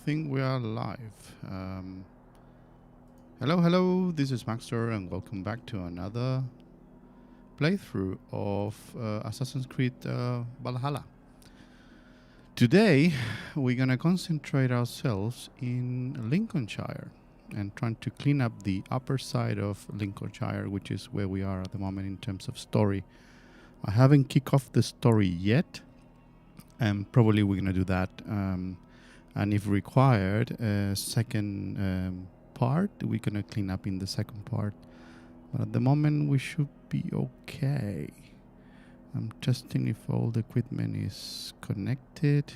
think we are live. Hello, this is Maxter, and welcome back to another playthrough of Assassin's Creed Valhalla. Today, we're gonna concentrate ourselves in Lincolnshire and trying to clean up the upper side of Lincolnshire, which is where we are at the moment in terms of story. I haven't kicked off the story yet, and probably we're gonna do that. And if required, a second part, we're gonna clean up in the second part. But at the moment, we should be okay. I'm testing if all the equipment is connected.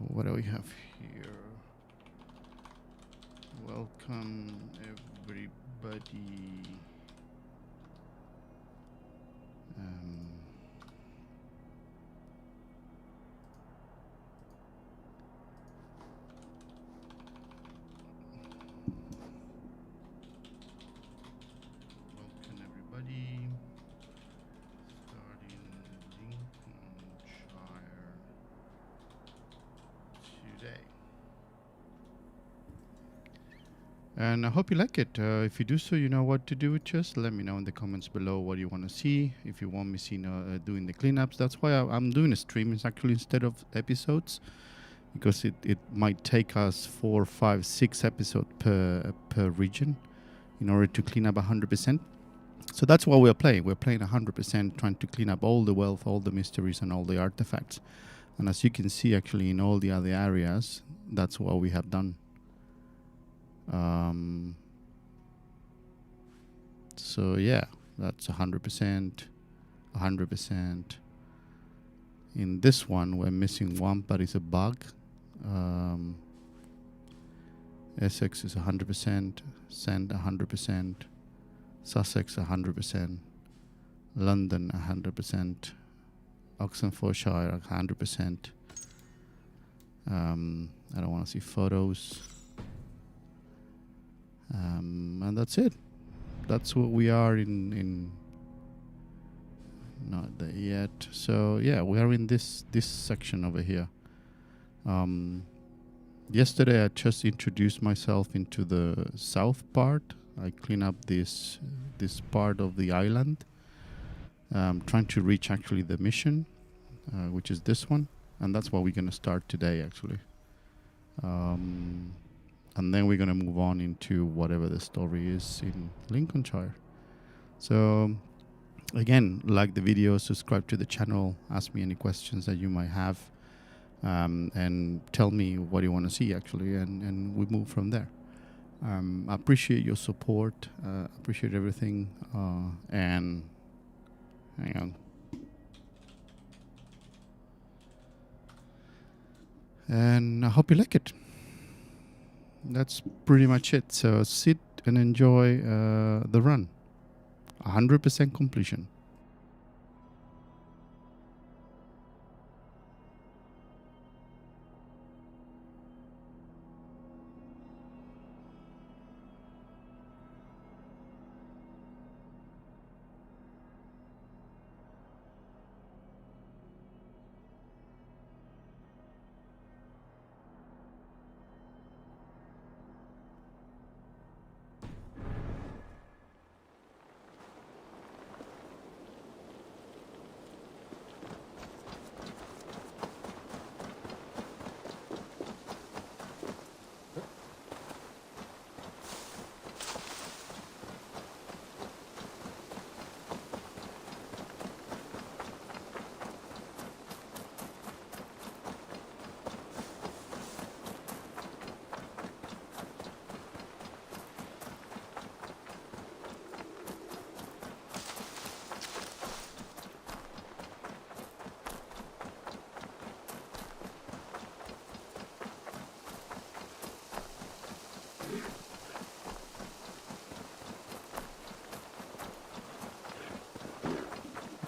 What do we have here? Welcome, everybody. Starting Lincolnshire today. And I hope you like it. If you do so, you know what to do. Just let me know in the comments below what you want to see. If you want me doing the cleanups, that's why I'm doing a stream. It's actually instead of episodes, because it might take us 4, 5, 6 episodes per region in order to clean up 100%. So that's what we're playing. We're playing 100%, trying to clean up all the wealth, all the mysteries, and all the artifacts. And as you can see, actually, in all the other areas, that's what we have done. So yeah, that's 100%, 100%. In this one, we're missing one, but it's a bug. Essex is 100%, Send 100%. Sussex 100%, London 100%, Oxfordshire 100%. I don't want to see photos. And that's it. That's what we are in. Not there yet. So yeah, we are in this section over here. Yesterday I just introduced myself into the south part. I clean up this part of the island. Trying to reach actually the mission, which is this one, and that's what we're gonna start today actually. And then we're gonna move on into whatever the story is in Lincolnshire. So again, like the video, subscribe to the channel, ask me any questions that you might have, and tell me what you want to see actually, and we move from there. I appreciate your support, appreciate everything, and hang on. And I hope you like it. That's pretty much it. So sit and enjoy the run. 100% completion.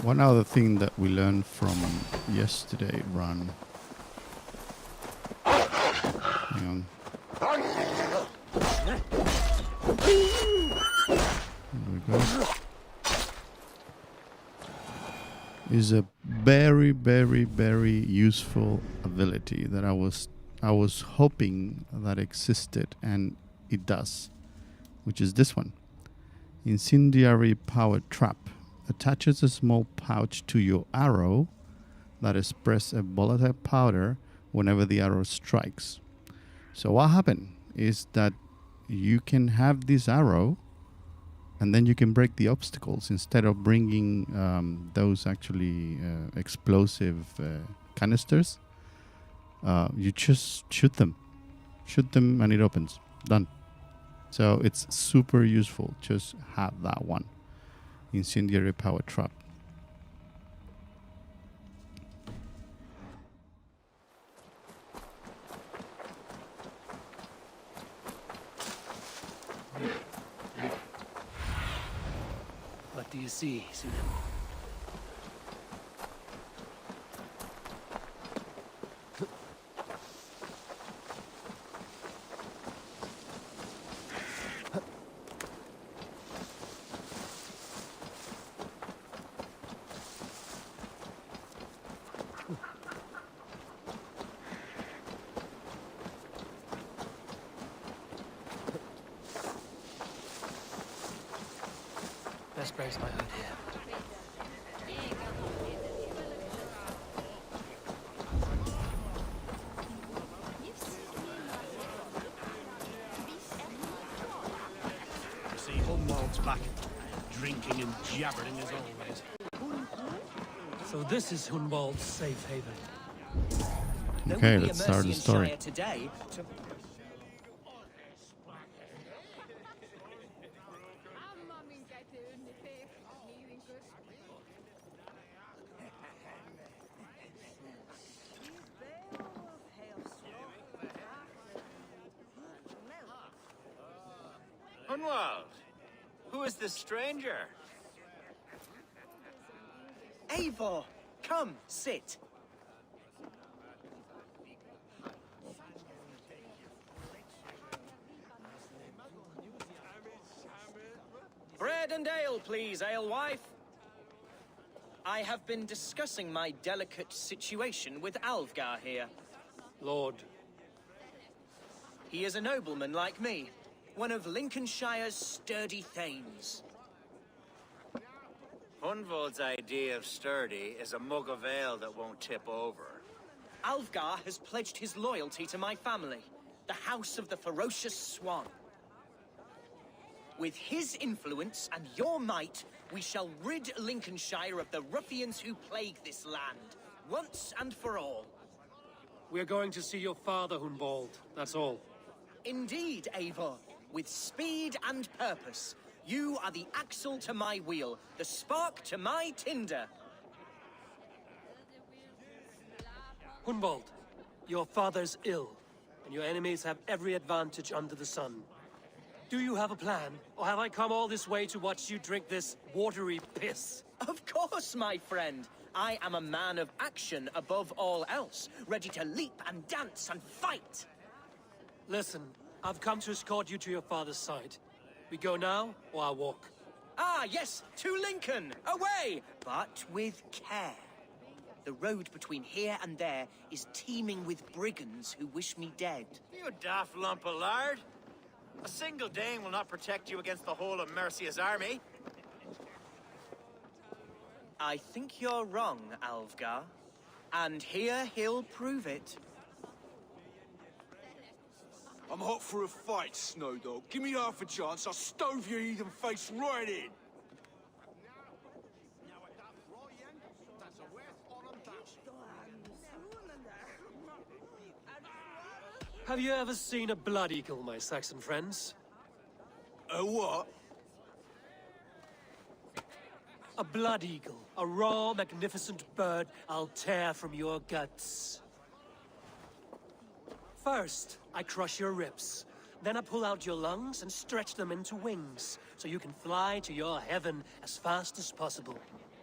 One other thing that we learned from yesterday run. Hang on. There we go. Is a very, very, very useful ability that I was hoping that existed, and it does, which is this one. Incendiary Power Trap. Attaches a small pouch to your arrow that spreads a volatile powder whenever the arrow strikes. So what happened is that you can have this arrow and then you can break the obstacles instead of bringing those actually explosive canisters. You just shoot them and it opens. Done. So it's super useful. Just have that one. Incendiary Power Trap. What do you see, Sunan? Best brace my hood here. See, Hunwald's back, drinking and jabbering as always. So this is Hunwald's safe haven. Okay, let's start the story. Today Hunwald, who is this stranger? Eivor, come, sit. Bread and ale, please, alewife. I have been discussing my delicate situation with Alvgar here. Lord. He is a nobleman like me, one of Lincolnscire's sturdy thanes. Hunwald's idea of sturdy is a mug of ale that won't tip over. Alvgar has pledged his loyalty to my family, the House of the Ferocious Swan. With his influence and your might, we shall rid Lincolnshire of the ruffians who plague this land, once and for all. We're going to see your father, Hunwald. That's all. Indeed, Eivor. With speed and purpose, you are the axle to my wheel, the spark to my tinder. Hunwald, your father's ill, and your enemies have every advantage under the sun. Do you have a plan, or have I come all this way to watch you drink this watery piss? Of course, my friend. I am a man of action above all else, ready to leap and dance and fight. Listen, I've come to escort you to your father's side. We go now, or I walk? Ah, yes, to Lincoln! Away! But with care. The road between here and there is teeming with brigands who wish me dead. You daft lump of lard. A single Dane will not protect you against the whole of Mercia's army. I think you're wrong, Alvgar. And here he'll prove it. I'm hot for a fight, Snowdog. Give me half a chance, I'll stove your heathen face right in. Have you ever seen a blood eagle, my Saxon friends? A what? A blood eagle. A raw, magnificent bird I'll tear from your guts. First, I crush your ribs. Then I pull out your lungs and stretch them into wings, so you can fly to your heaven as fast as possible.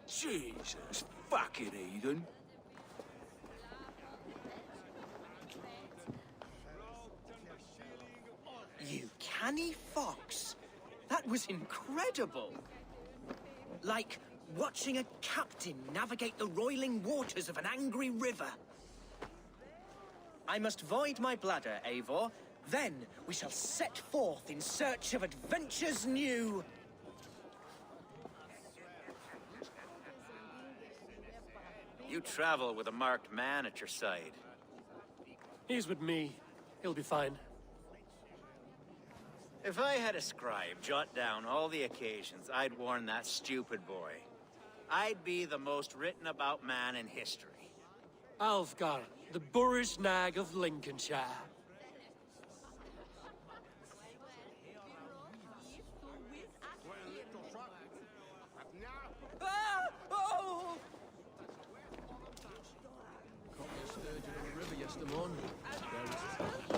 Jesus, fucking heathen. You canny fox. That was incredible. Like watching a captain navigate the roiling waters of an angry river. I must void my bladder, Eivor. Then we shall set forth in search of adventures new. You travel with a marked man at your side. He's with me. He'll be fine. If I had a scribe jot down all the occasions I'd warn that stupid boy, I'd be the most written about man in history. Alfgar, the boorish nag of Lincolnshire. Ah! Oh!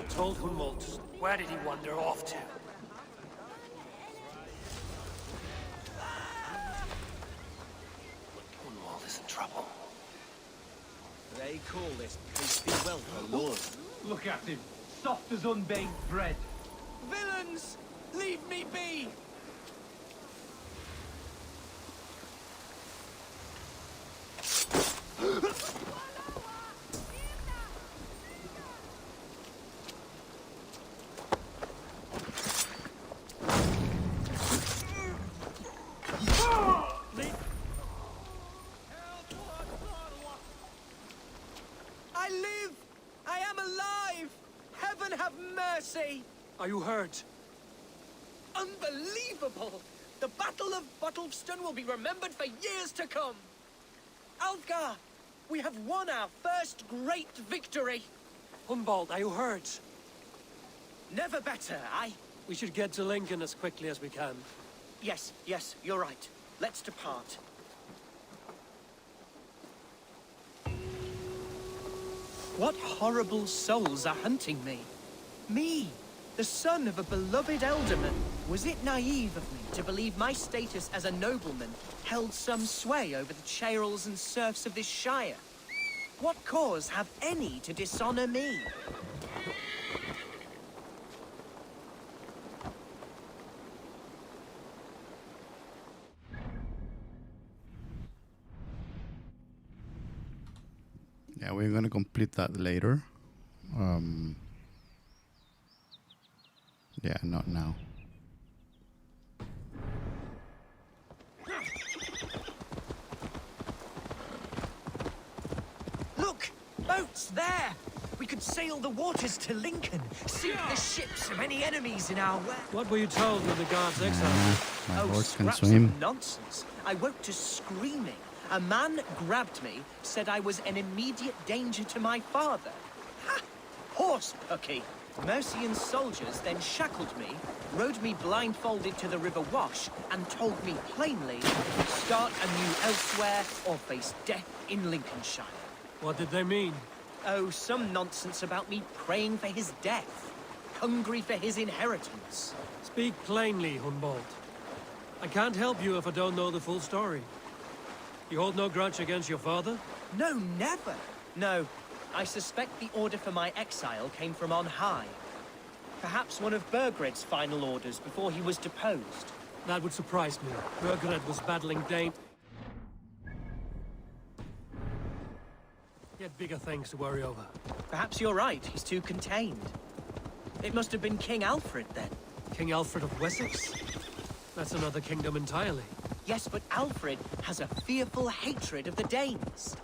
Told Hunwald. Where did he wander off to? Hunwald is in trouble. They call this pasty well a lord. Look at him, soft as unbaked bread. Villains! Leave me be! I live! I am alive! Heaven have mercy! Are you hurt? Unbelievable! The Battle of Bottleston will be remembered for years to come! Alfgar, we have won our first great victory! Hunwald, are you hurt? Never better, aye? We should get to Lincoln as quickly as we can. Yes, you're right. Let's depart. What horrible souls are hunting me? Me, the son of a beloved elderman. Was it naive of me to believe my status as a nobleman held some sway over the churls and serfs of this shire? What cause have any to dishonor me? Yeah, we're gonna complete that later. Yeah, not now. Look! Boats there! We could sail the waters to Lincoln, sink the ships of any enemies in our way. What were you told when the guards exiled? My Oh, horse can scraps swim. of nonsense. I woke to screaming. A man grabbed me, said I was an immediate danger to my father. Ha! Horse pucky! Mercian soldiers then shackled me, rode me blindfolded to the River Wash, and told me plainly, start anew elsewhere or face death in Lincolnshire. What did they mean? Oh, some nonsense about me praying for his death, hungry for his inheritance. Speak plainly, Hunwald. I can't help you if I don't know the full story. You hold no grudge against your father? No, never. No, I suspect the order for my exile came from on high. Perhaps one of Burgred's final orders before he was deposed. That would surprise me. Burgred was battling Dane. He had bigger things to worry over. Perhaps you're right, he's too contained. It must have been King Alfred, then. King Alfred of Wessex? That's another kingdom entirely. Yes, but Alfred has a fearful hatred of the Danes.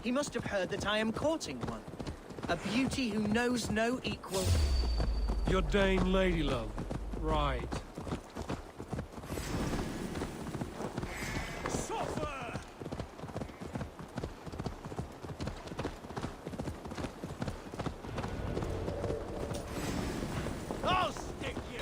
He must have heard that I am courting one. A beauty who knows no equal. Your Dane ladylove. Right. Suffer! I'll stick you!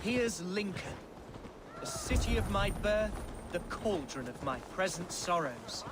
Here's Lincoln, the city of my birth, the cauldron of my present sorrows.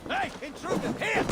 Hey, intruder, here!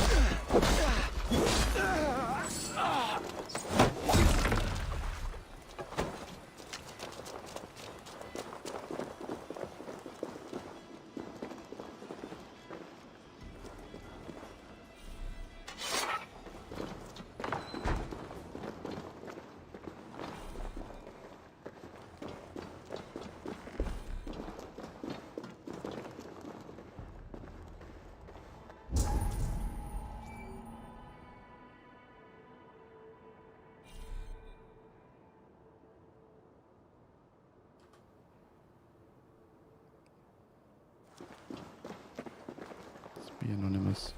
Let's be anonymous.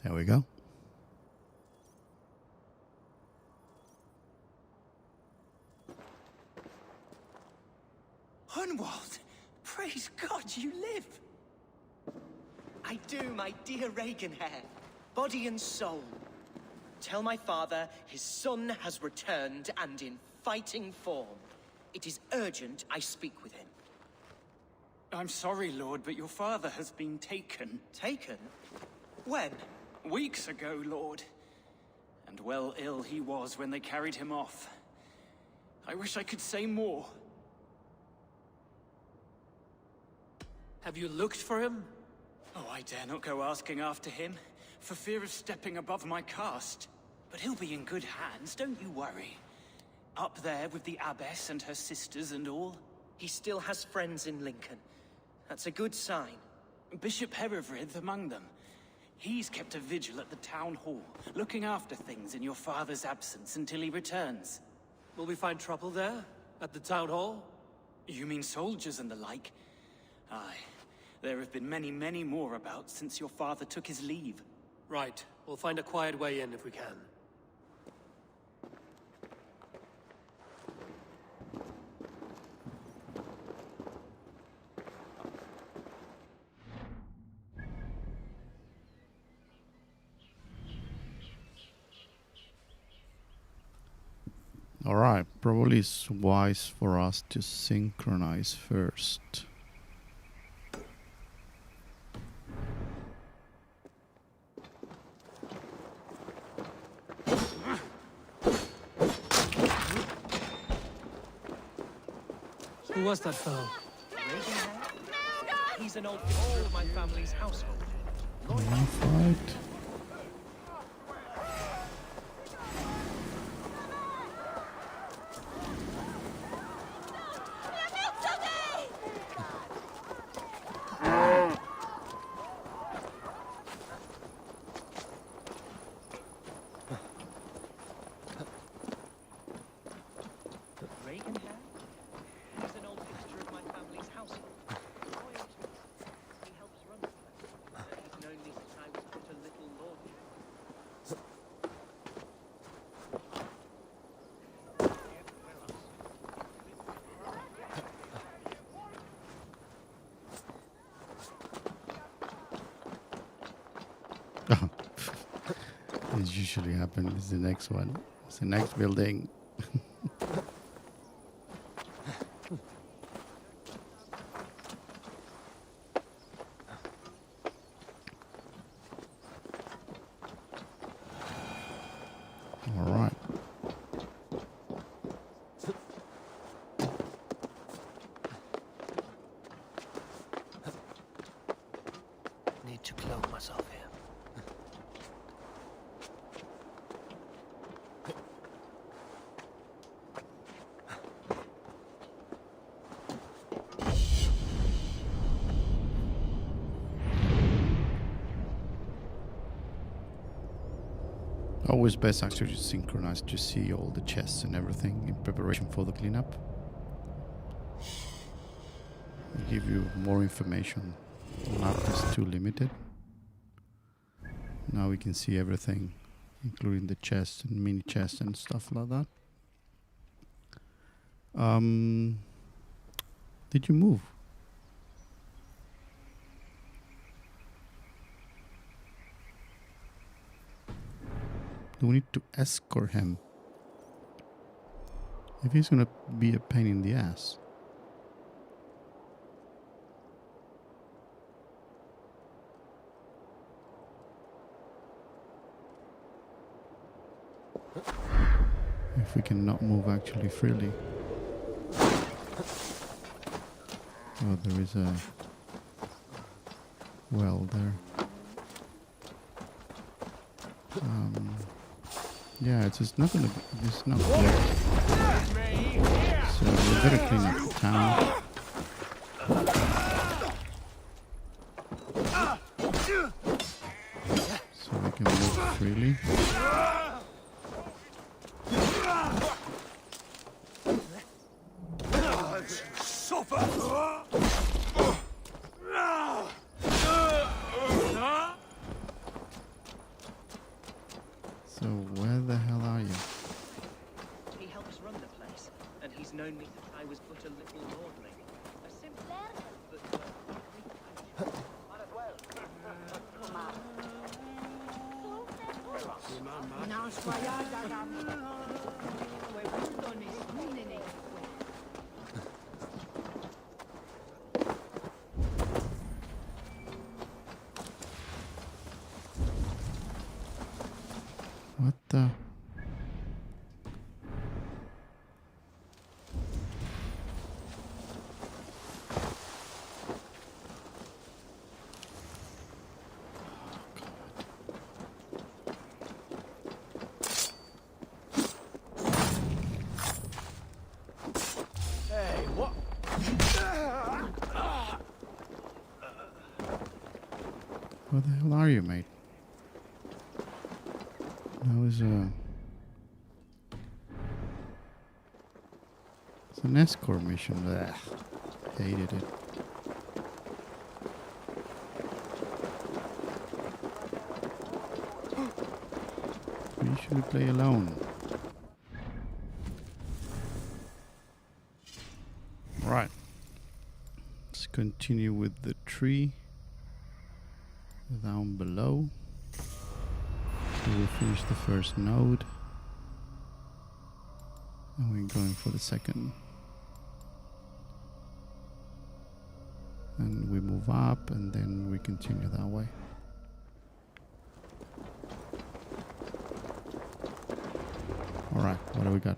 There we go. Hunwald, praise God you live. I do, my dear Reaganhair, body and soul. Tell my father his son has returned and in fighting form. It is urgent I speak with him. I'm sorry, Lord, but your father has been taken. Taken? When? Weeks ago, Lord. And well ill he was when they carried him off. I wish I could say more. Have you looked for him? Oh, I dare not go asking after him, for fear of stepping above my caste. But he'll be in good hands, don't you worry. Up there with the abbess and her sisters and all. He still has friends in Lincoln. That's a good sign. Bishop Herevrydd among them. He's kept a vigil at the town hall, looking after things in your father's absence until he returns. Will we find trouble there? At the town hall? You mean soldiers and the like? Aye. There have been many, many more about since your father took his leave. Right. We'll find a quiet way in if we can. Alright, probably it's wise for us to synchronize first. Who was that fellow? He's an old fixture of my family's household. Fight. Reaganhair? He's an old fixture of my family's household. Loyal to me. He helps run the place. He's known me since I was but a little lordship. This usually happens. It's the next one. It's the next building. All right. Need to cloak myself here. Always best actually to synchronize to see all the chests and everything in preparation for the cleanup. It'll give you more information. The map is too limited. Now we can see everything, including the chest and mini chest and stuff like that. Did you move? Do we need to escort him? If he's gonna be a pain in the ass. If we cannot move actually freely. Oh, there is a well there. Yeah, it's just not gonna. It's not good. So we better clean up the town. So we can move freely. So where the hell are you? He helps run the place, and he's known me since I was but a little lordling. A simple What the? Hey, what? Where the hell are you, mate? That was it's an escort mission. Ugh. Hated it. We usually play alone. Right. Let's continue with the tree down below. So we finished the first node. And we're going for the second. And we move up and then we continue that way. Alright, what do we got?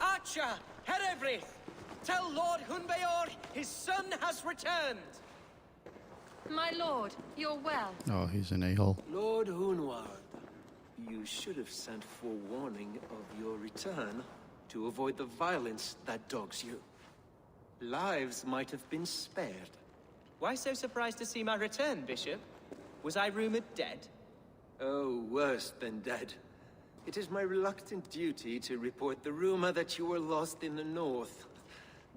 Archer, Herevrith, tell Lord Hunbeor his son has returned. My lord, you're well. Oh, he's an a-hole. Lord Hunward, you should have sent forewarning of your return to avoid the violence that dogs you. Lives might have been spared. Why so surprised to see my return, Bishop? Was I rumored dead? Oh, worse than dead. It is my reluctant duty to report the rumor that you were lost in the north,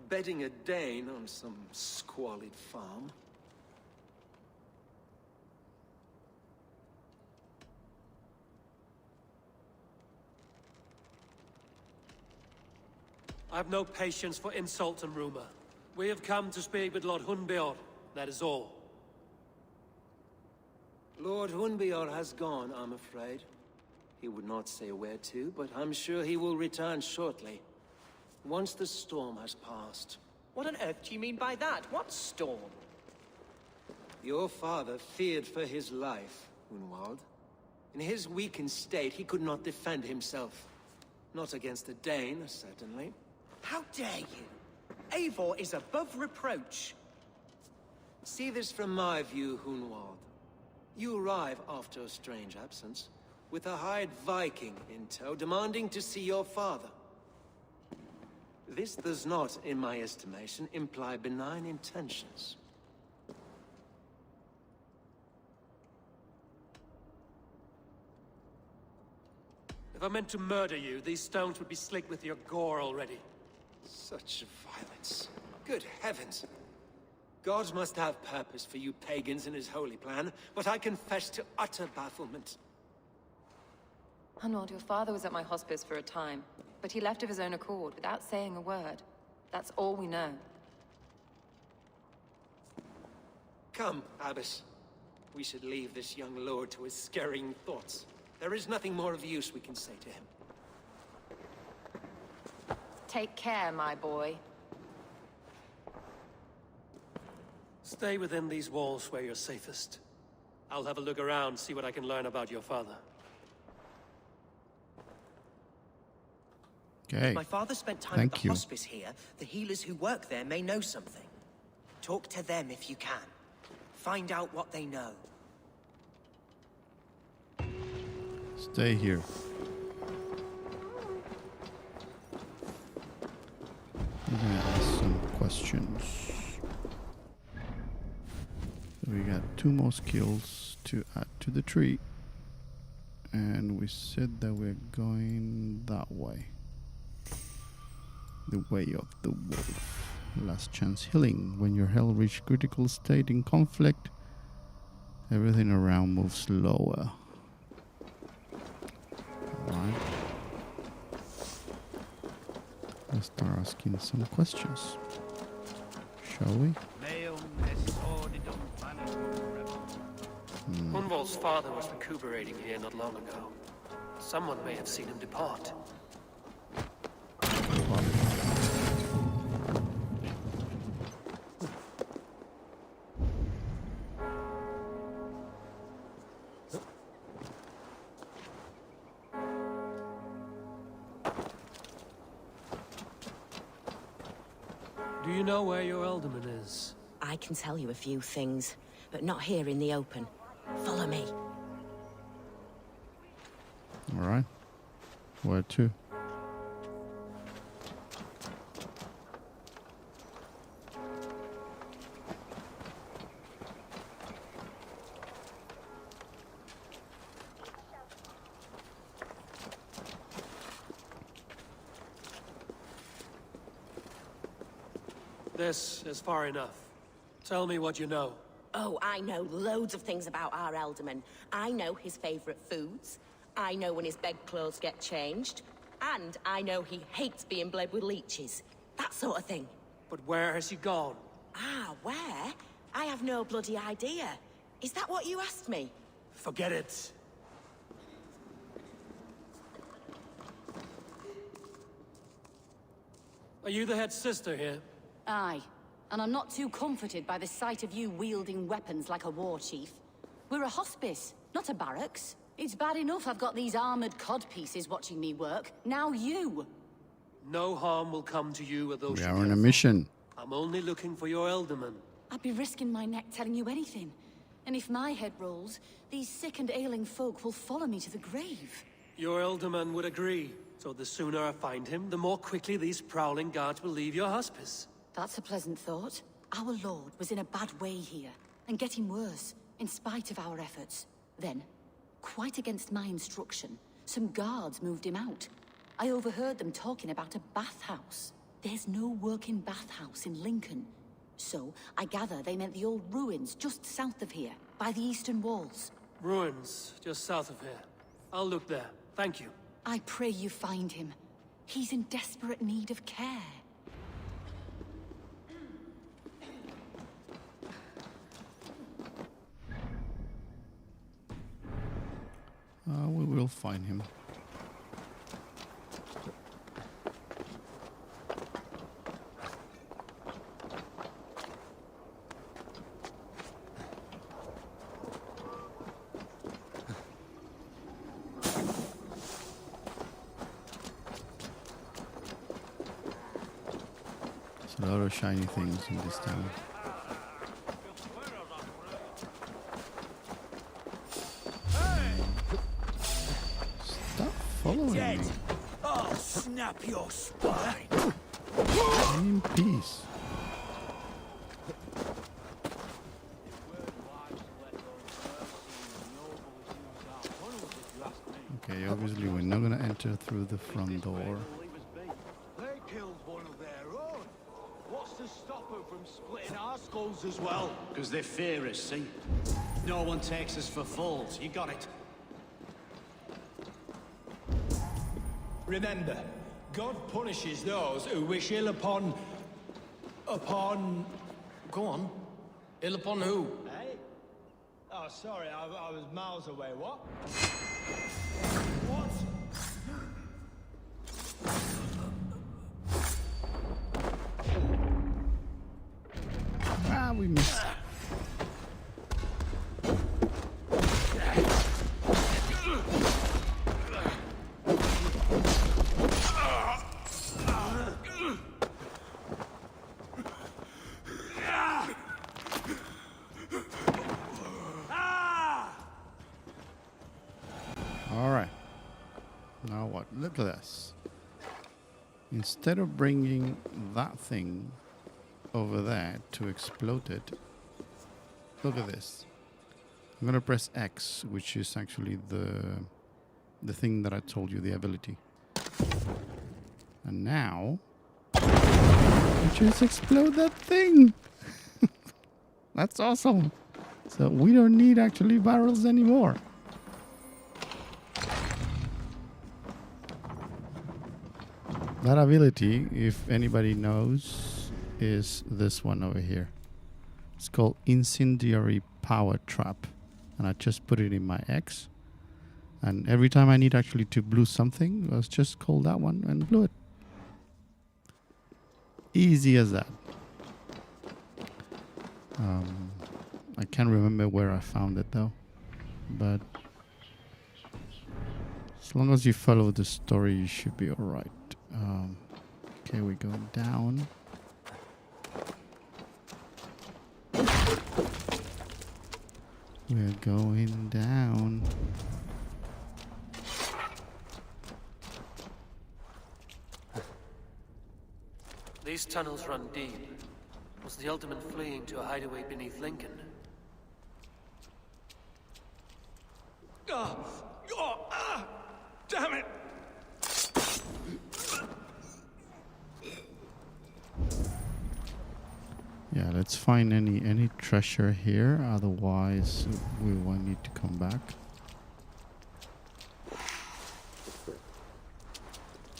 bedding a Dane on some squalid farm. I've no patience for insult and rumor. We have come to speak with Lord Hunbeor, that is all. Lord Hunbeor has gone, I'm afraid. He would not say where to, but I'm sure he will return shortly. Once the storm has passed. What on earth do you mean by that? What storm? Your father feared for his life, Hunwald. In his weakened state, he could not defend himself. Not against a Dane, certainly. How dare you? Eivor is above reproach. See this from my view, Hunwald. You arrive after a strange absence, with a hired Viking in tow, demanding to see your father. This does not, in my estimation, imply benign intentions. If I meant to murder you, these stones would be slick with your gore already. Such violence. Good heavens. God must have purpose for you pagans in his holy plan, but I confess to utter bafflement. Hunwald, your father was at my hospice for a time, but he left of his own accord without saying a word. That's all we know. Come, Abbess. We should leave this young lord to his scurrying thoughts. There is nothing more of use we can say to him. Take care, my boy. Stay within these walls where you're safest. I'll have a look around, see what I can learn about your father. Okay. My father spent time at the hospice here. The healers who work there may know something. Talk to them if you can. Find out what they know. Stay here. I'm gonna ask some questions. We got 2 more skills to add to the tree. And we said that we're going that way. The way of the wolf. Last chance healing. When your health reaches critical state in conflict, everything around moves slower. Alright. Let's start asking some questions. Shall we? Hunwald's father was recuperating here not long ago. Someone may have seen him depart. Do you know where your alderman is? I can tell you a few things, but not here in the open. Follow me. Alright. Where to? This is far enough. Tell me what you know. Oh, I know loads of things about our Elderman. I know his favorite foods. I know when his bedclothes get changed. And I know he hates being bled with leeches. That sort of thing. But where has he gone? Ah, where? I have no bloody idea. Is that what you asked me? Forget it. Are you the head sister here? Aye. And I'm not too comforted by the sight of you wielding weapons like a war chief. We're a hospice, not a barracks. It's bad enough I've got these armored codpieces watching me work. Now you! No harm will come to you with those. We are on a mission. I'm only looking for your alderman. I'd be risking my neck telling you anything. And if my head rolls, these sick and ailing folk will follow me to the grave. Your alderman would agree. So the sooner I find him, the more quickly these prowling guards will leave your hospice. That's a pleasant thought. Our lord was in a bad way here, and getting worse, in spite of our efforts. Then, quite against my instruction, some guards moved him out. I overheard them talking about a bathhouse. There's no working bathhouse in Lincoln. So, I gather they meant the old ruins just south of here, by the eastern walls. Ruins, just south of here. I'll look there. Thank you. I pray you find him. He's in desperate need of care. We will find him. There's a lot of shiny things in this town. Following me. I'll snap your spine. In peace. Okay, obviously we're not gonna enter through the front door. They killed one of their own. What's to to stop them from splitting our skulls as well? Because they fear us, see? No one takes us for fools. You got it. Remember, God punishes those who wish ill upon... Go on. Ill upon who? Hey? Oh, sorry, I was miles away. What? What? Ah, we missed. All right. Now what? Look at this. Instead of bringing that thing over there to explode it, look at this. I'm gonna press X, which is actually the thing that I told you, the ability. And now I just explode that thing. That's awesome. So we don't need actually barrels anymore. That ability, if anybody knows, is this one over here. It's called Incendiary Power Trap. And I just put it in my X. And every time I need actually to blow something, let's just call that one and blow it. Easy as that. I can't remember where I found it though. But as long as you follow the story, you should be alright. Okay, we go down. We're going down. These tunnels run deep. Was the Ultimate fleeing to a hideaway beneath Lincoln? Damn it! Yeah, let's find any treasure here, otherwise we will need to come back.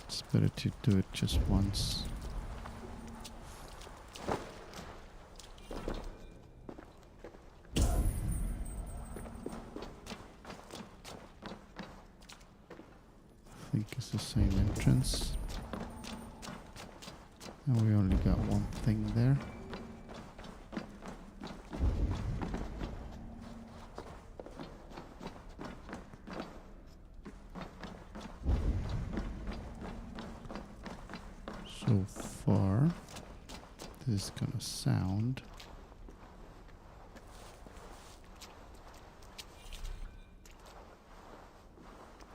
It's better to do it just once. I think it's the same entrance. And we only got one thing there. So far, this is gonna sound.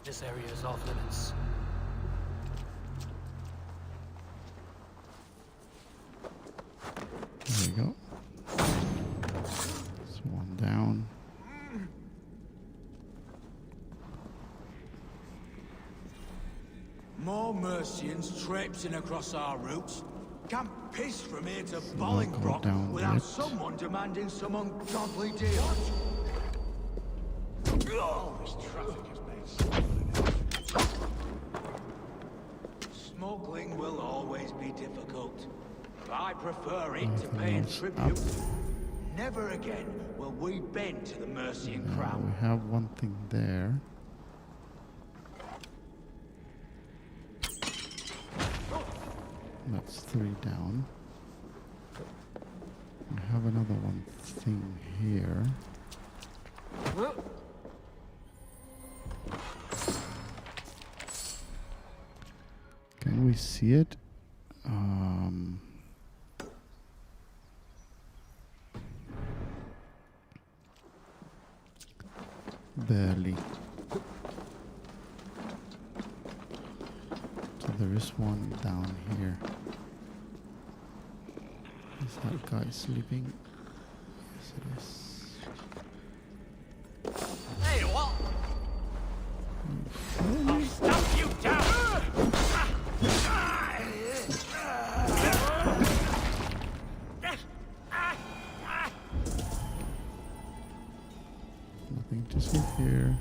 This area is off limits. There we go. There's one down. More Mercians traipsing across our routes. Can't piss from here to Bolingbroke without someone demanding some ungodly deal. Oh, this traffic has made smuggling will always be difficult. But I prefer it to paying tribute. Never again will we bend to the Mercian crown. We have one thing there. That's 3 down. We have another one thing here. Can we see it? Barely. So there is one down here. Is that guy sleeping? Yes, it is. Hey, what? I'll stamp you down! Nothing to see here.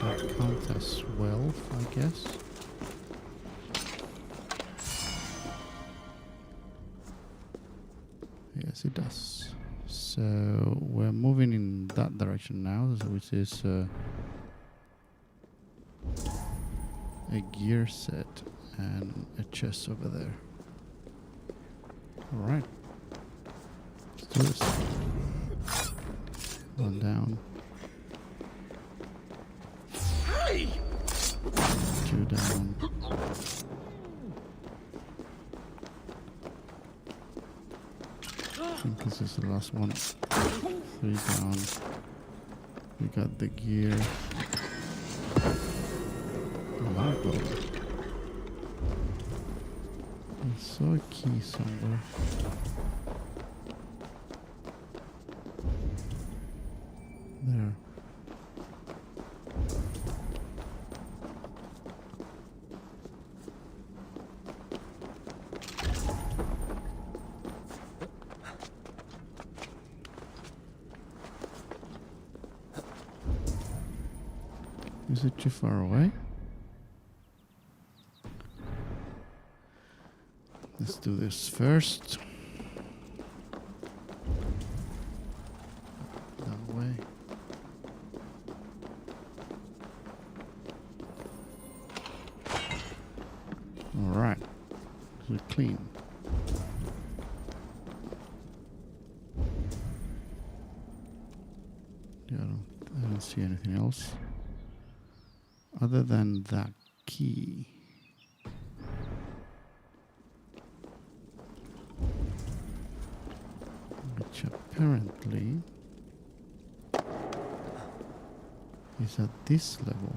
That counts as 12, I guess. Yes, it does. So we're moving in that direction now, which is a gear set and a chest over there. All right, let's do this. One down. Hey! 2 down. I think this is the last one. 3 down. We got the gear. Marble. I saw a key somewhere. There. Is it too far away? Let's do this first. That way. All right. We're clean. Yeah, I don't see anything else other than that key. Which apparently is at this level.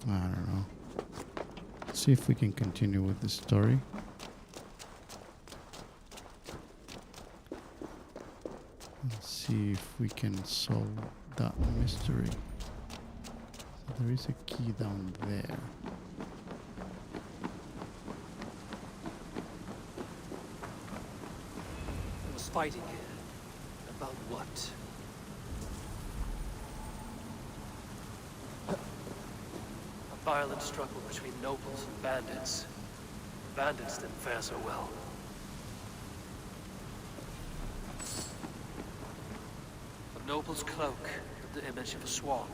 I don't know. Let's see if we can continue with the story. Let's see if we can solve that mystery. So there is a key down there. There was fighting here. About what? A violent struggle between nobles and bandits. The bandits didn't fare so well. A noble's cloak with the image of a swan.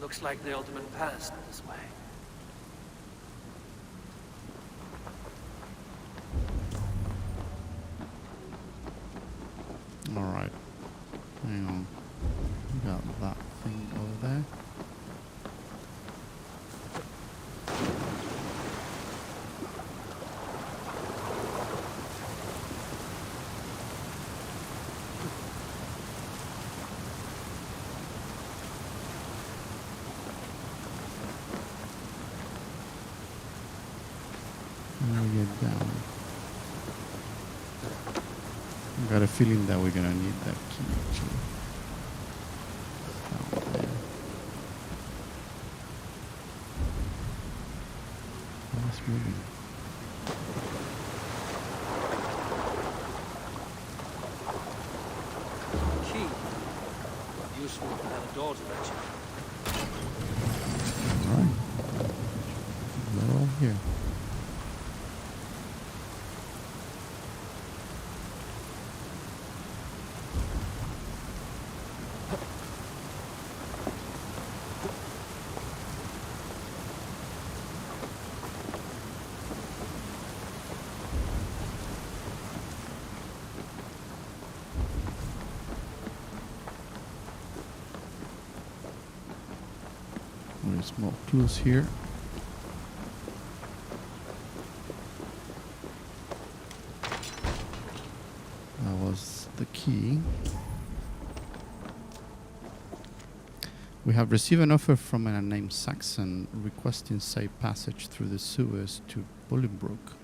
Looks like the ultimate passed this way. Alright. Hang on. We got that thing over there. Get down. I got a feeling that we're gonna need that key actually. Down there. It's moving. Key. Useful to have a door direction. Alright. They're all here. There's more clues here. That was the key. We have received an offer from a named Saxon requesting safe passage through the sewers to Bolingbroke.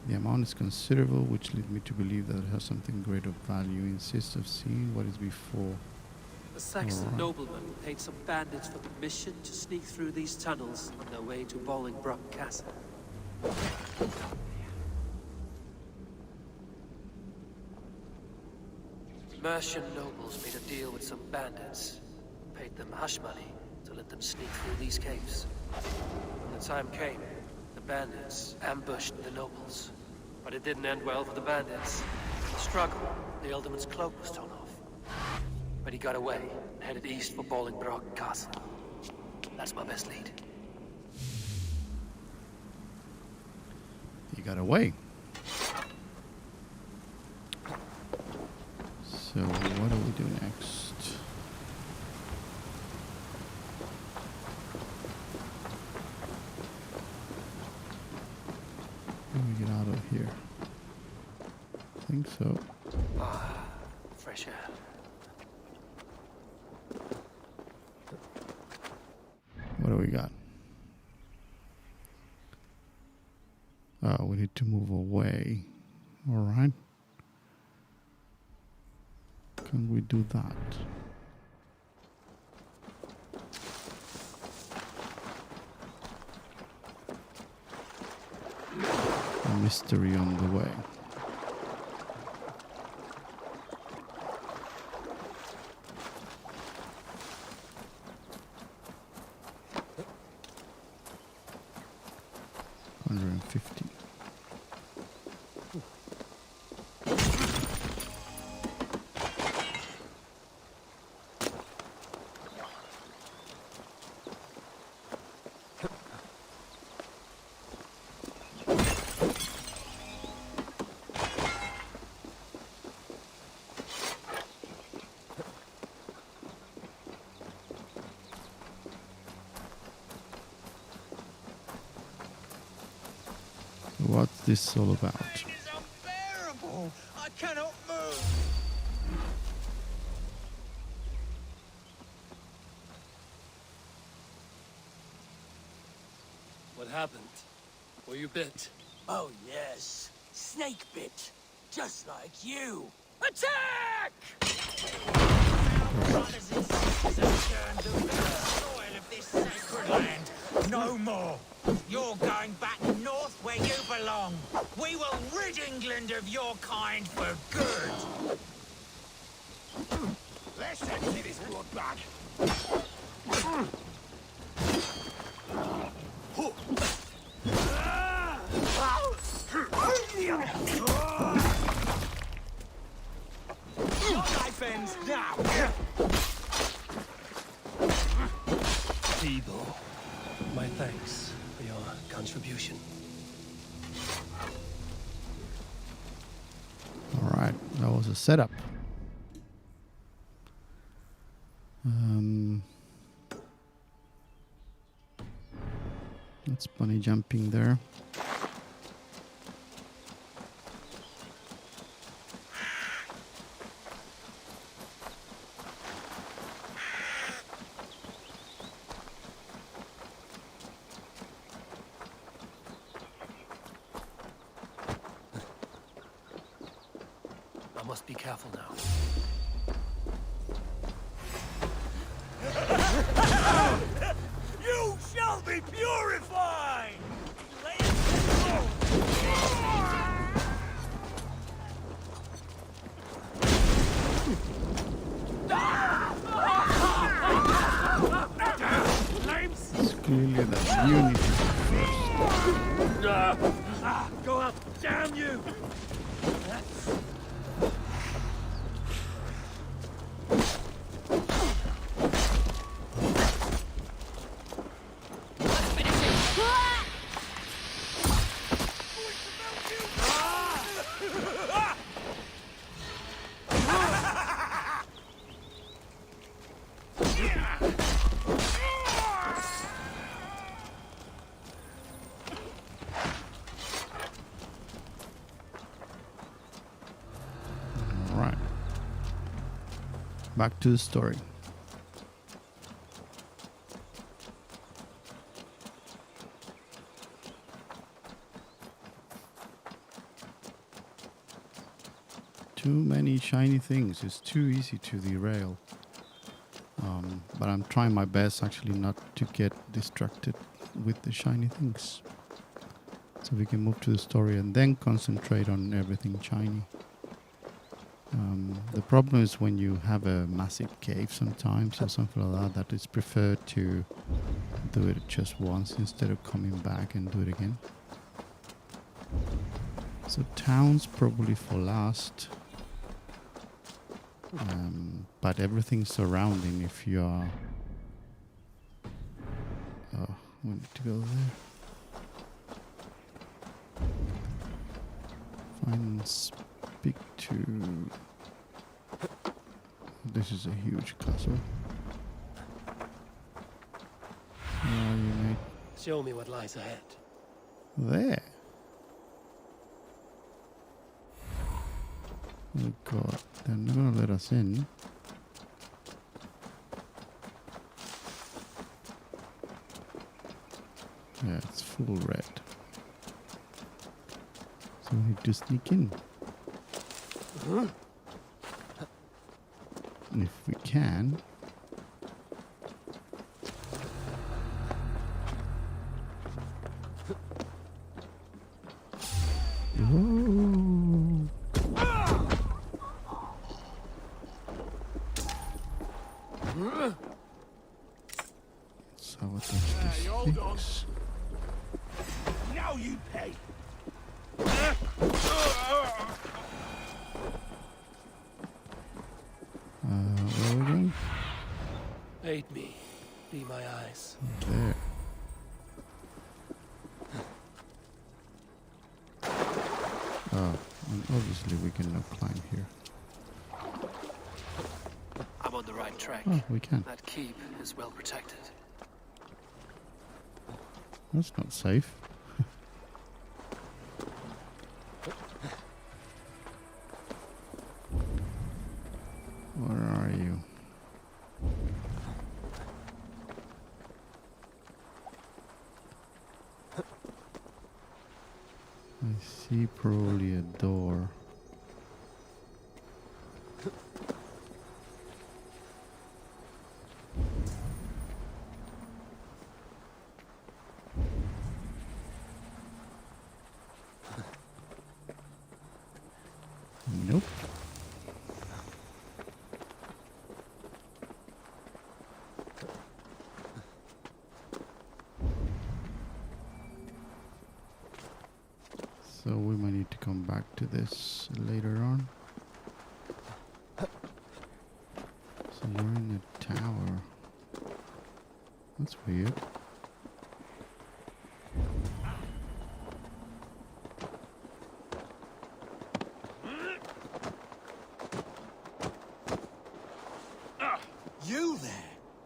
The amount is considerable, which leads me to believe that it has something great of value. Insists of seeing what is before. A Saxon Alright. nobleman paid some bandits for permission to sneak through these tunnels on their way to Bolingbroke Castle. Mercian nobles made a deal with some bandits, paid them hush money to let them sneak through these caves. When the time came, the bandits ambushed the nobles. But it didn't end well for the bandits. In the struggle, the Ealdorman's cloak was torn off. But he got away and headed east for Bolingbroke Castle. That's my best lead. He got away. So what do we do next? How do we get out of here? I think so. Ah, fresh air. What do we got? We need to move away. All right. Can we do that? A mystery on the way. $150. What's this all about? It is unbearable. I cannot move. What happened? Were you bit? Oh yes, snake bit, just like you. Attack! Brothers and sisters have turned the soil of this sacred land. No more. You're going back north where you belong. We will rid England of your kind for good. Let's empty this bloodbag. Your life ends now. Eivor, my thanks for your contribution. All right, that was a setup. That's bunny jumping there. I must be careful now. You shall be purified! It's clearly that you need to go first. Go up, damn you! All right. Back to the story. Too many shiny things. It's too easy to derail. But I'm trying my best actually not to get distracted with the shiny things. So we can move to the story and then concentrate on everything shiny. The problem is when you have a massive cave sometimes or something like that, that it's preferred to do it just once instead of coming back and do it again. So towns probably for last. But everything surrounding, if you are... Oh, we need to go there. Find and speak to... This is a huge castle. Where are you, mate? Show me what lies ahead. There. Oh god, they're not gonna let us in. Yeah, it's full red. So we need to sneak in. And if we can... Whoa! Sabotage these things. Now you pay. Where are we going? Aid me. Be my eyes. There. Oh, and obviously we cannot climb here. I'm on the right track. Oh, we can. That keep is well protected. That's not safe. Where are you? I see probably a door. Nope. So we might need to come back to this later on. So we're in a tower. That's weird. You there?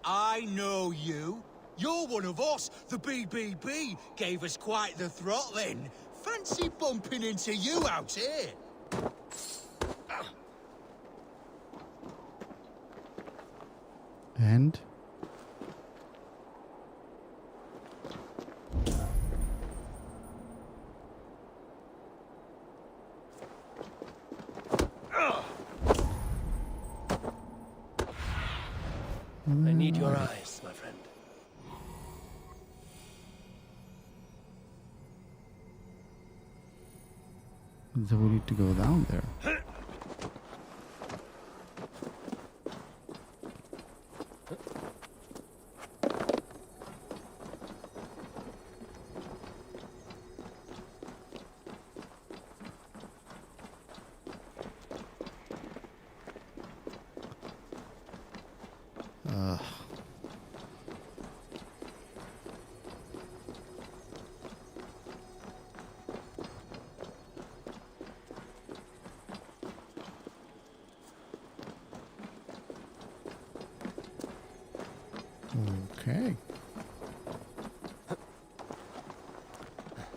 I know you. You're one of us. The BBB gave us quite the throttling. Fancy bumping into you out here. And? I need your eyes, my friend. So we need to go down there. Okay.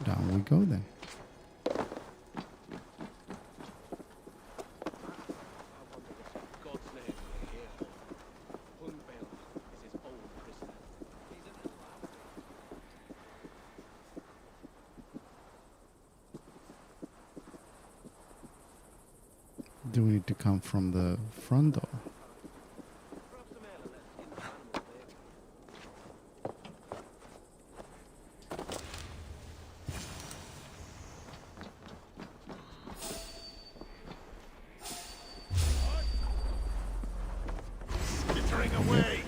Down we go then. Do we need to come from the front door? Apparently,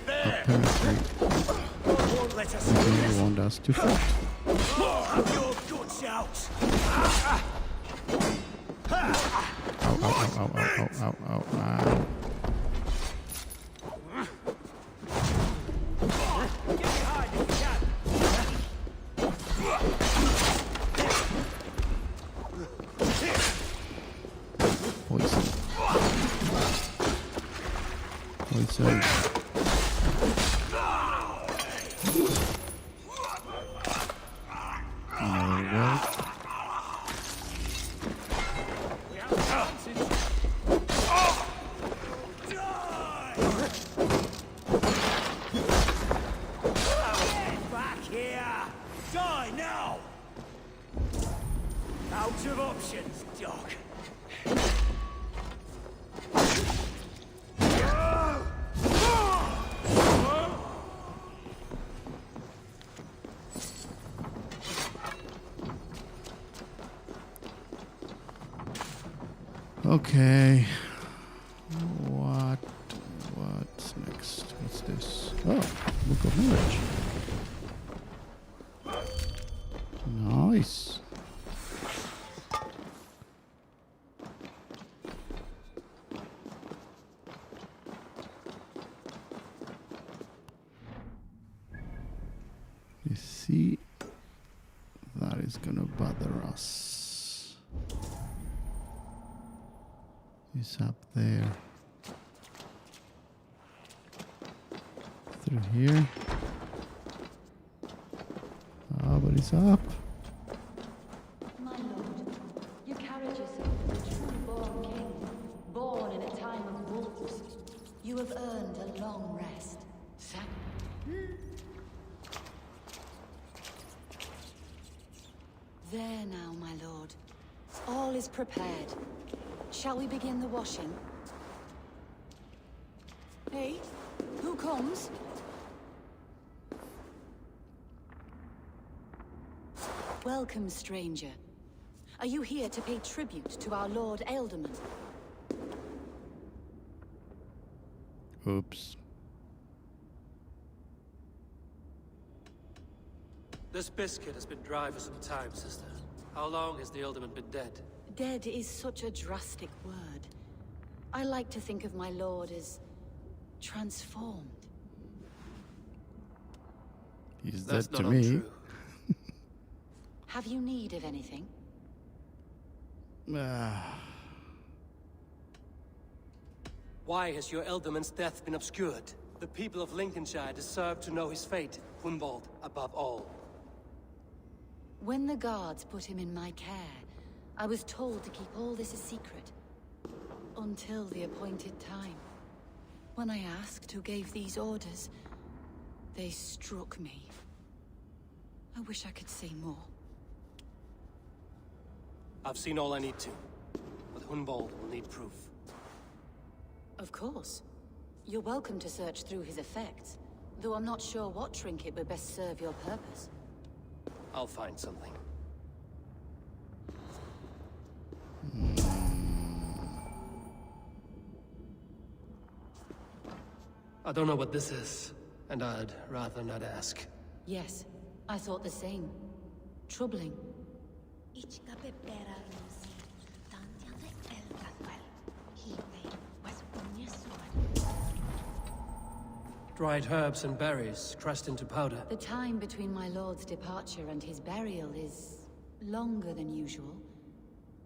they want us to fight. Your guts out. Ow, ow, ow, ow, ow, ow, ow, ow. Poison. Poison. Another word. Back here! Die now! Out of options, dog. Okay. What's next? What's this? Oh, Book of Knowledge. Nice. You see, that is gonna bother us. He's up there. Through here. Ah, but he's up. My lord, you carried yourself as a true-born king, born in a time of wolves. You have earned a long rest. There now, my lord. All is prepared. Shall we begin the washing? Hey, who comes? Welcome, stranger. Are you here to pay tribute to our Lord Ealdorman? Oops. This biscuit has been dry for some time, sister. How long has the Ealdorman been dead? Dead is such a drastic word. I like to think of my lord as transformed. He's That's dead to not me. untrue. Have you need of anything? Why has your Ealdorman's death been obscured? The people of Lincolnshire deserve to know his fate, Hunwald above all. When the guards put him in my care, I was told to keep all this a secret. Until the appointed time. When I asked who gave these orders, they struck me. I wish I could say more. I've seen all I need to, but Hunwald will need proof. Of course. You're welcome to search through his effects, though I'm not sure what trinket would best serve your purpose. I'll find something. I don't know what this is, and I'd rather not ask. Yes, I thought the same. Troubling. Dried herbs and berries, crushed into powder. The time between my lord's departure and his burial is longer than usual.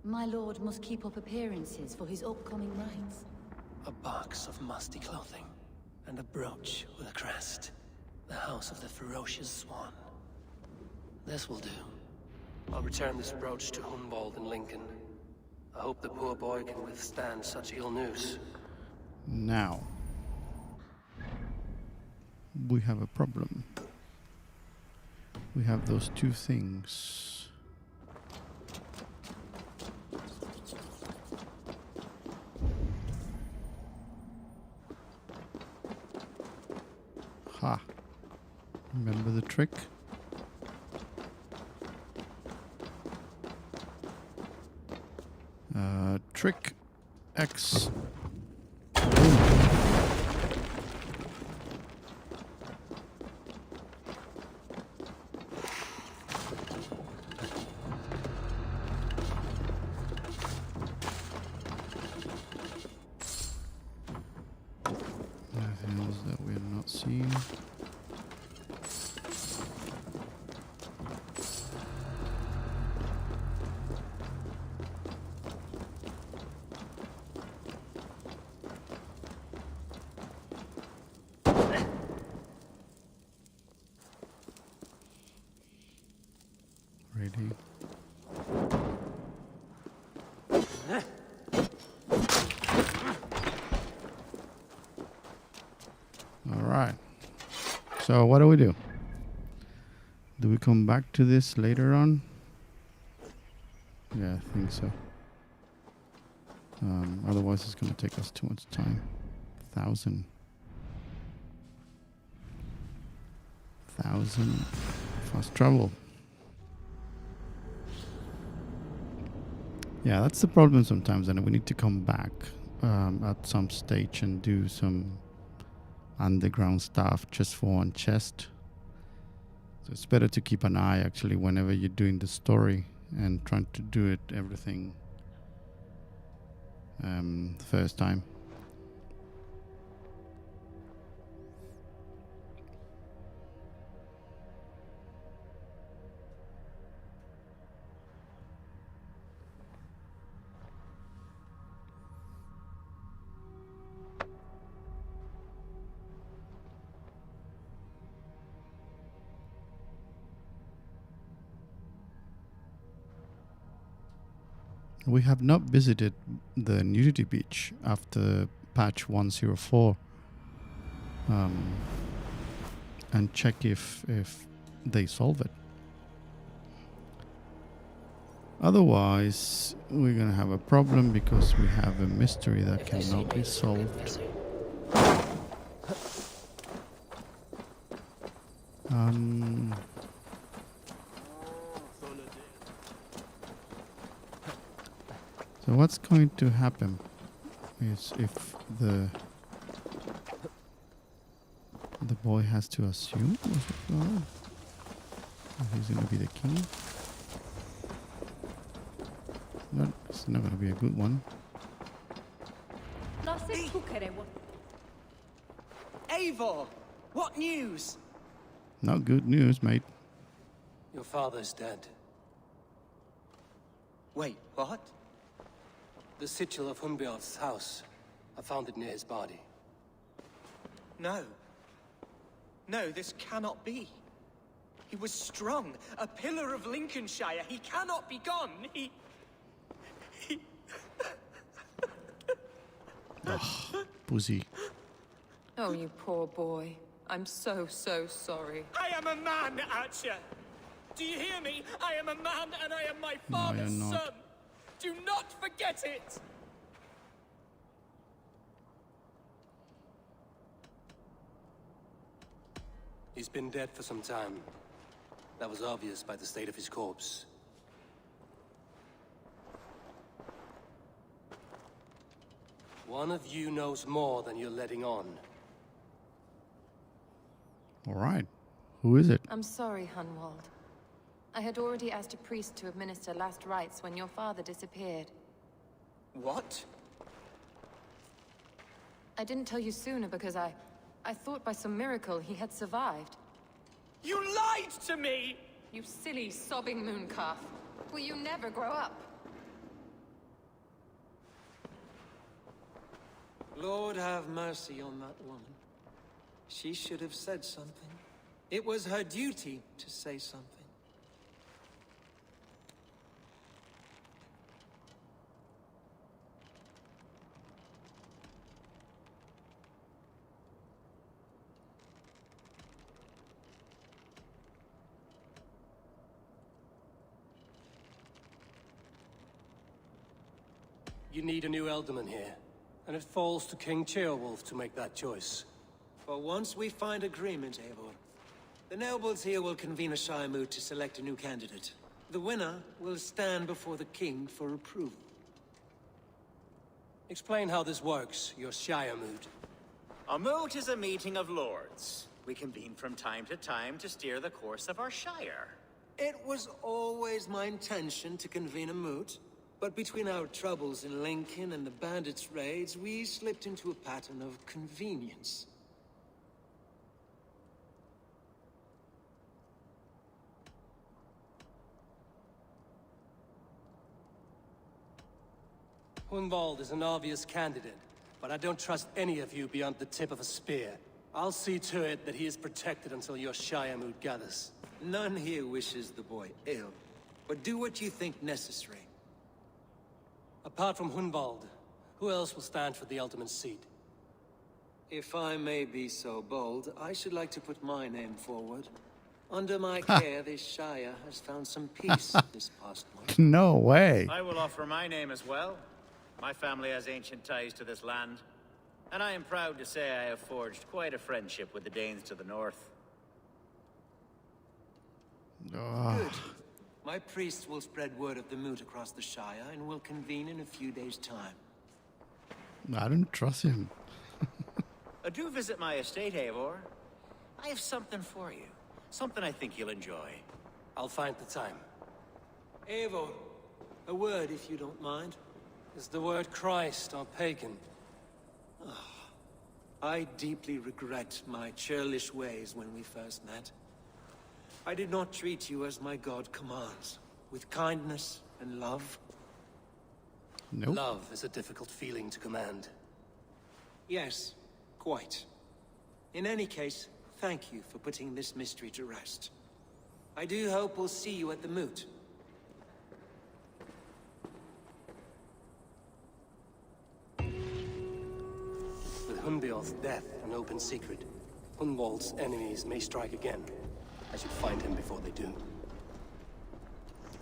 My lord must keep up appearances for his upcoming rites. A box of musty clothing, and a brooch with a crest. The house of the ferocious swan. This will do. I'll return this brooch to Hunwald in Lincoln. I hope the poor boy can withstand such ill news. Now, we have a problem. We have those two things. trick. Trick X. Anything else that we're not seeing? Ready. All right. So what do we do? Do we come back to this later on? Yeah, I think so. Otherwise it's going to take us too much time. 1,000 fast travel. Yeah, that's the problem sometimes, and we need to come back at some stage and do some underground stuff just for one chest. So it's better to keep an eye actually whenever you're doing the story and trying to do it everything the first time. We have not visited the nudity beach after patch 104 and check if they solve it. Otherwise, we're gonna have a problem because we have a mystery that cannot be solved. So what's going to happen is if the boy has to assume he's going to be the king. It's not going to be a good one. Eivor, what news? Not good news, mate. Your father's dead. Wait, what? The sigil of Hunbjorn's house. I found it near his body. No. No, this cannot be. He was strong, a pillar of Lincolnshire. He cannot be gone. He... Ugh, pussy. Oh, you poor boy. I'm so sorry. I am a man, Archer. Do you hear me? I am a man and I am my father's son. Do not forget it! He's been dead for some time. That was obvious by the state of his corpse. One of you knows more than you're letting on. All right. Who is it? I'm sorry, Hunwald. I had already asked a priest to administer last rites when your father disappeared. What? I didn't tell you sooner because I thought by some miracle he had survived. You lied to me! You silly, sobbing mooncalf. Will you never grow up? Lord have mercy on that woman. She should have said something. It was her duty to say something. You need a new Elderman here, and it falls to King Ceolwulf to make that choice. But once we find agreement, Eivor, The nobles here will convene a Shire moot to select a new candidate. The winner will stand before the king for approval. Explain how this works, your Shire moot. A moot is a meeting of lords. We convene from time to time to steer the course of our Shire. It was always my intention to convene a moot, but between our troubles in Lincoln and the bandits' raids, we slipped into a pattern of convenience. Hunwald is an obvious candidate, but I don't trust any of you beyond the tip of a spear. I'll see to it that he is protected until your Shire moot gathers. None here wishes the boy ill, but do what you think necessary. Apart from Hunwald, who else will stand for the ultimate seat? If I may be so bold, I should like to put my name forward. Under my care, this Shire has found some peace this past month. No way. I will offer my name as well. My family has ancient ties to this land, and I am proud to say I have forged quite a friendship with the Danes to the north. Good. My priests will spread word of the moot across the Shire, and will convene in a few days' time. I don't trust him. Do visit my estate, Eivor. I have something for you. Something I think you'll enjoy. I'll find the time. Eivor, a word if you don't mind. Is the word Christ or pagan? I deeply regret my churlish ways when we first met. I did not treat you as my god commands, with kindness and love. Nope. Love is a difficult feeling to command. Yes, quite. In any case, thank you for putting this mystery to rest. I do hope we'll see you at the moot. With Hunbeor's death an open secret, Hunwald's enemies may strike again. I should find him before they do.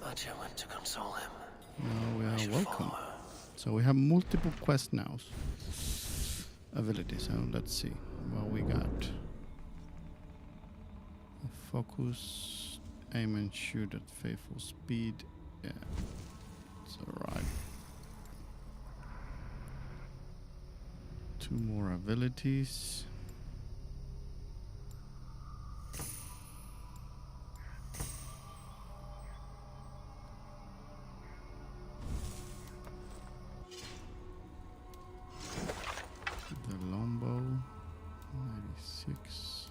But I went to console him. No, we are welcome. So we have multiple quest now. Abilities. So let's see what we got. Focus, aim and shoot at faithful speed. Yeah, it's alright. 2 more abilities. The longbow, 96.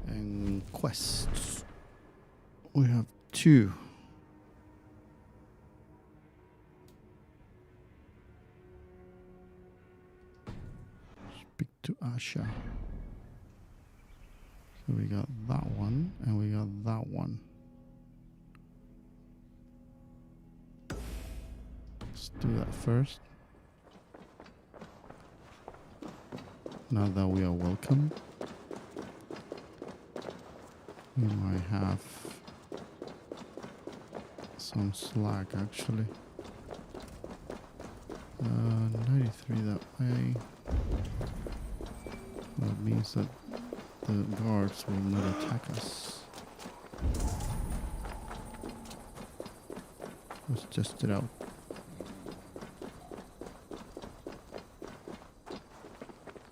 And quests. We have 2. Speak to Asha. So we got that one, and we got that one. Let's do that first. Now that we are welcome, we might have some slack actually. 93 that way. That means that the guards will not attack us. Let's test it out.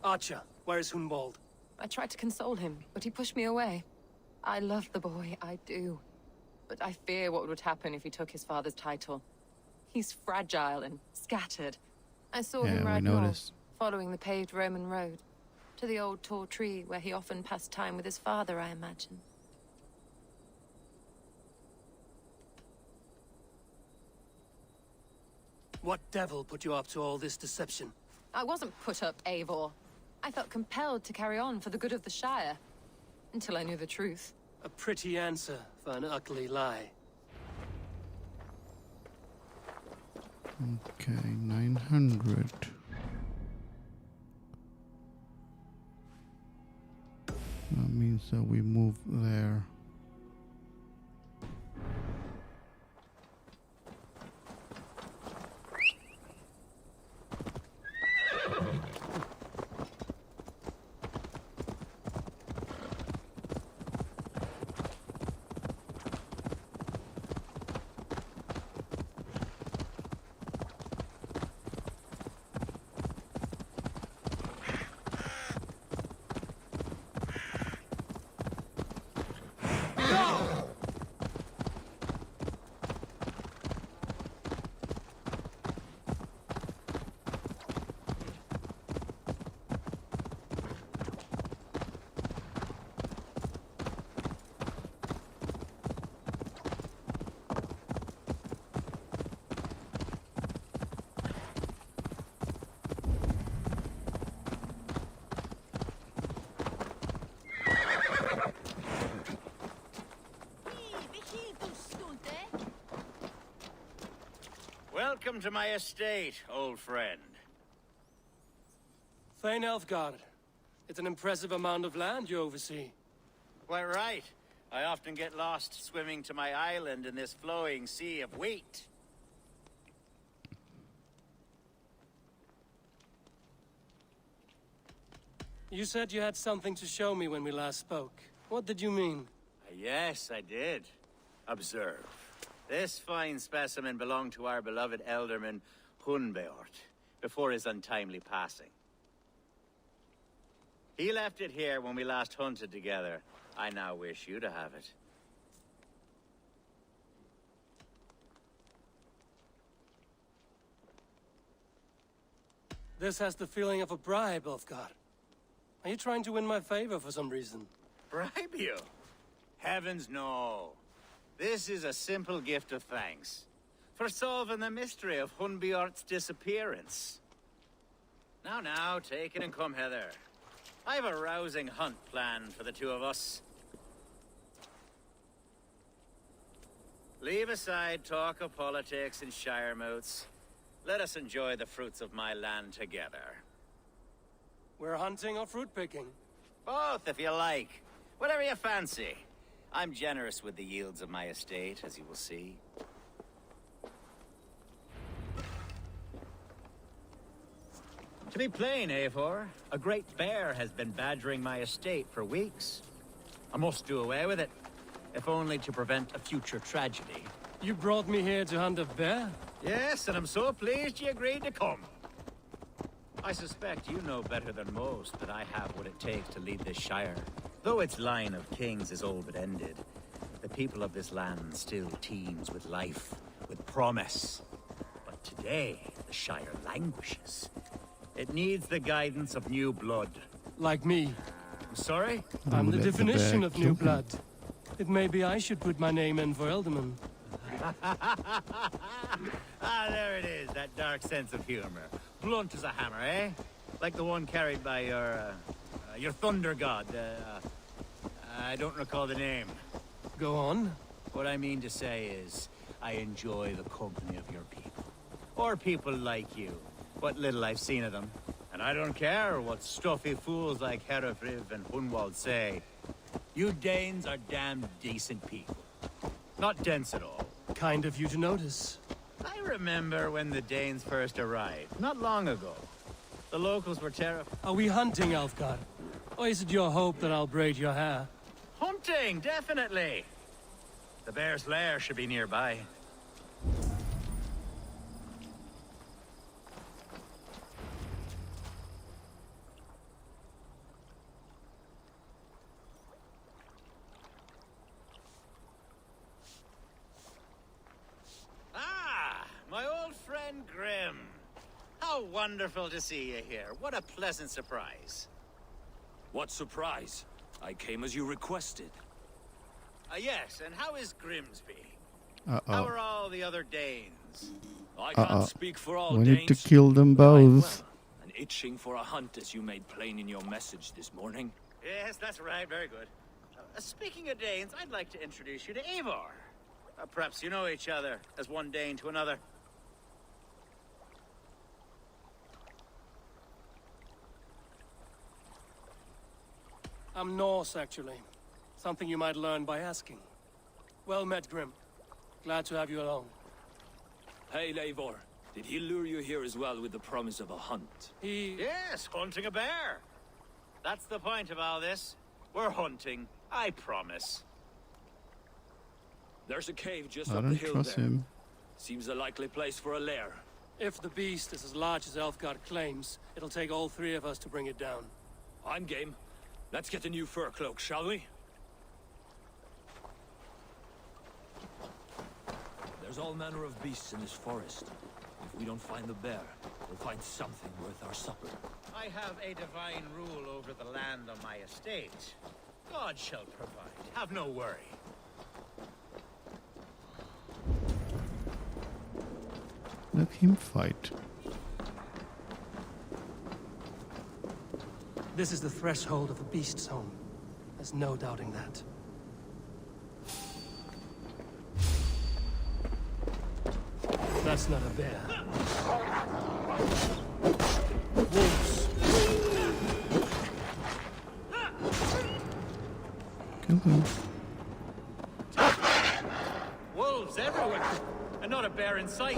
Archer, where is Hunwald? I tried to console him, but he pushed me away. I love the boy, I do. But I fear what would happen if he took his father's title. He's fragile and scattered. I saw him ride north, following the paved Roman road. To the old tall tree where he often passed time with his father, I imagine. What devil put you up to all this deception? I wasn't put up, Eivor. I felt compelled to carry on for the good of the Shire. Until I knew the truth. A pretty answer for an ugly lie. Okay, 900. That means that we move there. Welcome to my estate, old friend. Thane Elfgard. It's an impressive amount of land you oversee. Quite right. I often get lost swimming to my island in this flowing sea of wheat. You said you had something to show me when we last spoke. What did you mean? Yes, I did. Observe. This fine specimen belonged to our beloved elderman, Hunbeort, before his untimely passing. He left it here when we last hunted together. I now wish you to have it. This has the feeling of a bribe, Ulfgar. Are you trying to win my favor for some reason? Bribe you? Heavens, no. This is a simple gift of thanks for solving the mystery of Hunbeort's disappearance. Now, take it and come hither. I have a rousing hunt planned for the two of us. Leave aside talk of politics and shire moats. Let us enjoy the fruits of my land together. We're hunting or fruit picking? Both, if you like. Whatever you fancy. I'm generous with the yields of my estate, as you will see. To be plain, Eivor, a great bear has been badgering my estate for weeks. I must do away with it, if only to prevent a future tragedy. You brought me here to hunt a bear? Yes, and I'm so pleased you agreed to come. I suspect you know better than most that I have what it takes to lead this shire. Though its line of kings is all but ended, the people of this land still teems with life, with promise. But today, the shire languishes. It needs the guidance of new blood. Like me. I'm sorry? I'm the definition of new blood. It may be I should put my name in for Elderman. There it is, that dark sense of humor. Blunt as a hammer, eh? Like the one carried by your thunder god. I don't recall the name. Go on. What I mean to say is, I enjoy the company of your people. Or people like you. What little I've seen of them. And I don't care what stuffy fools like Herefriv and Hunwald say. You Danes are damn decent people. Not dense at all. Kind of you to notice. I remember when the Danes first arrived, not long ago. The locals were terrified. Are we hunting, Alfgar? Or is it your hope that I'll braid your hair? Hunting, definitely. The bear's lair should be nearby. My old friend Grim. How wonderful to see you here. What a pleasant surprise. What surprise? I came as you requested. Yes, and how is Grimsby? Uh-oh. How are all the other Danes? I can't speak for all We Danes. need to kill them both. And itching for a hunt, as you made plain in your message this morning. Yes, that's right. Very good. Speaking of Danes, I'd like to introduce you to Eivor. Perhaps you know each other, as one Dane to another. I'm Norse, actually. Something you might learn by asking. Well met, Grim. Glad to have you along. Hey, Eivor. Did he lure you here as well with the promise of a hunt? Yes, hunting a bear. That's the point of all this. We're hunting, I promise. There's a cave just I up the don't hill trust there. him. Seems a likely place for a lair. If the beast is as large as Elfgard claims, it'll take all three of us to bring it down. I'm game. Let's get a new fur cloak, shall we? There's all manner of beasts in this forest. If we don't find the bear, we'll find something worth our supper. I have a divine rule over the land on my estate. God shall provide. Have no worry. Let him fight. This is the threshold of a beast's home. There's no doubting that. That That's not a bear. Wolves. Kill him. Wolves everywhere, and not a bear in sight.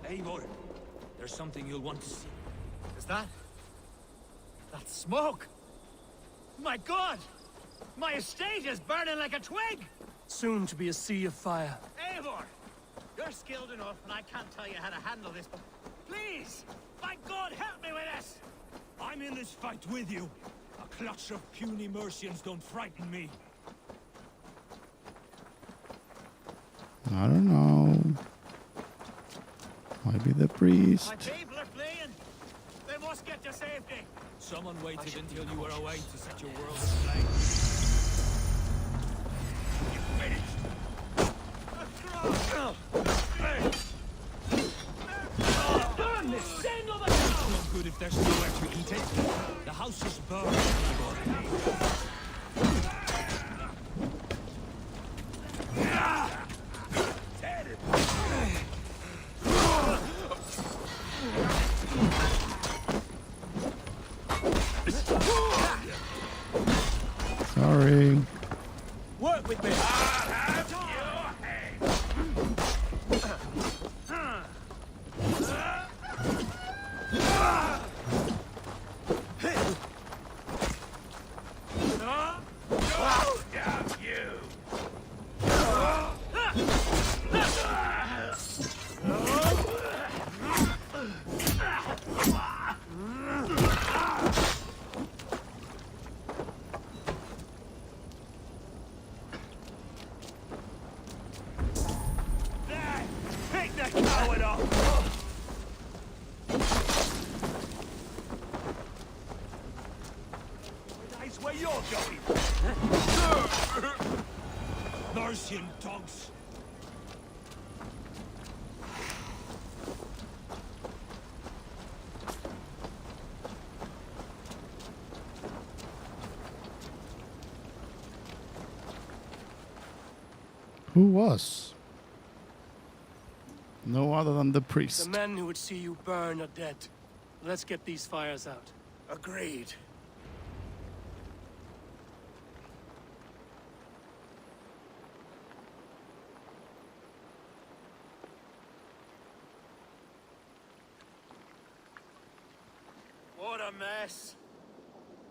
Eivor, there's something you'll want to see. Is that smoke? My God! My estate is burning like a twig! Soon to be a sea of fire. Eivor! You're skilled enough, and I can't tell you how to handle this, but please! My God, help me with this! I'm in this fight with you. A clutch of puny Mercians don't frighten me. I don't know. Might be the priest. My people are fleeing! They must get to safety! Someone waited until you were away to set your world aflame. You finished! Burn this sin of a cow! No good if there's nowhere to eat it. The house is burned. Sorry. Work with me! Where you're going? Mercian dogs. Who was? No other than the priest. The men who would see you burn are dead. Let's get these fires out. Agreed. What a mess.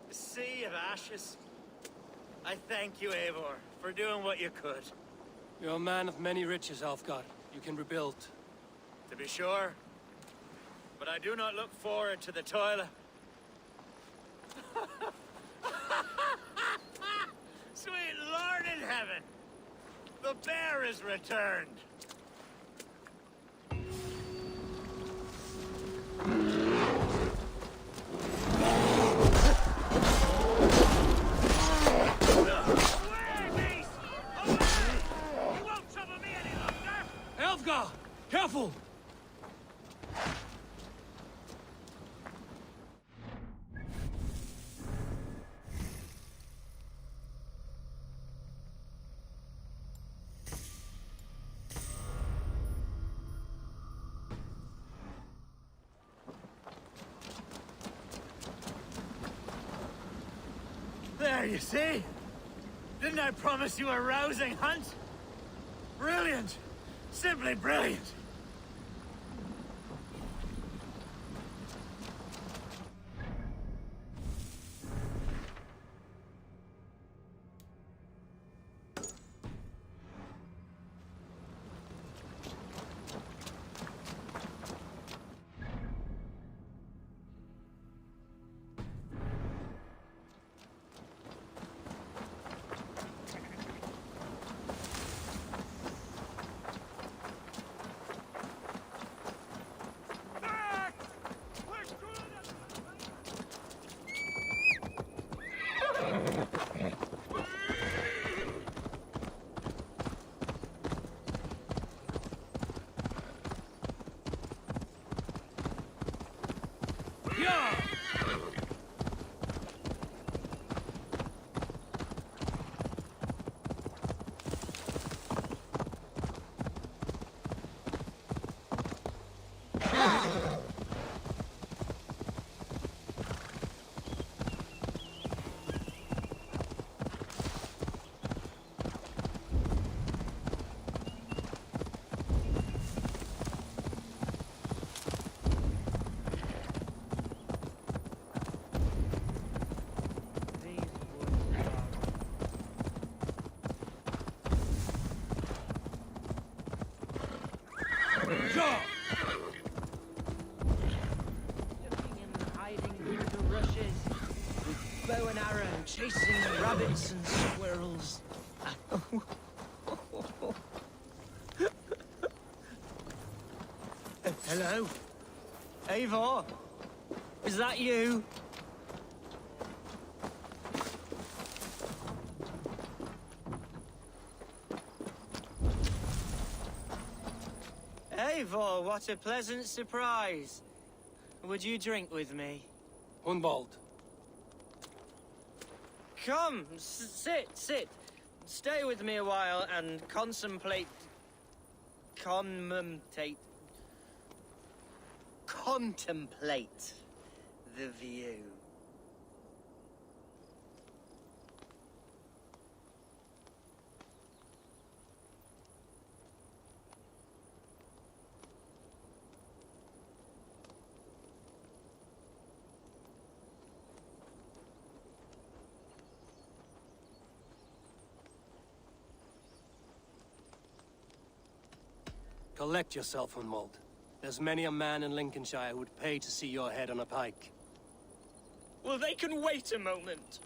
A sea of ashes. I thank you, Eivor, for doing what you could. You're a man of many riches, Alfgar. You can rebuild. To be sure. But I do not look forward to the toil. Sweet Lord in heaven! The bear is returned! Alfgar! Careful! There, you see? Didn't I promise you a rousing hunt? Brilliant! Simply brilliant! Bow and arrow, chasing rabbits and squirrels. Hello? Eivor? Is that you? Eivor, what a pleasant surprise. Would you drink with me? Hunwald. Come, sit. Stay with me a while and contemplate the view. Collect yourself, Hunwald. There's many a man in Lincolnshire who would pay to see your head on a pike. Well, they can wait a moment.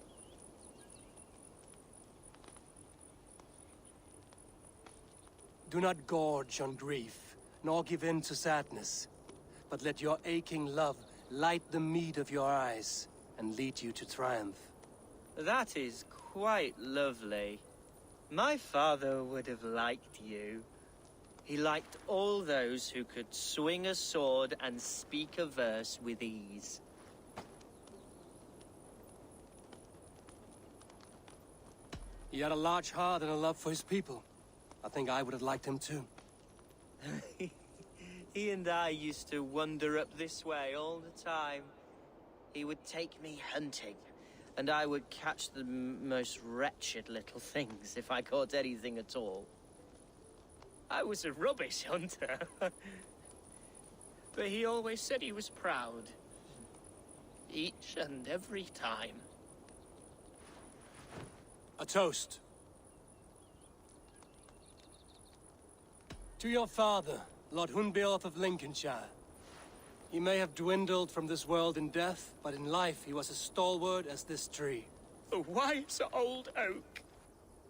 Do not gorge on grief, nor give in to sadness, but let your aching love light the mead of your eyes and lead you to triumph. That is quite lovely. My father would have liked you. He liked all those who could swing a sword and speak a verse with ease. He had a large heart and a love for his people. I think I would have liked him too. He and I used to wander up this way all the time. He would take me hunting, and I would catch the most wretched little things if I caught anything at all. I was a rubbish hunter. But he always said he was proud. Each and every time. A toast. To your father, Lord Hunwald of Lincolnshire. He may have dwindled from this world in death, but in life he was as stalwart as this tree. A wise old oak.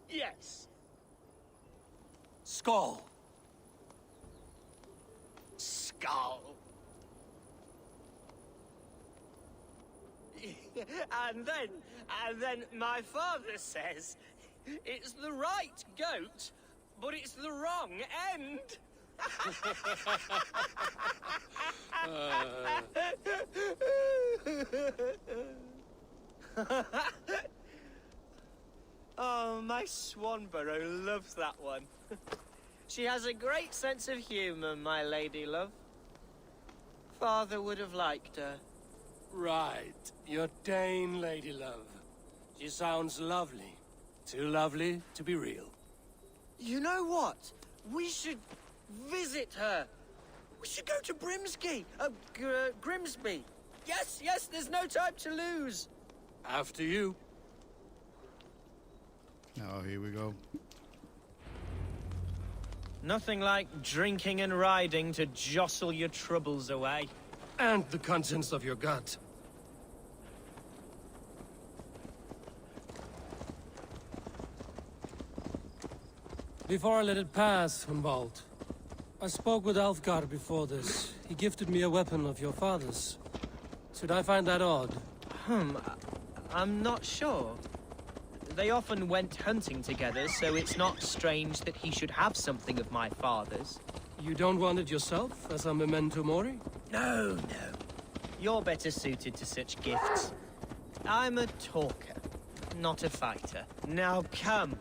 Yes. Skull. Skull. And then my father says, it's the right goat, but it's the wrong end. Oh, my Swanborough loves that one. She has a great sense of humor, my lady love. Father would have liked her. Right, your Dane lady love. She sounds lovely. Too lovely to be real. You know what? We should visit her. We should go to Grimsby. Yes, there's no time to lose. After you. Oh, here we go. Nothing like drinking and riding to jostle your troubles away. And the contents of your gut. Before I let it pass, Hunwald, I spoke with Alfgar before this. He gifted me a weapon of your father's. Should I find that odd? I'm not sure. They often went hunting together, so it's not strange that he should have something of my father's. You don't want it yourself, as a memento mori? No. You're better suited to such gifts. I'm a talker, not a fighter. Now come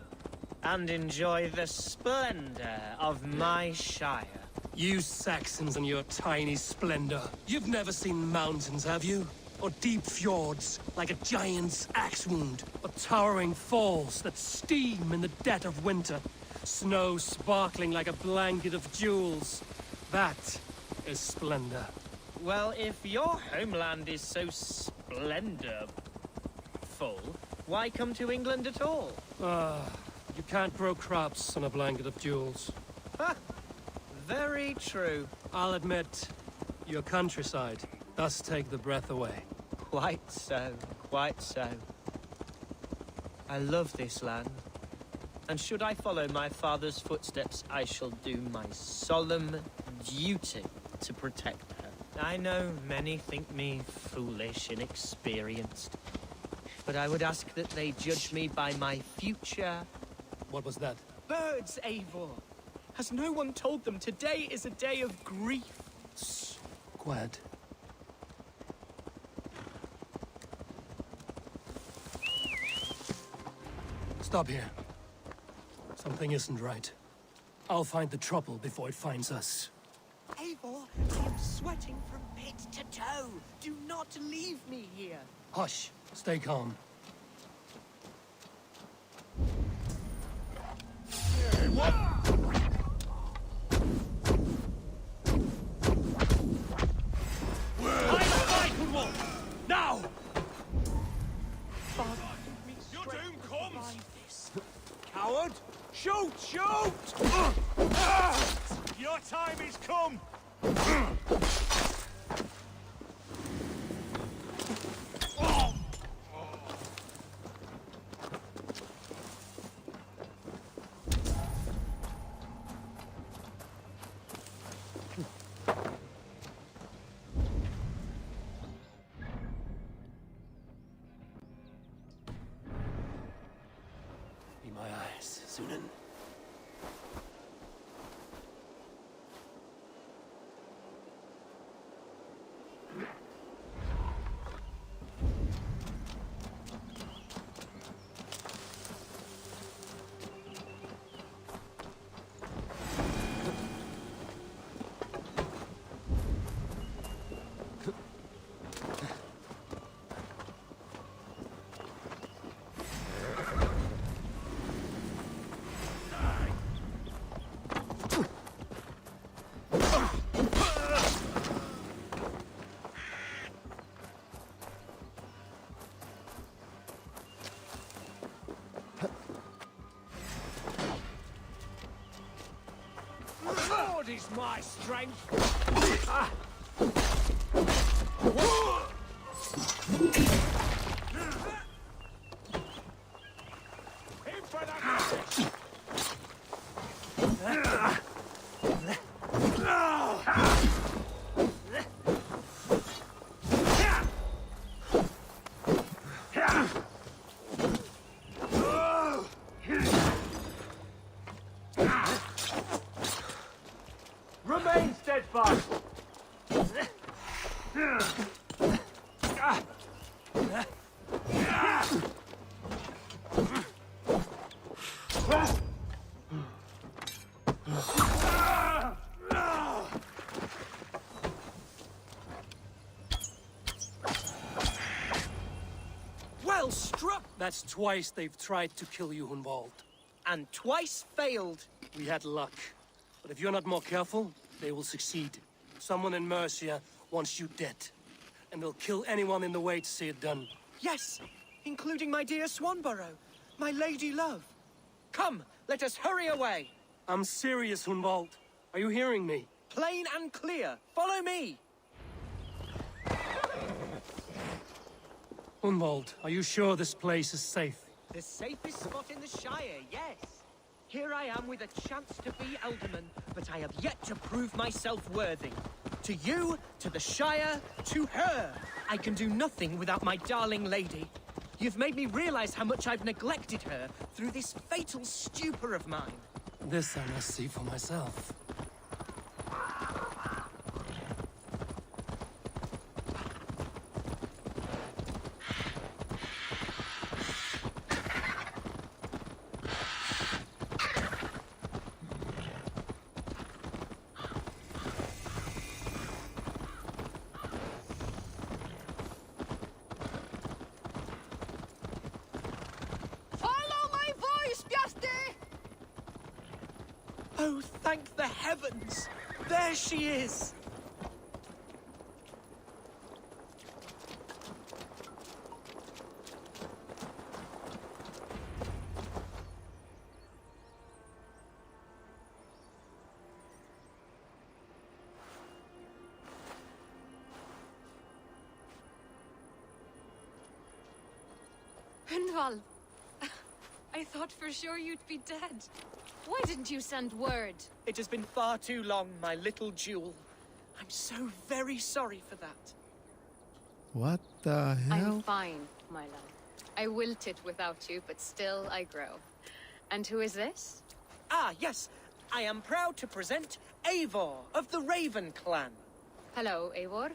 and enjoy the splendor of my shire. You Saxons and your tiny splendor. You've never seen mountains, have you? Or deep fjords, like a giant's axe wound. Or towering falls that steam in the dead of winter. Snow sparkling like a blanket of jewels. That is splendor. Well, if your homeland is so splendorful, why come to England at all? You can't grow crops on a blanket of jewels. Ha! Very true. I'll admit, your countryside does take the breath away. Quite so, quite so. I love this land. And should I follow my father's footsteps, I shall do my solemn duty to protect her. I know many think me foolish, inexperienced. But I would ask that they judge me by my future. What was that? Birds, Eivor. Has no one told them today is a day of grief? Quiet. Stop here. Something isn't right. I'll find the trouble before it finds us. Eivor, I am sweating from pit to toe. Do not leave me here. Hush. Stay calm. What? Now! Your doom comes! Coward! Shoot! Shoot! Your time is come! Be my eyes, Sunan. Sword is my strength! Aim for that! Remain steadfast! Well struck! That's twice they've tried to kill you, Hunwald. And twice failed. We had luck. But if you're not more careful, they will succeed. Someone in Mercia wants you dead. And they'll kill anyone in the way to see it done. Yes, including my dear Swanborough, my lady love. Come, let us hurry away. I'm serious, Hunwald. Are you hearing me? Plain and clear. Follow me. Hunwald, are you sure this place is safe? The safest spot in the Shire, yes. Here I am with a chance to be Alderman, but I have yet to prove myself worthy. To you, to the Shire, to her. I can do nothing without my darling lady. You've made me realize how much I've neglected her through this fatal stupor of mine. This I must see for myself. Oh, thank the heavens! There she is! Hunwald, I thought for sure you'd be dead. Why didn't you send word? It has been far too long, my little jewel. I'm so very sorry for that. What the hell? I'm fine, my love. I wilted without you, but still I grow. And who is this? Ah, yes. I am proud to present Eivor of the Raven clan. Hello, Eivor.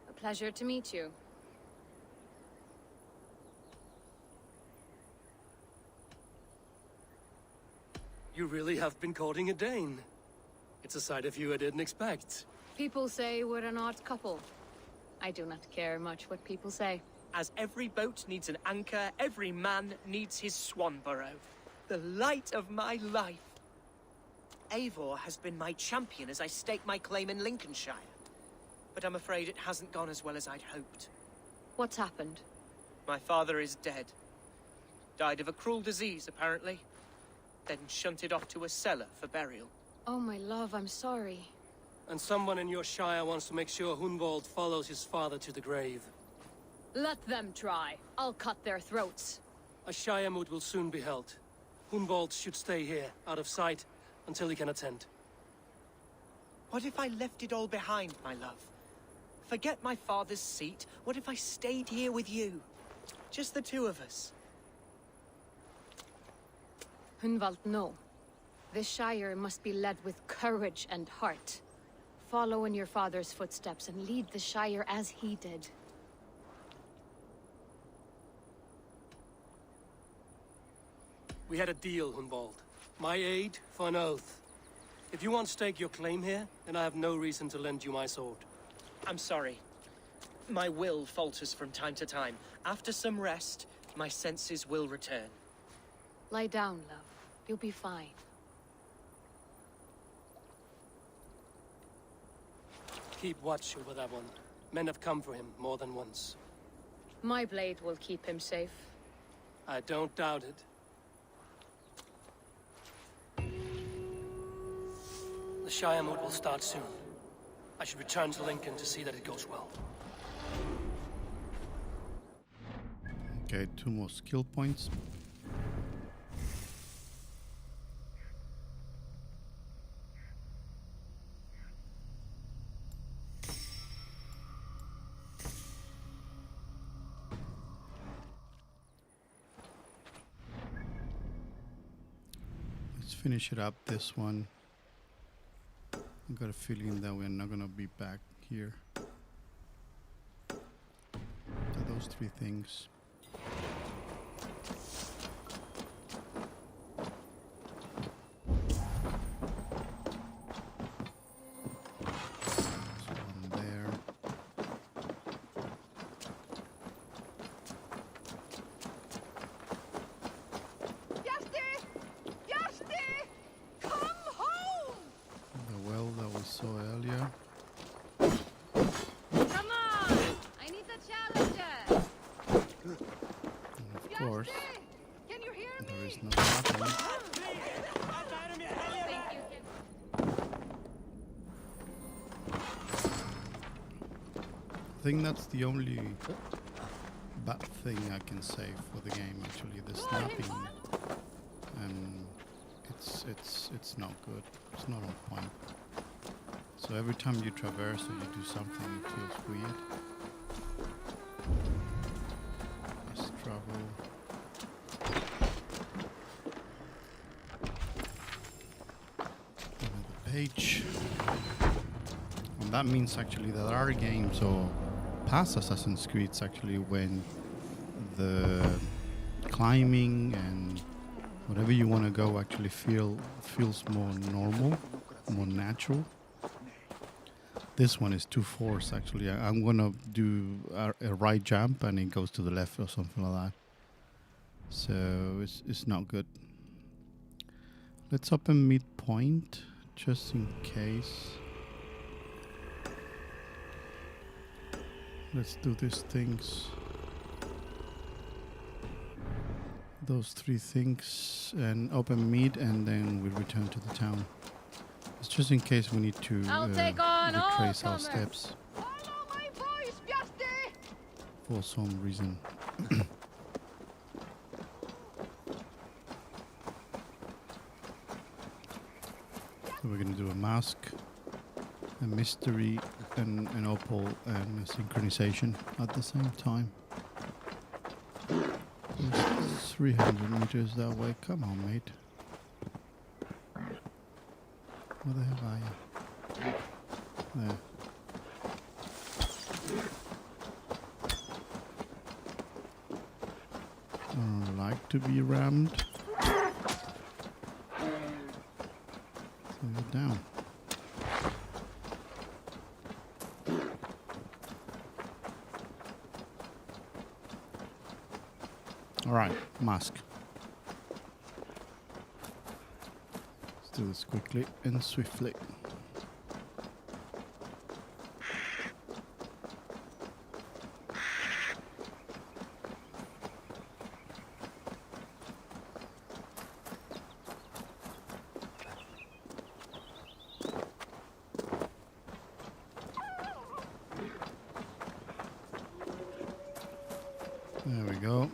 A pleasure to meet you. You really have been courting a Dane. It's a sight of you I didn't expect. People say we're an odd couple. I do not care much what people say. As every boat needs an anchor, every man needs his Swanborough. The light of my life. Eivor has been my champion as I stake my claim in Lincolnshire. But I'm afraid it hasn't gone as well as I'd hoped. What's happened? My father is dead. Died of a cruel disease, apparently. Then shunted off to a cellar for burial. Oh, my love, I'm sorry. And someone in your shire wants to make sure Hunwald follows his father to the grave. Let them try. I'll cut their throats. A shire moot will soon be held. Hunwald should stay here, out of sight, until he can attend. What if I left it all behind, my love? Forget my father's seat. What if I stayed here with you? Just the two of us. Hunwald, no. This shire must be led with courage and heart. Follow in your father's footsteps and lead the shire as he did. We had a deal, Hunwald. My aid for an oath. If you want to stake your claim here, then I have no reason to lend you my sword. I'm sorry. My will falters from time to time. After some rest, my senses will return. Lie down, love. You'll be fine. Keep watch over that one. Men have come for him more than once. My blade will keep him safe. I don't doubt it. The Shire moot will start soon. I should return to Lincoln to see that it goes well. Okay, 2 more skill points. Let's finish it up, this one. I've got a feeling that we're not gonna be back here. So those 3 things. I think that's the only bad thing I can say for the game. Actually, the snapping, and it's not good. It's not on point. So every time you traverse or you do something, it feels weird. Let's travel. Another page. And that means actually that there are games or past Assassin's Creeds actually when the climbing and whatever you want to go actually feels more normal, more natural. This one is too forced actually. I'm gonna do a right jump and it goes to the left or something like that. So it's not good. Let's open midpoint, just in case. Let's do these things. Those 3 things, and open mid, and then we return to the town. It's just in case we need to retrace our steps for some reason. So we're going to do a mask, a mystery, and an opal, and a synchronization at the same time. It's 300 meters that way. Come on, mate. Where the hell are you? There. I don't like to be rammed. So you're down. Alright, mask. Let's do this quickly and swiftly. There we go.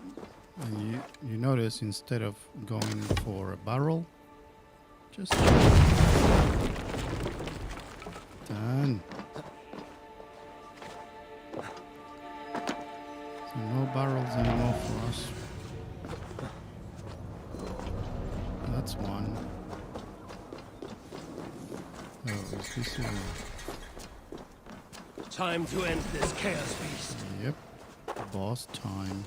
And you notice instead of going for a barrel, just done. So no barrels anymore for us. That's one. Oh, is this Time to end this chaos beast. Yep. Boss time.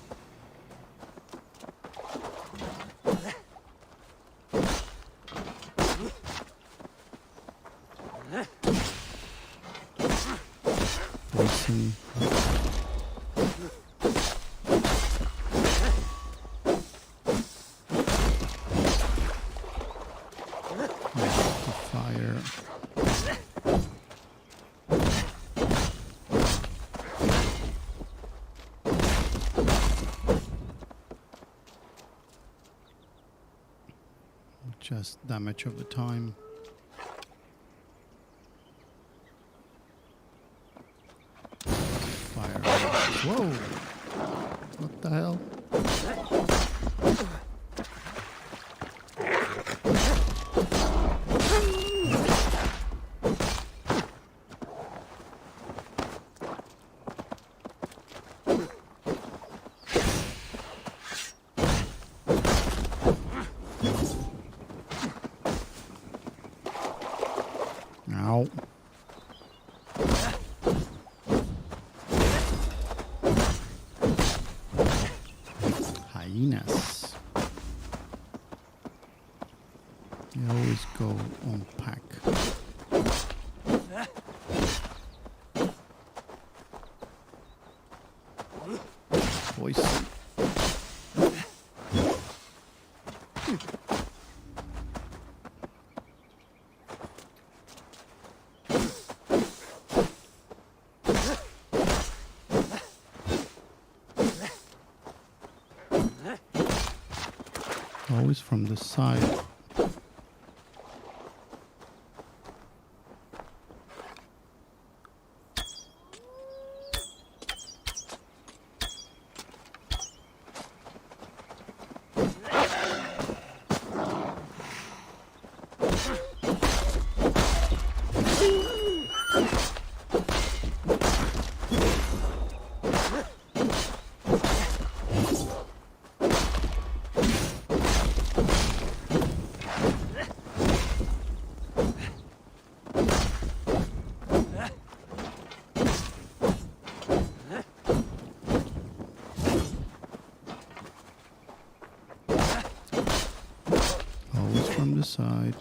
Poison. Fire. Just damage over time. Fire. Whoa! What the hell? Ow. Hyenas. You always go on pack. Poison. Always from the side. From the side.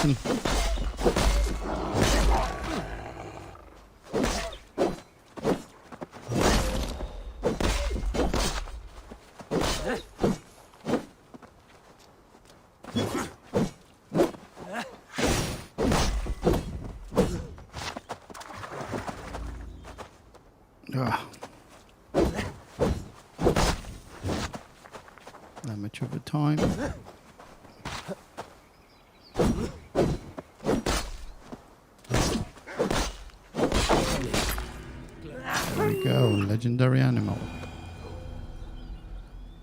listen. That much of a time. There we go, legendary animal.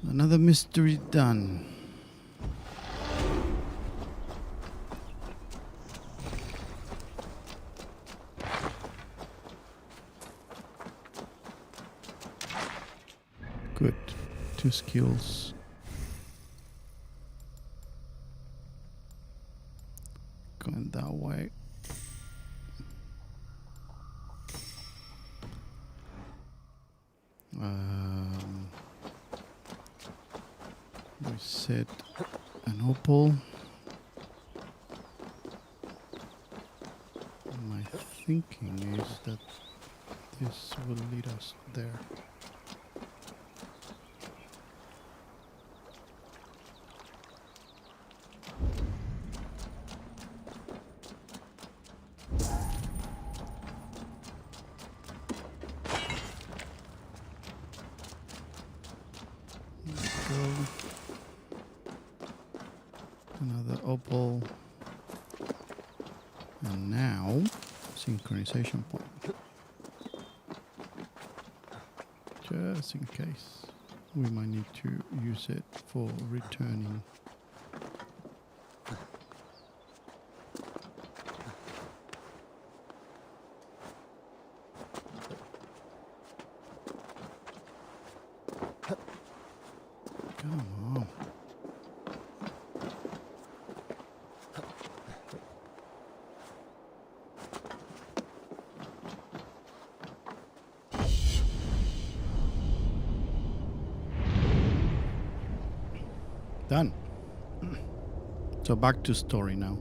Another mystery done. Good. 2 skills. Going that way. We set an opal. My thinking is that this will lead us there. Another opal, and now synchronization point, just in case we might need to use it for returning. Come on. Done. So back to story now.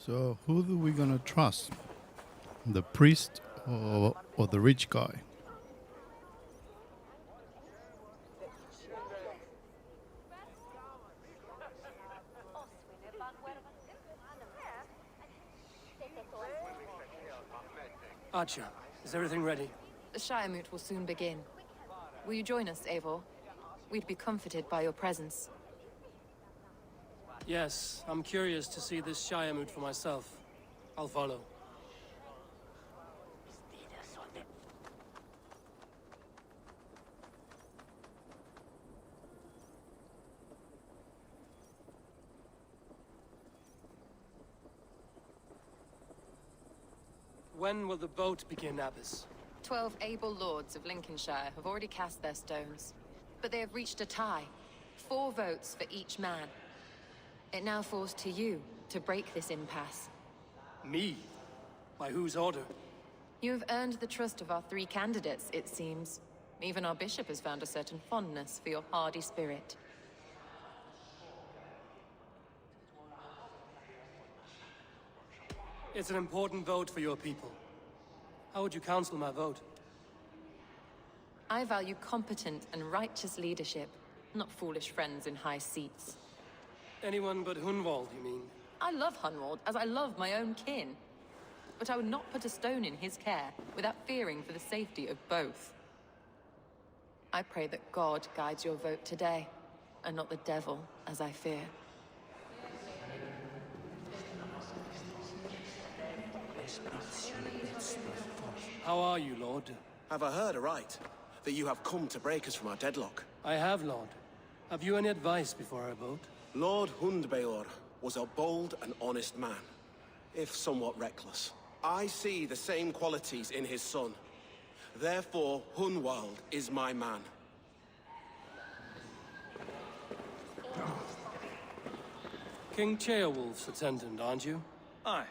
So who are we gonna trust? The priest or the rich guy? Archer, is everything ready? The Shire Moot will soon begin. Will you join us, Eivor? We'd be comforted by your presence. Yes, I'm curious to see this Shire Moot for myself. I'll follow. When will the vote begin, Abbess? 12 able lords of Lincolnshire have already cast their stones, but they have reached a tie. 4 votes for each man. It now falls to you to break this impasse. Me? By whose order? You have earned the trust of our 3 candidates, it seems. Even our bishop has found a certain fondness for your hardy spirit. It's an important vote for your people. How would you counsel my vote? I value competent and righteous leadership, not foolish friends in high seats. Anyone but Hunwald, you mean? I love Hunwald, as I love my own kin. But I would not put a stone in his care without fearing for the safety of both. I pray that God guides your vote today, and not the devil, as I fear. How are you, Lord? Have I heard aright that you have come to break us from our deadlock? I have, Lord. Have you any advice before I vote? Lord Hundbeor was a bold and honest man, if somewhat reckless. I see the same qualities in his son. Therefore, Hunwald is my man. King Ceolwulf's attendant, aren't you? Aye.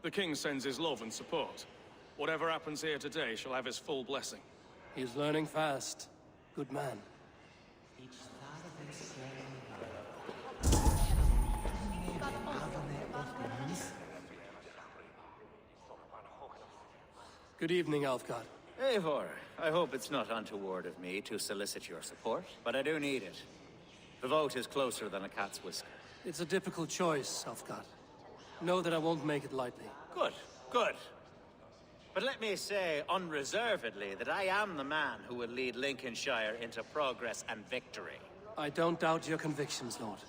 The king sends his love and support. Whatever happens here today shall have his full blessing. He's learning fast. Good man. Good evening, Alfgard. Eivor, I hope it's not untoward of me to solicit your support, but I do need it. The vote is closer than a cat's whisker. It's a difficult choice, Alfgard. Know that I won't make it lightly. Good, good. But let me say unreservedly that I am the man who will lead Lincolnshire into progress and victory. I don't doubt your convictions, Lord.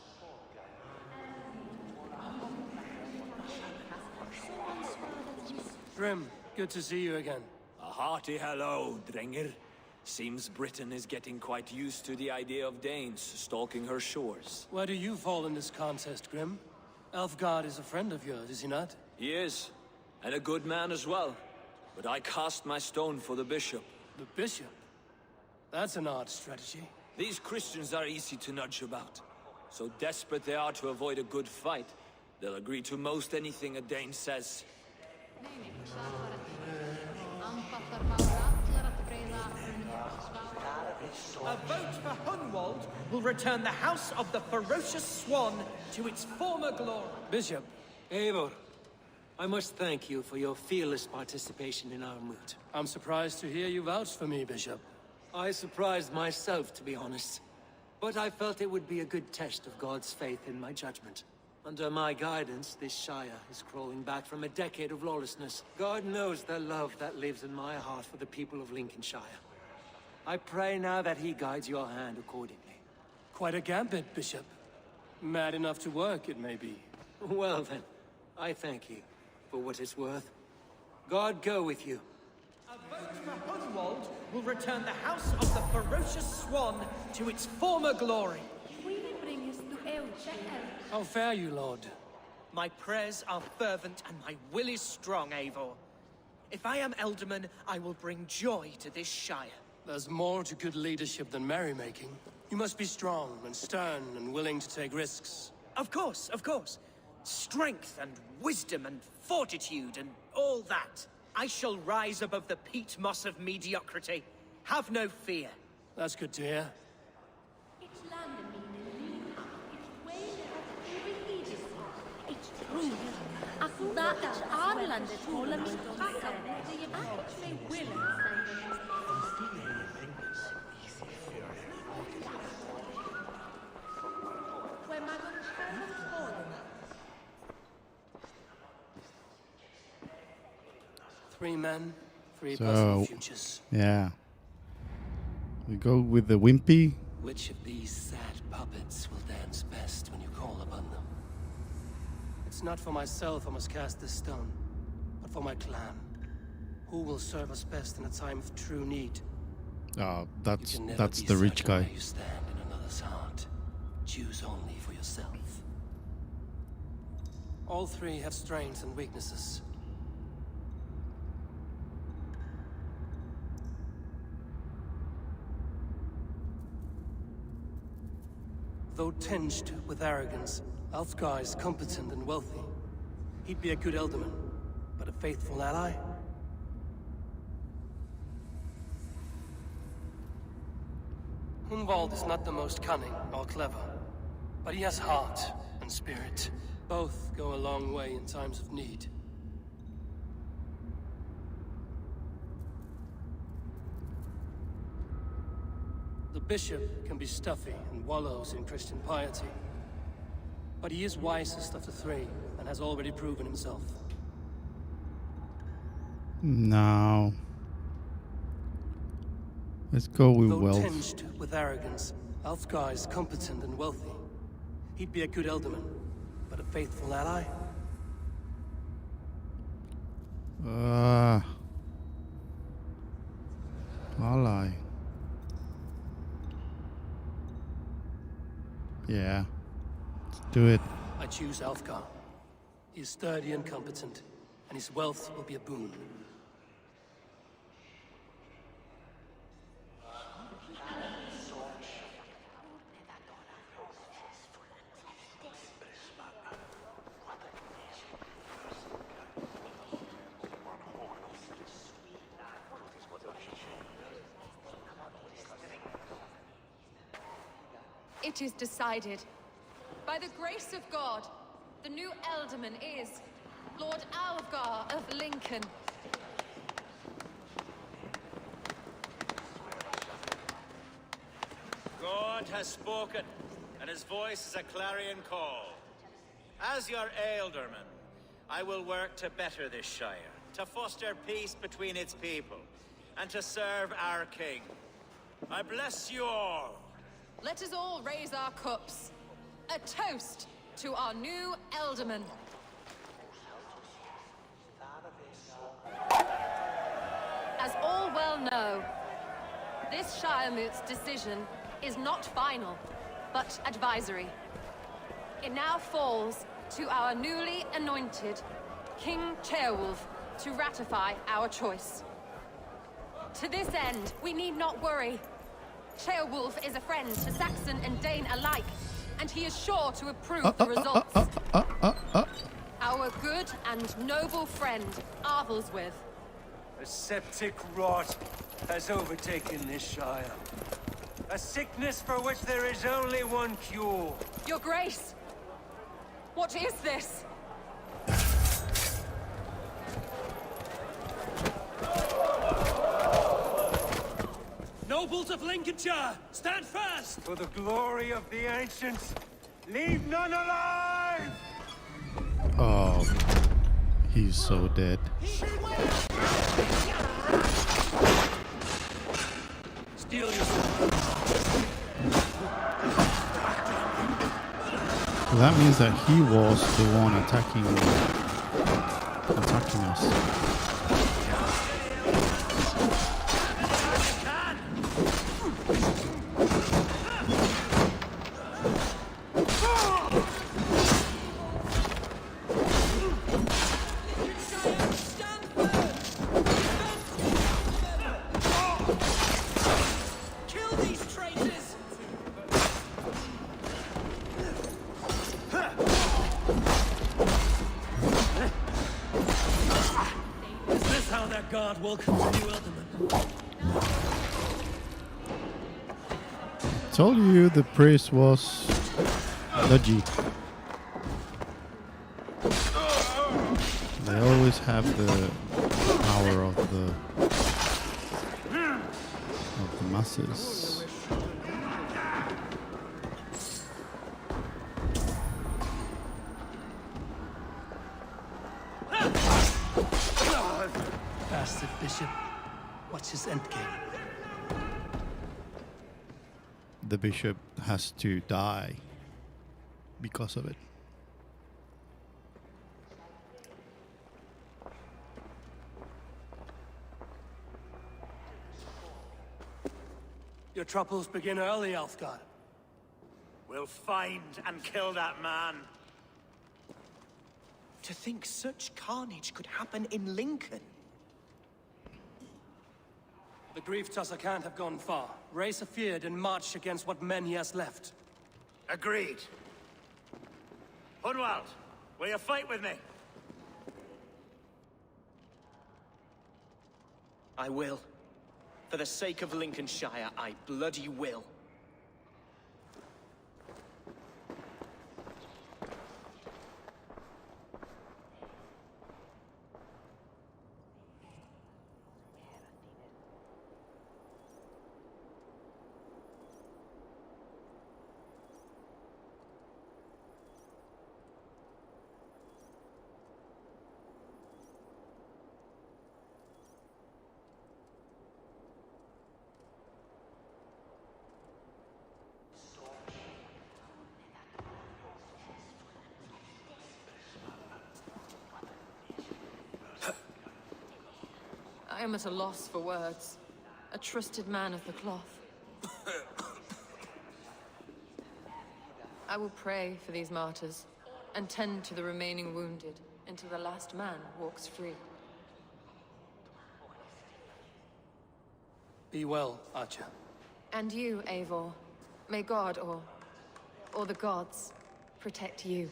Grim, good to see you again. A hearty hello, Drenger. Seems Britain is getting quite used to the idea of Danes stalking her shores. Where do you fall in this contest, Grim? Alfgard is a friend of yours, is he not? He is, and a good man as well. But I cast my stone for the bishop. The bishop? That's an odd strategy. These Christians are easy to nudge about. So desperate they are to avoid a good fight, they'll agree to most anything a Dane says. A vote for Hunwald will return the House of the Ferocious Swan to its former glory. Bishop, Eivor, I must thank you for your fearless participation in our moot. I'm surprised to hear you vouch for me, Bishop. I surprised myself, to be honest. But I felt it would be a good test of God's faith in my judgment. Under my guidance, this Shire is crawling back from a decade of lawlessness. God knows the love that lives in my heart for the people of Lincolnshire. I pray now that he guides your hand accordingly. Quite a gambit, Bishop. Mad enough to work, it may be. Well then, I thank you for what it's worth. God go with you. A vote for Hunwald will return the House of the Ferocious Swan to its former glory. How fare you, Lord? My prayers are fervent and my will is strong, Eivor. If I am Elderman, I will bring joy to this Shire. There's more to good leadership than merrymaking. You must be strong and stern and willing to take risks. Of course, of course. Strength and wisdom and fortitude and all that. I shall rise above the peat moss of mediocrity. Have no fear. That's good to hear. Three men, three possible futures. Yeah. We go with the wimpy. Which of these sad puppets will dance best when you call upon them? It's not for myself I must cast this stone, but for my clan. Who will serve us best in a time of true need? That's the rich guy. Where you stand in another's heart. Choose only for yourself. All three have strengths and weaknesses. Though tinged with arrogance, Alfgar is competent and wealthy. He'd be a good Elderman, but a faithful ally? Hunwald is not the most cunning or clever, but he has heart and spirit. Both go a long way in times of need. The bishop can be stuffy and wallows in Christian piety, but he is wisest of the three and has already proven himself. No. Let's go with Though wealth. tinged with arrogance, Alfgar is competent and wealthy. He'd be a good Elderman, but a faithful ally? Ally. Yeah. Let's do it. I choose Alfgar. He is sturdy and competent, and his wealth will be a boon. It is decided. By the grace of God, the new Elderman is Lord Alfgar of Lincoln. God has spoken, and his voice is a clarion call. As your Ealdorman, I will work to better this Shire, to foster peace between its people, and to serve our king. I bless you all. Let us all raise our cups. A toast to our new Elderman. As all well know, this Shiremoot's decision is not final, but advisory. It now falls to our newly anointed King Ceolwulf to ratify our choice. To this end, we need not worry. Ceolwulf is a friend to Saxon and Dane alike, and he is sure to approve the results. Our good and noble friend, Arthelswith. A septic rot has overtaken this Shire. A sickness for which there is only one cure. Your Grace! What is this? Nobles of Lincolnshire, stand fast! For the glory of the ancients, leave none alive! Oh, he's so dead. Steal your So that means that he was the one attacking us. welcome to New Elderman. Told you the priest was dodgy. They always have the power of the masses. Bastard bishop. What's his endgame? The bishop has to die because of it. Your troubles begin early, Alfgar. We'll find and kill that man. To think such carnage could happen in Lincoln. The grief tosser can't have gone far. Raise a feared and march against what men he has left. Agreed. Hunwald, will you fight with me? I will. For the sake of Lincolnshire, I bloody will. I am at a loss for words. A trusted man of the cloth. I will pray for these martyrs, and tend to the remaining wounded, until the last man walks free. Be well, Archer. And you, Eivor. May God, or the gods, protect you.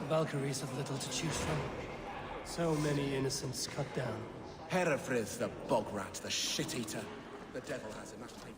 Valkyries have little to choose from. So many innocents cut down. Herefrith, the bog rat, the shit-eater. The devil has enough people.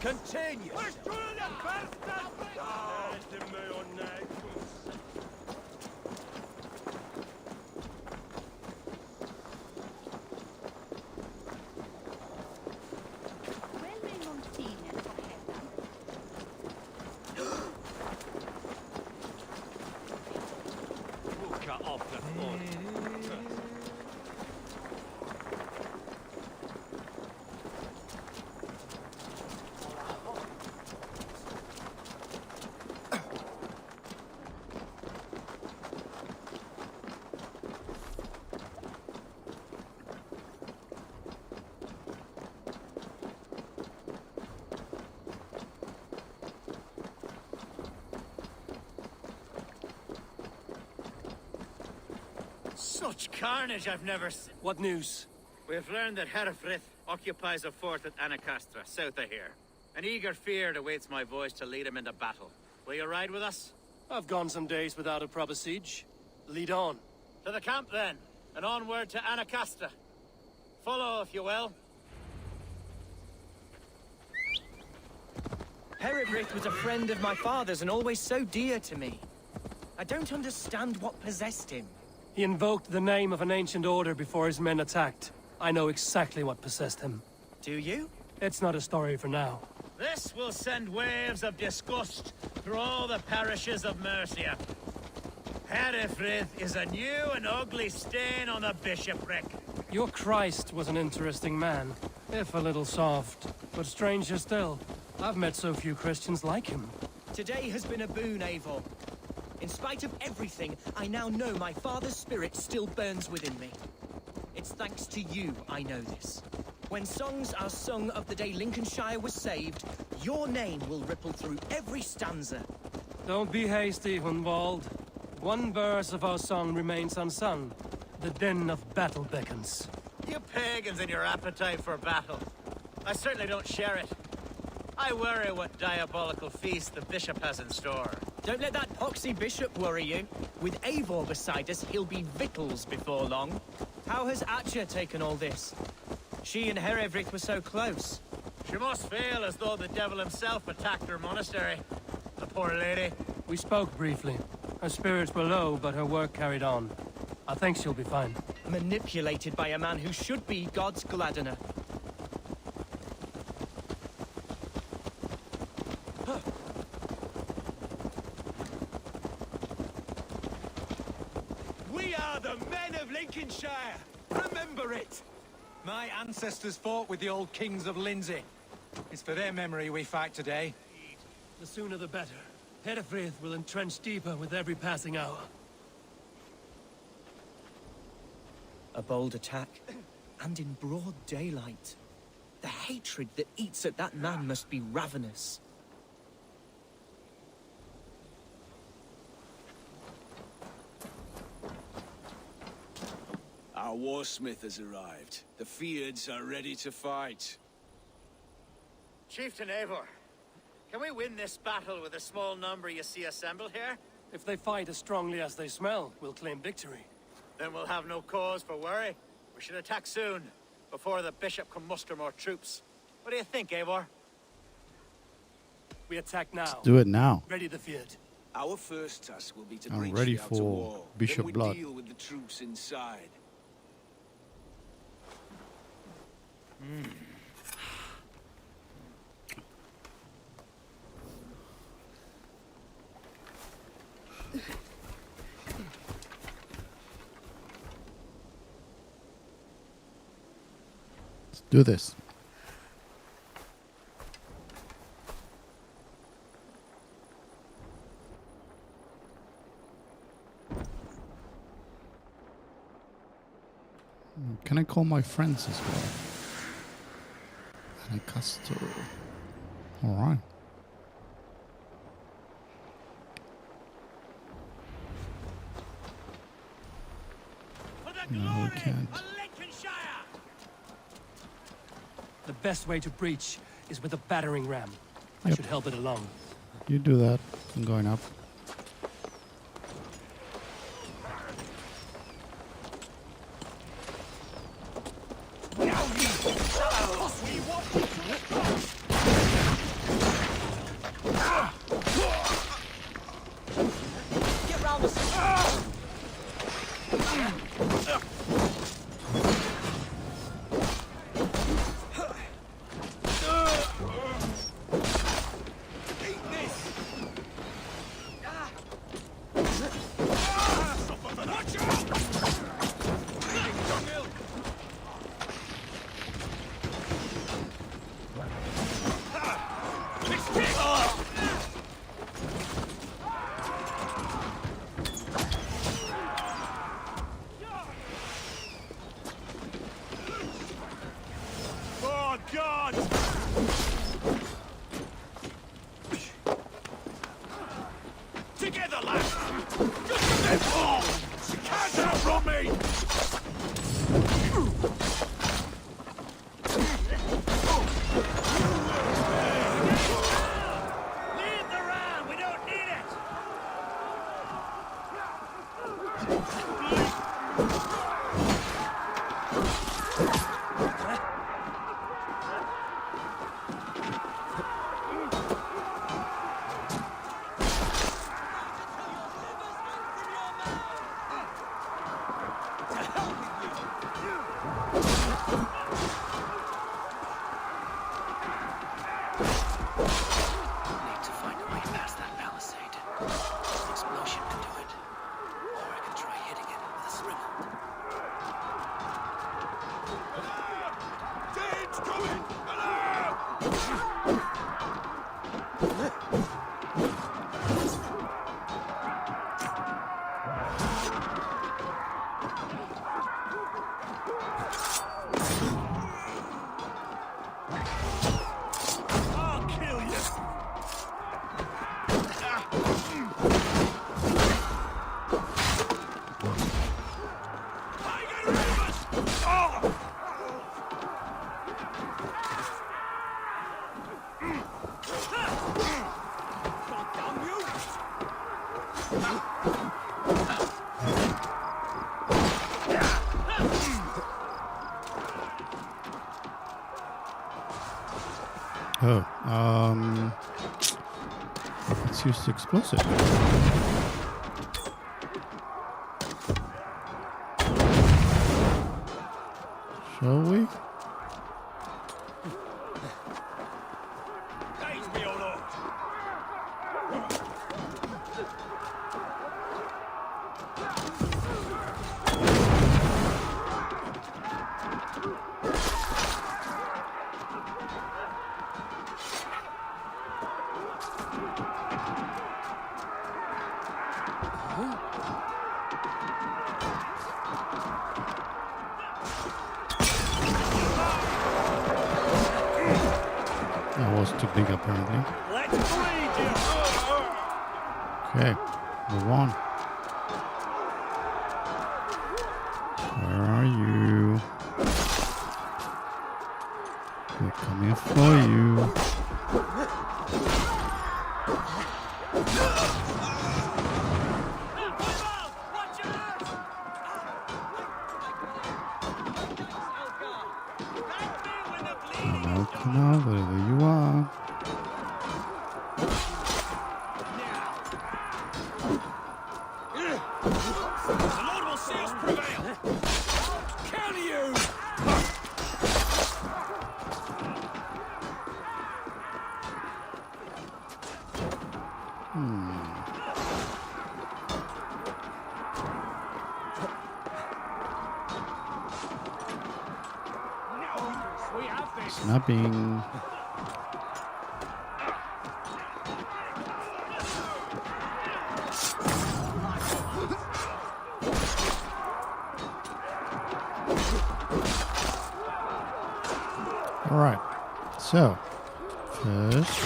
Continue! Cut off the foot. Such carnage I've never seen. What news? We've learned that Herefrith occupies a fort at Anacastra, south of here. An eager fear awaits my voice to lead him into battle. Will you ride with us? I've gone some days without a proper siege. Lead on. To the camp then, and onward to Anacastra. Follow, if you will. Herefrith was a friend of my father's and always so dear to me. I don't understand what possessed him. He invoked the name of an ancient order before his men attacked. I know exactly what possessed him. Do you? It's not a story for now. This will send waves of disgust through all the parishes of Mercia. Herefrith is a new and ugly stain on the bishopric. Your Christ was an interesting man, if a little soft. But stranger still, I've met so few Christians like him. Today has been a boon, Eivor. In spite of everything, I now know my father's spirit still burns within me. It's thanks to you I know this. When songs are sung of the day Lincolnshire was saved, your name will ripple through every stanza. Don't be hasty, Hunwald. One verse of our song remains unsung. The din of battle beckons. You pagans and your appetite for battle. I certainly don't share it. I worry what diabolical feast the bishop has in store. Don't let that poxy bishop worry you. With Eivor beside us, he'll be victuals before long. How has Atcha taken all this? She and Herefrith were so close. She must feel as though the devil himself attacked her monastery. The poor lady. We spoke briefly. Her spirits were low, but her work carried on. I think she'll be fine. Manipulated by a man who should be God's gladdener. Shire! Remember it! My ancestors fought with the old kings of Lindsey. It's for their memory we fight today. The sooner the better. Herefrith will entrench deeper with every passing hour. A bold attack, and in broad daylight. The hatred that eats at that man must be ravenous. Our warsmith has arrived. The Feards are ready to fight. Chieftain Eivor, can we win this battle with the small number you see assembled here? If they fight as strongly as they smell, we'll claim victory. Then we'll have no cause for worry. We should attack soon, before the bishop can muster more troops. What do you think, Eivor? We attack now. Let's do it now. Ready the Feared. Our first task will be to I'm breach ready the outer for wall. Bishop then we Blood. deal with the troops inside. Let's do this. Can I call my friends as well? Lancaster. Alright. No, we can't. The best way to breach is with a battering ram. I Yep. should help it along. You do that. I'm going up. Get round the Oh, God! Together, lads! Just a bit more! You can't outrun me! Leave the ram! We don't need it! Need to find a way past that palisade. An explosion can do it. Or I can try hitting it with a swivel. Dane's coming! Hello! I'll kill you! Tiger Ravens! Oh! Goddamn you! Oh, let's use the explosive. Shall we? Praise me, O Lord! That was too big, apparently. Okay, move on. Where are you? We're coming for you. Come out, wherever you are. The Lord will see us prevail. Can you? Snapping. All right. So, first.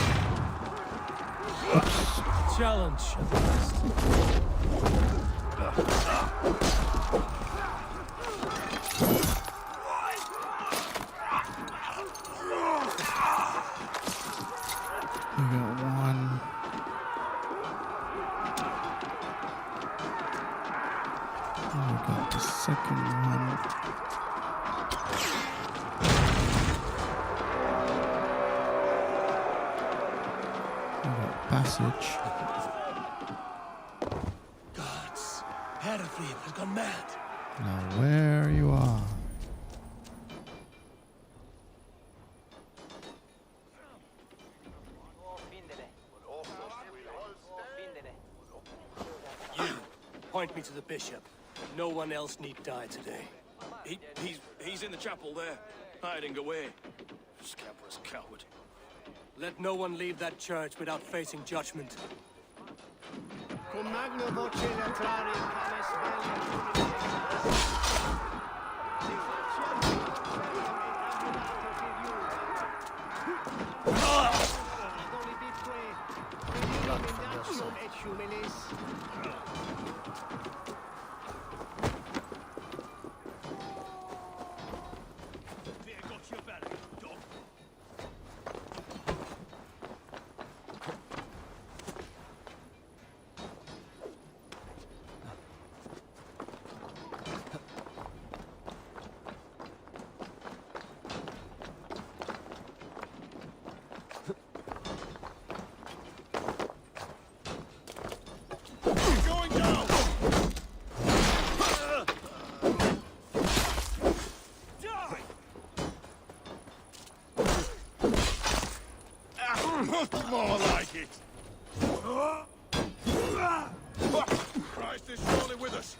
Oops. Challenge. We got one. And we got the second one. We got passage. Gods, Hereford has gone mad. Now where you are. Point me to the bishop. No one else need die today. He's in the chapel there, hiding away. Scabrous coward. Let no one leave that church without facing judgment. More like it. Christ is surely with us.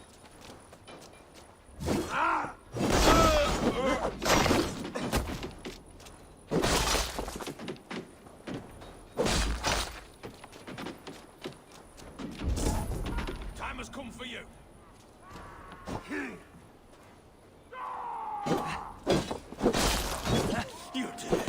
Time has come for you. You did it.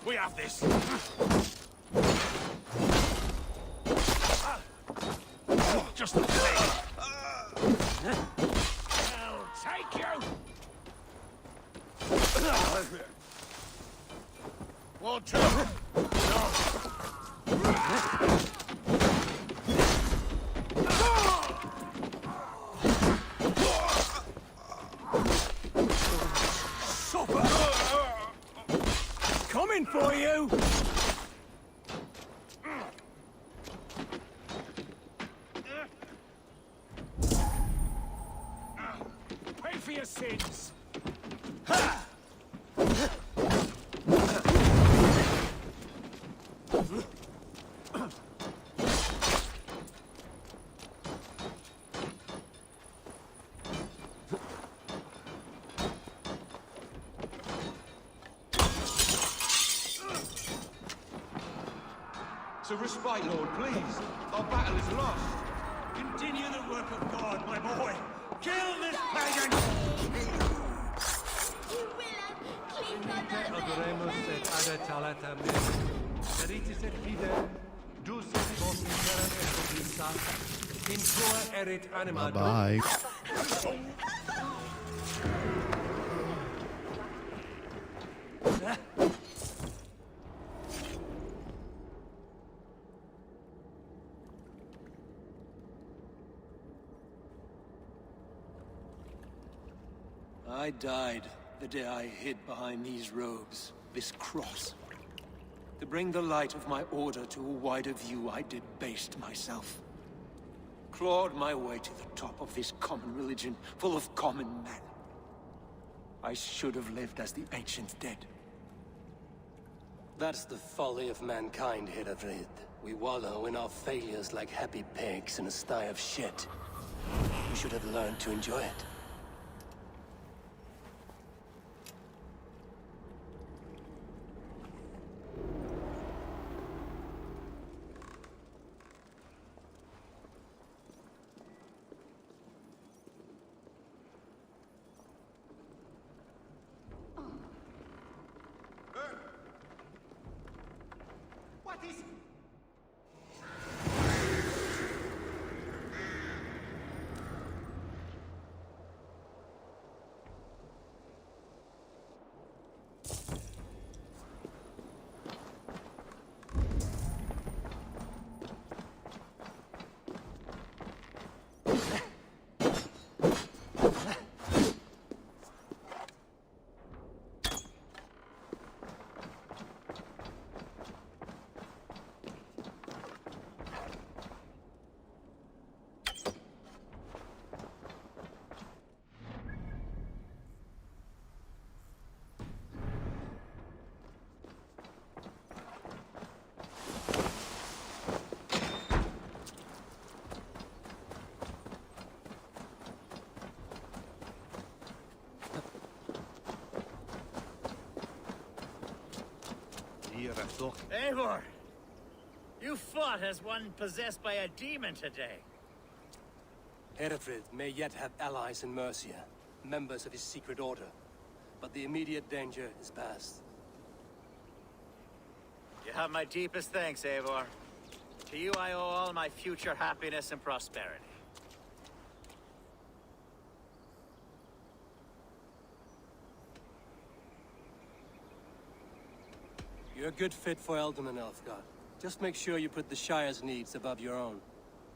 We have this. Just the thing. I'll take you. One, two. Coming for you! you! Pay for your sins! So respite, Lord, please. Our battle is lost. Continue the work of God, my boy. Kill this pagan! Adoremus et adetalata meus. Seritis et fidem, dus et vos interam et oblisat, in tua erit anima. Bye. I died the day I hid behind these robes, this cross. To bring the light of my order to a wider view, I debased myself. Clawed my way to the top of this common religion, full of common men. I should have lived as the ancient dead. That's the folly of mankind, Heravrid. We wallow in our failures like happy pigs in a sty of shit. We should have learned to enjoy it. Eivor! You fought as one possessed by a demon today. Herefrid may yet have allies in Mercia, members of his secret order, but the immediate danger is past. You have my deepest thanks, Eivor. To you I owe all my future happiness and prosperity. You're a good fit for Ealdorman, Elfgard. Just make sure you put the Shire's needs above your own.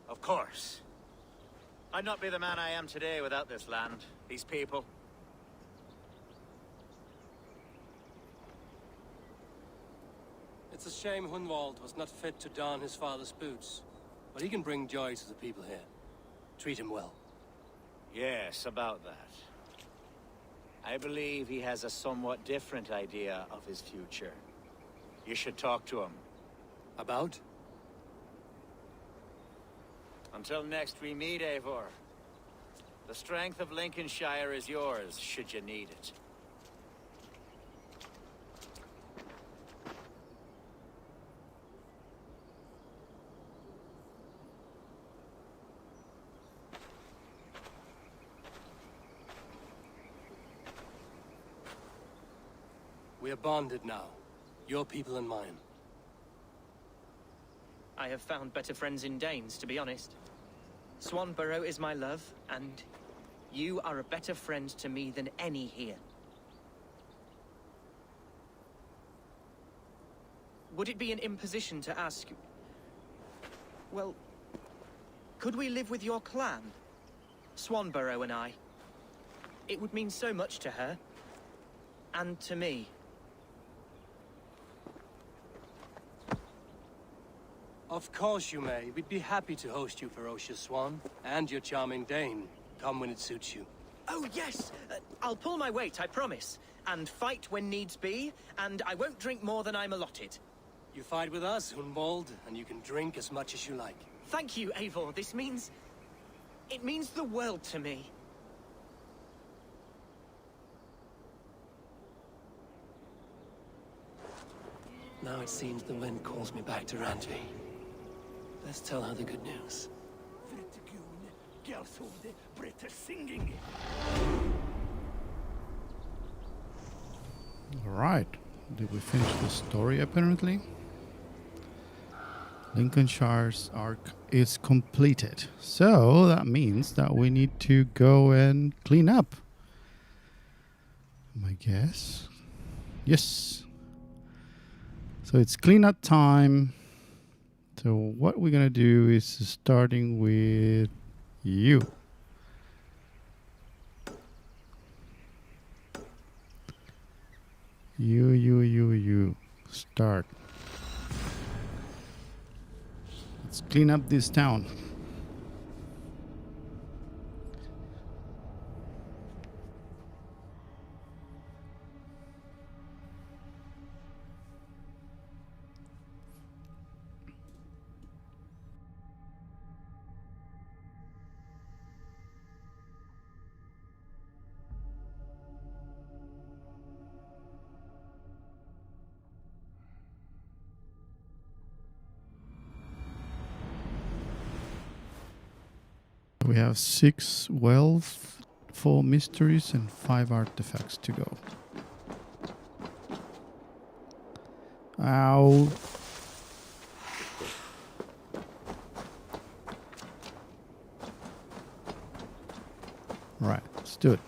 Of course. I'd not be the man I am today without this land, these people. It's a shame Hunwald was not fit to don his father's boots. But he can bring joy to the people here. Treat him well. Yes, about that. I believe he has a somewhat different idea of his future. You should talk to him. About? Until next we meet, Eivor. The strength of Lincolnshire is yours, should you need it. We are bonded now. Your people and mine. I have found better friends in Danes, to be honest. Swanborough is my love, and you are a better friend to me than any here. Would it be an imposition to ask... Well, could we live with your clan? Swanborough and I. It would mean so much to her. And to me. Of course you may. We'd be happy to host you, ferocious swan. And your charming Dane. Come when it suits you. Oh, yes! I'll pull my weight, I promise. And fight when needs be, and I won't drink more than I'm allotted. You fight with us, Hunwald, and you can drink as much as you like. Thank you, Eivor. This means... it means the world to me. Now it seems the wind calls me back to Randvi. Let's tell her the good news. Alright. Did we finish the story apparently? Lincolnshire's arc is completed. So that means that we need to go and clean up. I guess. Yes. So it's cleanup time. So what we're gonna do is starting with you. You. Start. Let's clean up this town. We have 6 wealth, 4 mysteries, and 5 artifacts to go. Ow. Right, let's do it.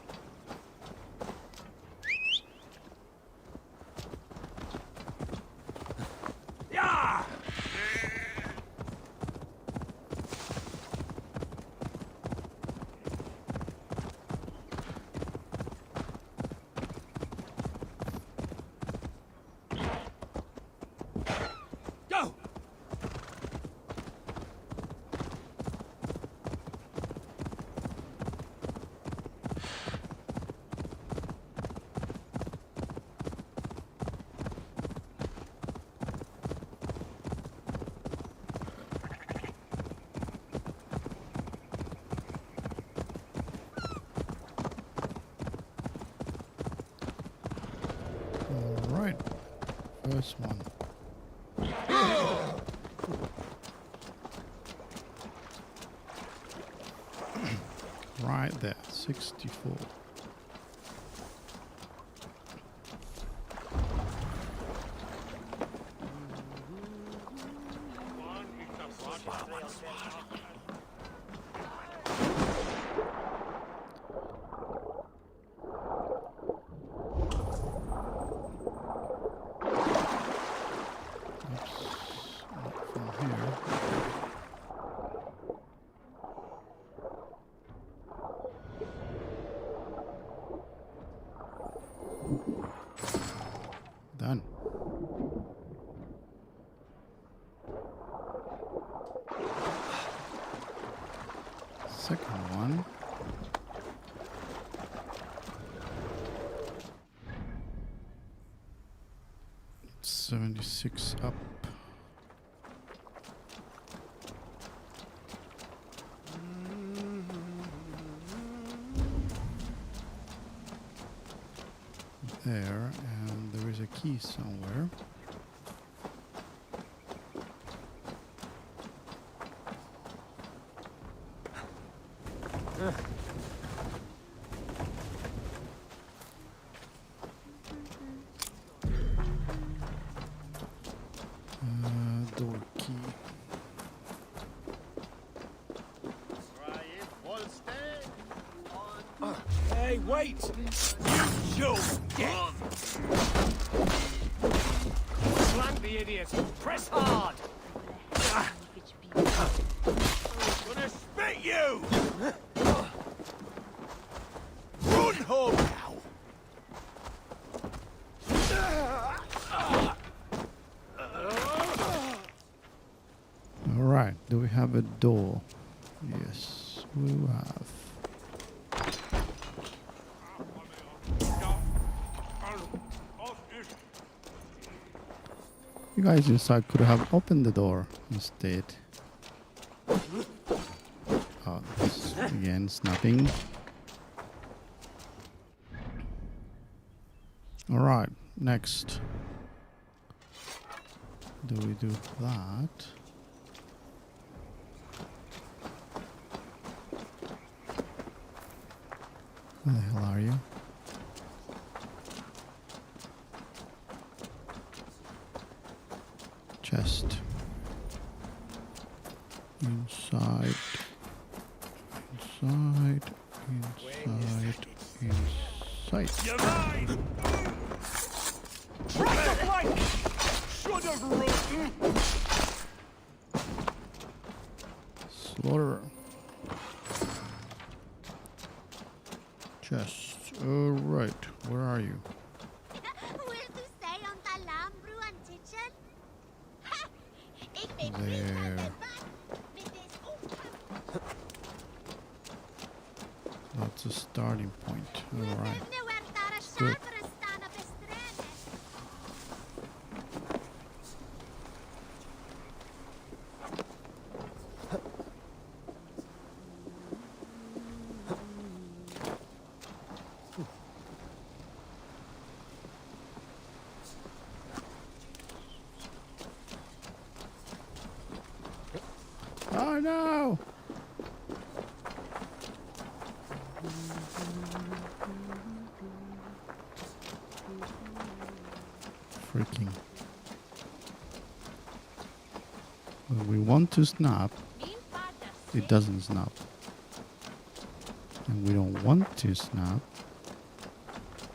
First one. Right there, 64. Done. Second one. It's 76 up. There, and there is a key somewhere. Door key. Hey, wait! You get! Slant the idiot! Press hard! Gonna spit you! Run home now! Alright, do we have a door? Yes, we have. You guys inside could have opened the door instead. Oh, this again, snapping. Alright, next. Do we do that? Where the hell are you? Chest. Inside. Inside. Inside. Inside. You're mine! Right the flank! Should have run! Slaughter. Chest. Alright, where are you? There. That's a starting point. Alright. Good. Oh no! Freaking. When we want to snap, it doesn't snap. And we don't want to snap,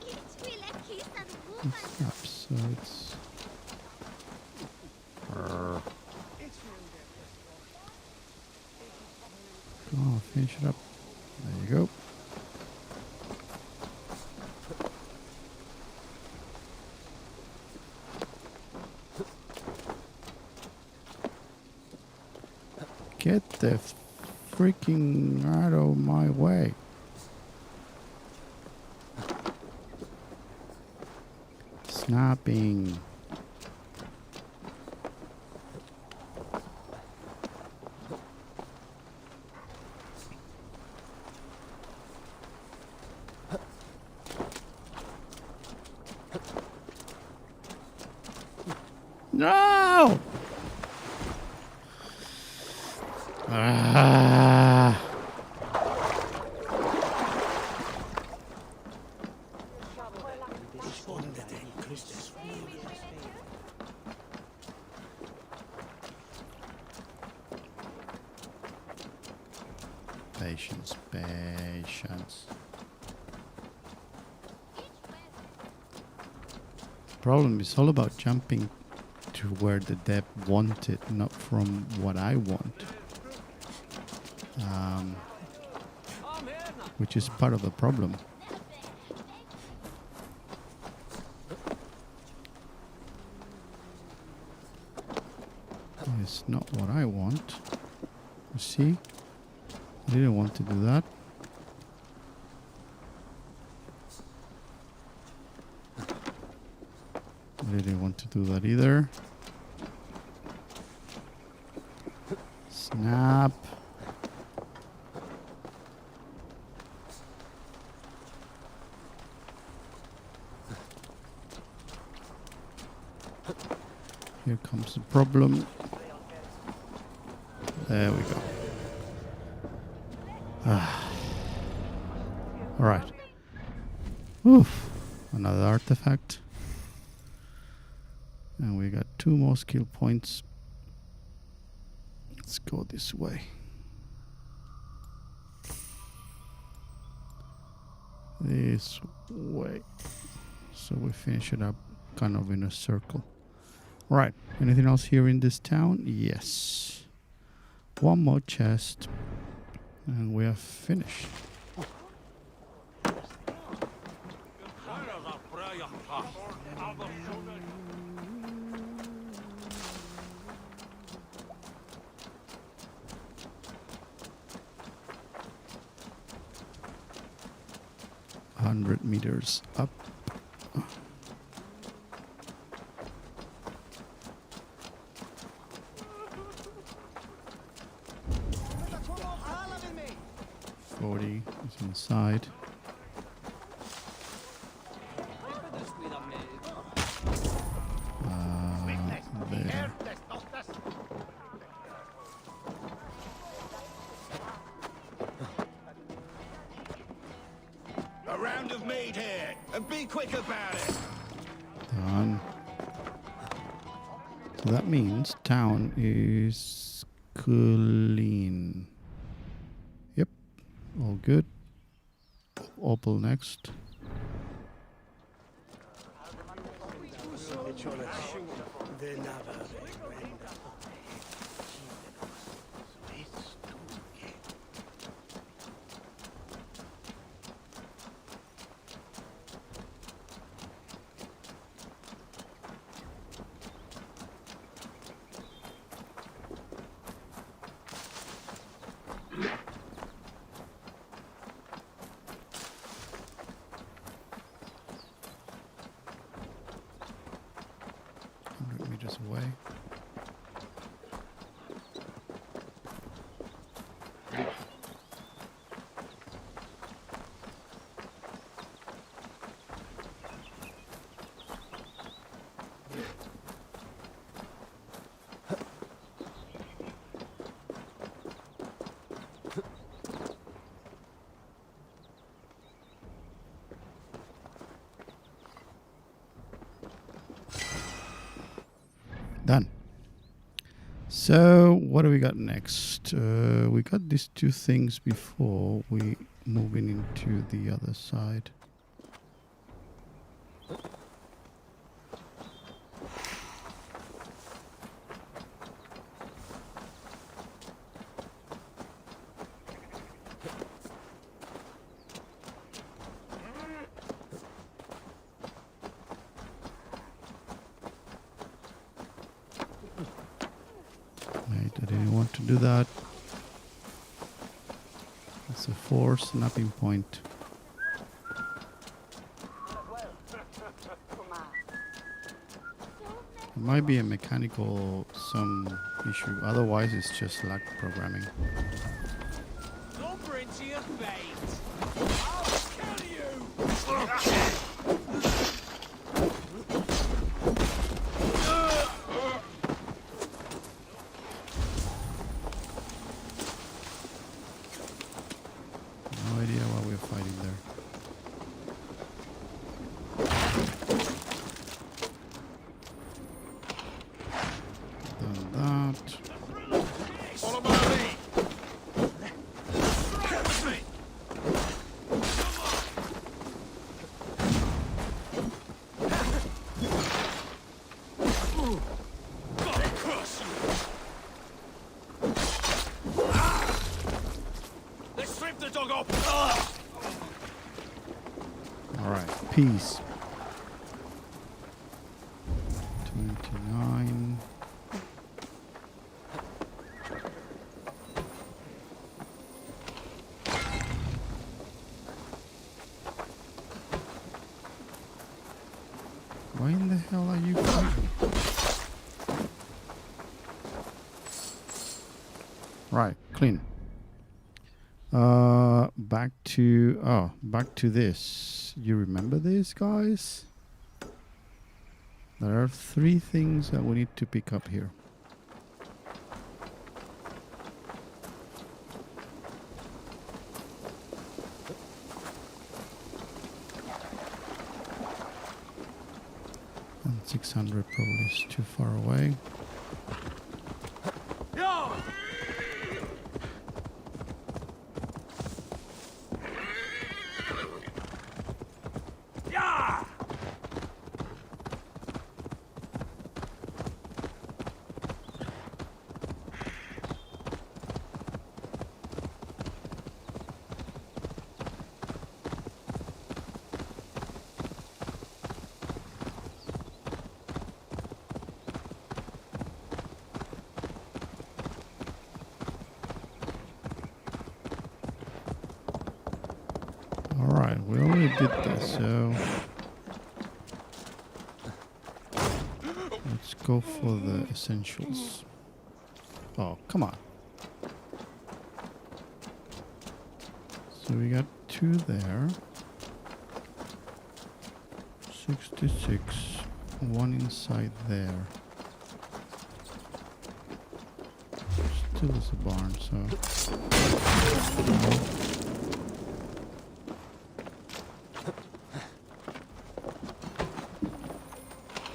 it snaps. So it's... Come on, finish it up. There you go. Get the freaking out of my way. Snapping. No! Ah. Patience, patience. Problem is all about jumping to where the dev wanted, not from what I want. Which is part of the problem. It's not what I want. You see? I didn't want to do that. I didn't want to do that either. Snap. Here comes the problem. There we go. Alright. Oof. Another artifact. And we got 2 more skill points. Let's go this way. This way. So we finish it up kind of in a circle. Right. Anything else here in this town? Yes. 1 more chest. And we are finished. 100 meters up. Is inside. There. A round of mead here, and be quick about it. Done. So that means town is clean. Yep, all good. Opal next. Meters away. Done. So what do we got next? We got these two things before we moving into the other side. I didn't want to do that. It's a 4 snapping point. It might be a mechanical some issue. Otherwise, it's just lag programming. Into your fate. I'll kill you. No idea why we're fighting there. Done that. Follow my lead. Alright, peace. 29. Why in the hell are you fighting? Right, clean. Back to this. You remember this, guys? There are 3 things that we need to pick up here. And 600 probably is too far away. did this, so let's go for the essentials. Oh, come on. So we got 2 there. 66. 1 inside there. Still is a barn, so...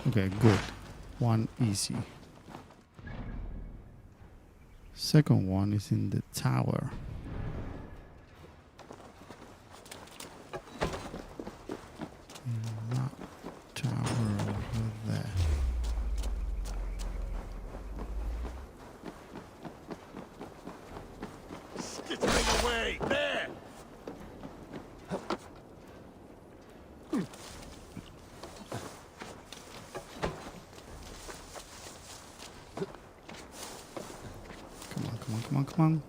Okay, good. 1 easy. Second one is in the tower. In that tower over there. Skittering away! There! Come on.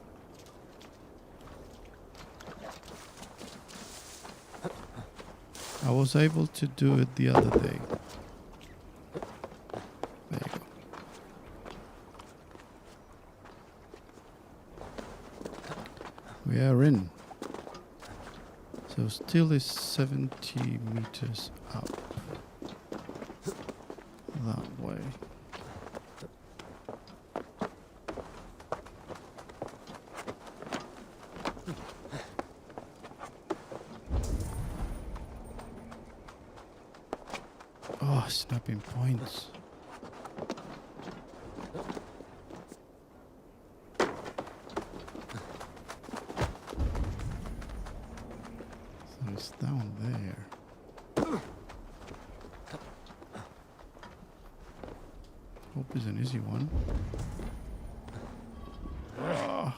I was able to do it the other day. There you go. We are in. So still is 70 meters up. That way. Oh, snapping points. So it's down there. Hope it's an easy one. Oh.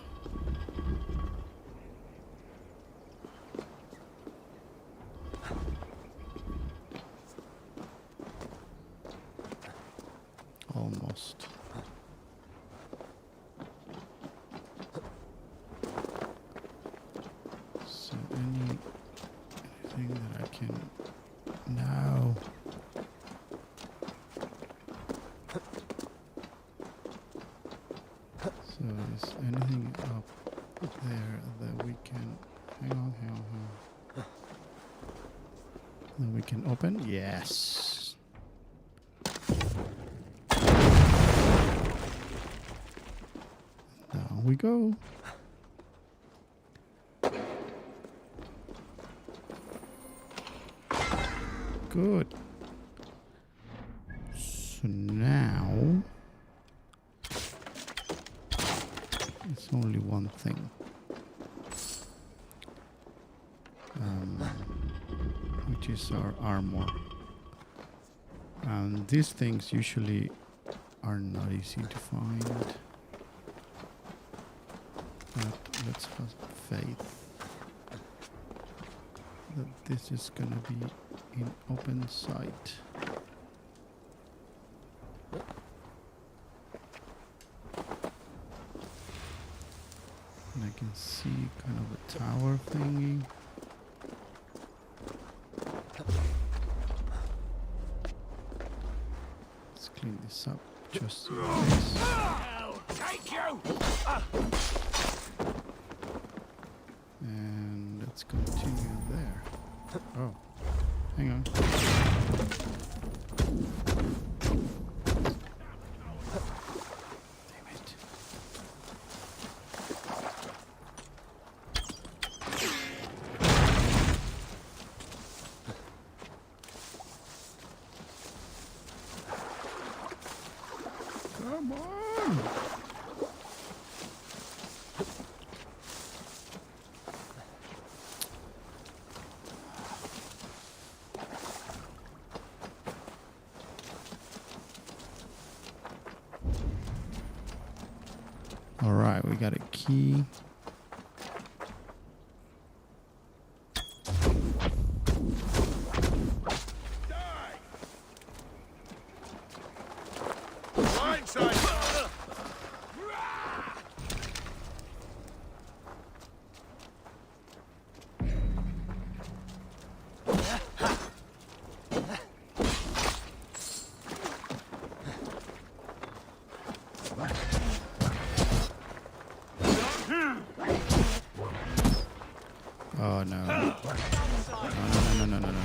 Almost. So anything that I can now. So is anything up there that we can hang on. That we can open? Yes. Down we go. Good. So now it's only one thing. Which is our armor. And these things usually are not easy to find. But let's have faith that this is gonna be in open sight. And I can see kind of a tower thingy. Let's clean this up just in case. Take you! And let's continue there. Oh, hang on. Damn it. Come on. All right, we got a key. Blindside! Oh no. No, no, no, no, no, no, no, no.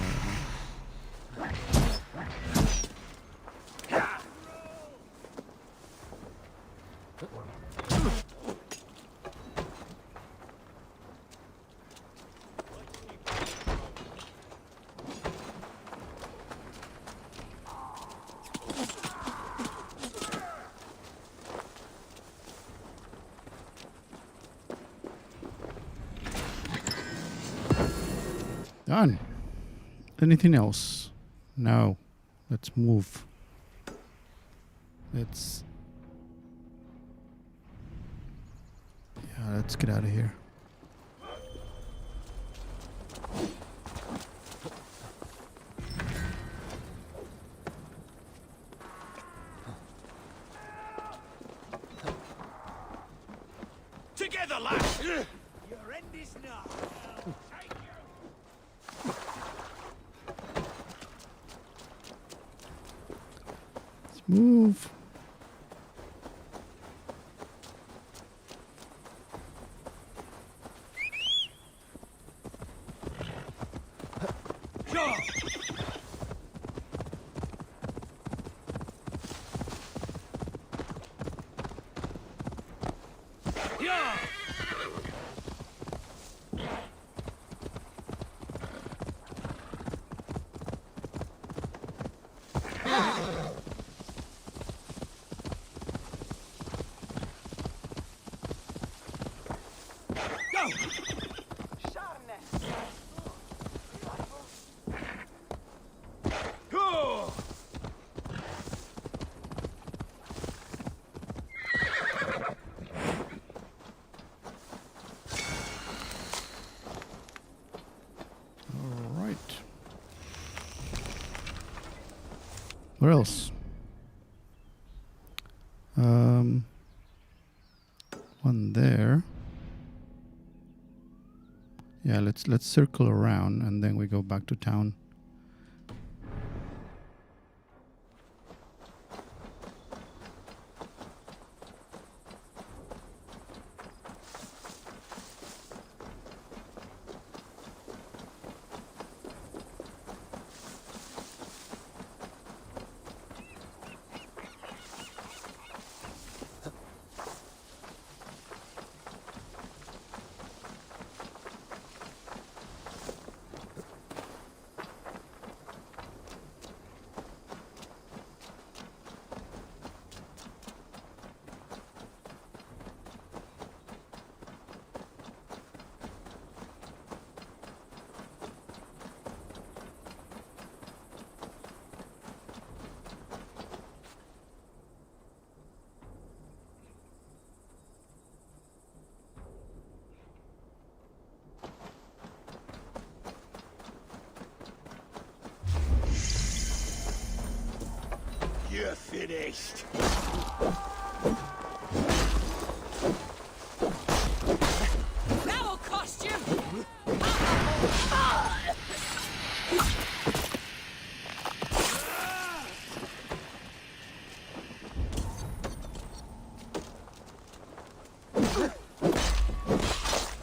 Done. Anything else? No. Let's move. Let's get out of here. Together, lads! Your end is nigh. Let's move. Where else? One there. Yeah, let's circle around and then we go back to town. You're finished. That'll cost you!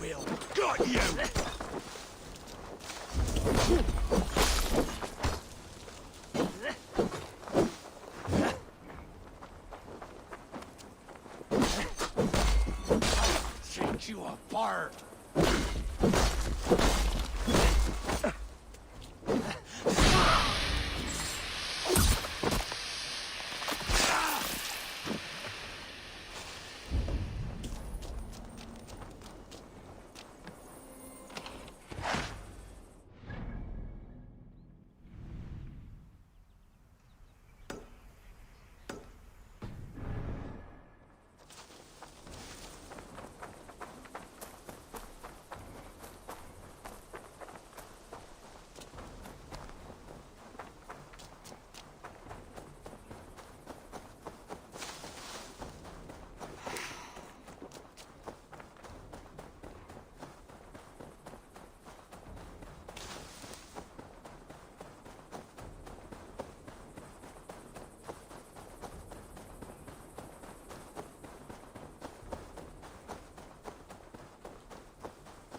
Will, got you! You apart.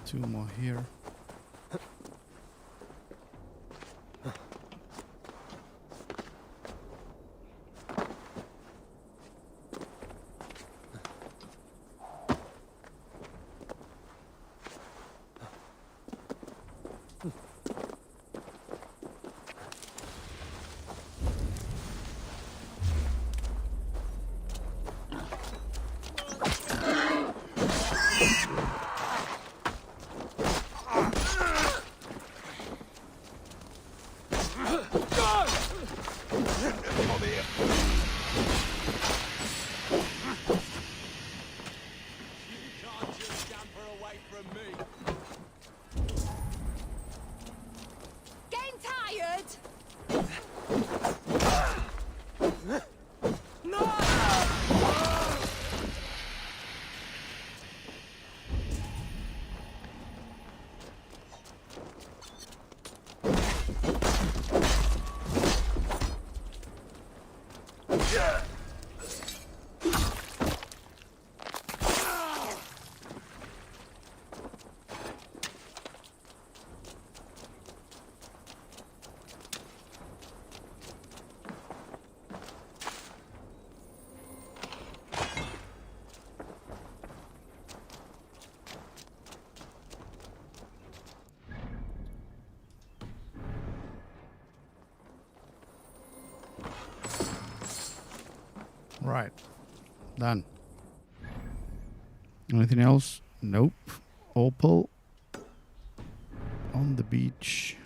2 more here. Right. Done. Anything else? Nope. Opal. On the beach.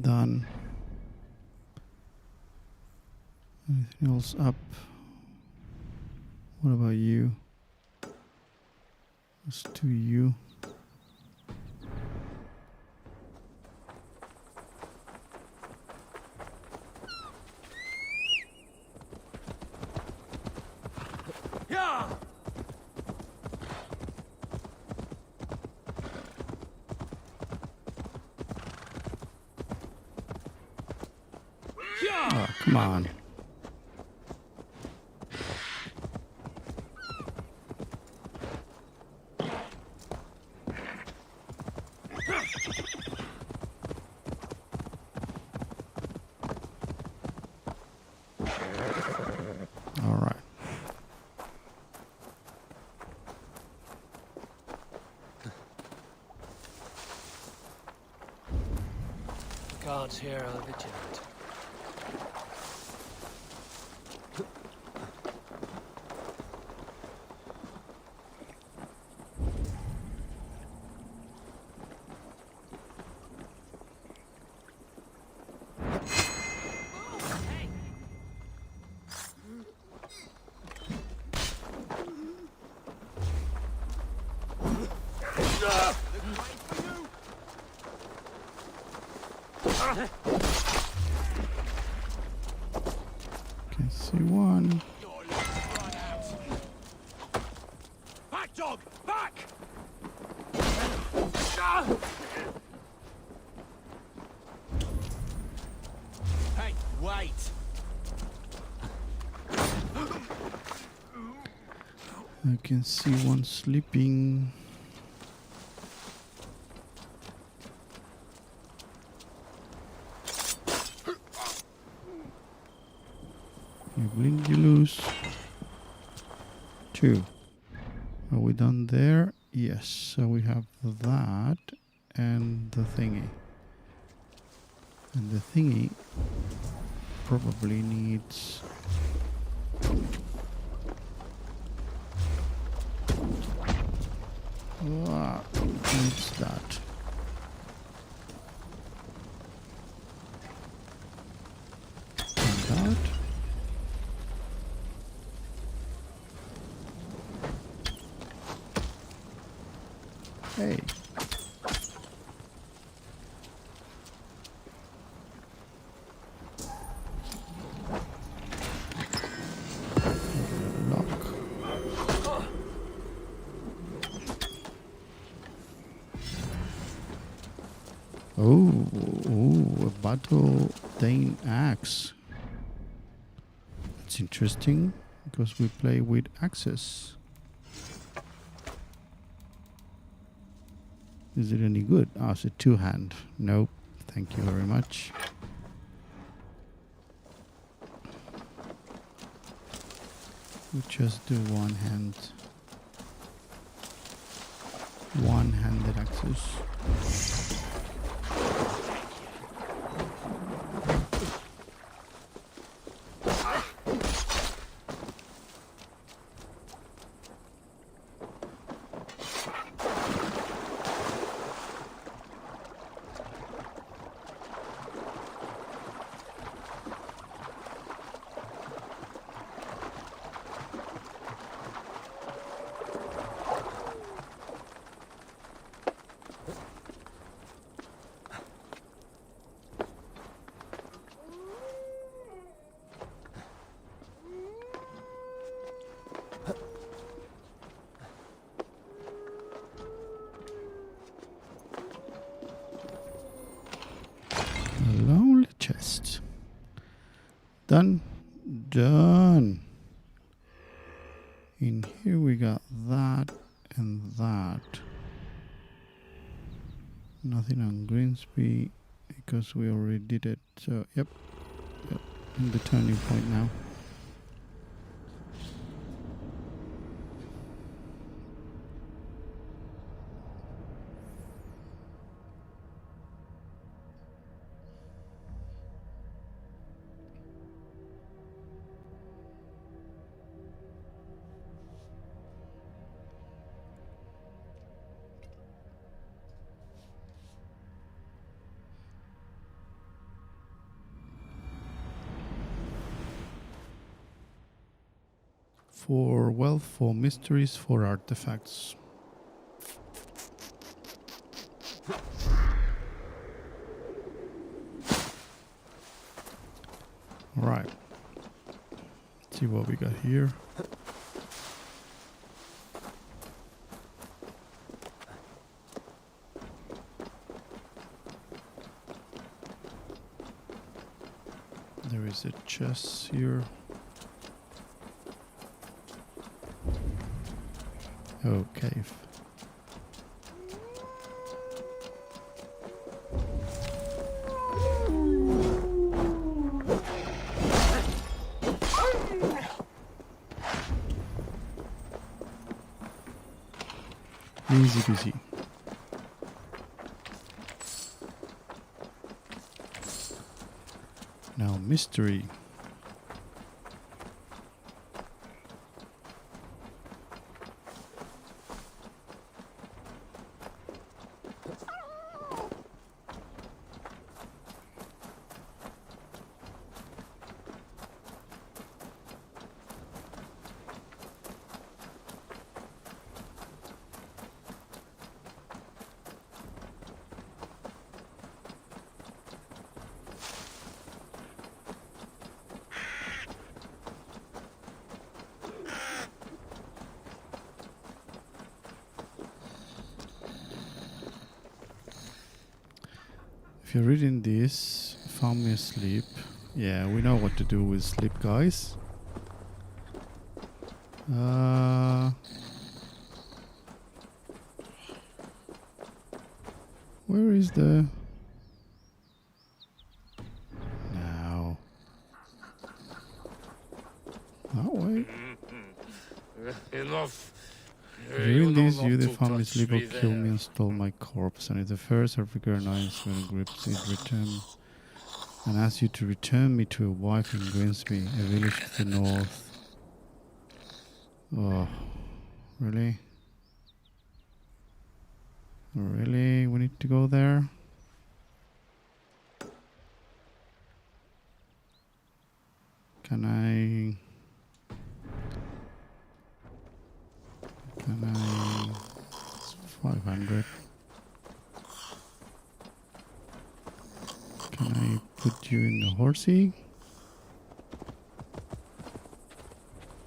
Done. Anything else up? What about you? Let's do you. Yeah! Oh, come on. All right. Guards here are vigilant. Can see one. Back, dog! Back! Hey, wait! I can see one sleeping. You blink, you lose. 2. Are we done there? Yes. So we have that and the thingy. And the thingy probably needs... needs that. And that. Hey. Oh, a battle Dane axe. It's interesting because we play with axes. Is it any good? Oh, it's a two-hand. Nope. Thank you very much. We just do one-handed axes. Lonely chest. Done. In here we got that and that. Nothing on Greensby because we already did it. So yep. In the turning point now. For wealth, for mysteries, for artifacts. All right. Let's see what we got here. There is a chest here. Oh, cave. Easy peasy. Now mystery. If you're reading this, found me asleep. Yeah, we know what to do with sleep, guys. Where is the... Now. That way. Enough. If you're in Please, you, the family sleep, or kill me and stole my corpse. And if the first of recognized when grips it return, and ask you to return me to a wife in Grimsby, a village to the north. Oh, really? Really? We need to go there? Can I... 500. Can I put you in the horsey?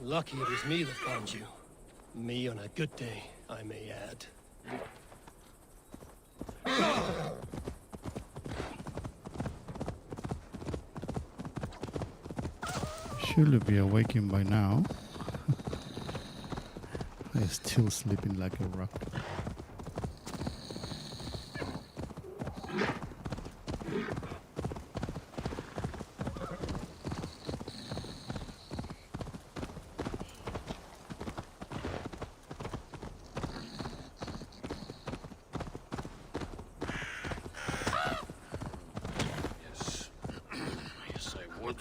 Lucky it was me that found you. Me on a good day, I may add. Should be awakened by now. I'm still sleeping like a rock. Yes, I would.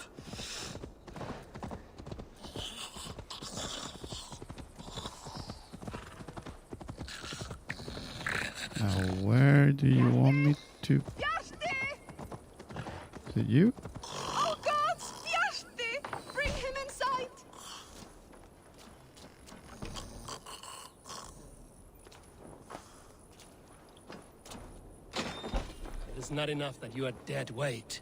Now, where do you want me to? Is it you? Oh God! Yashti! Bring him inside! It is not enough that you are dead weight.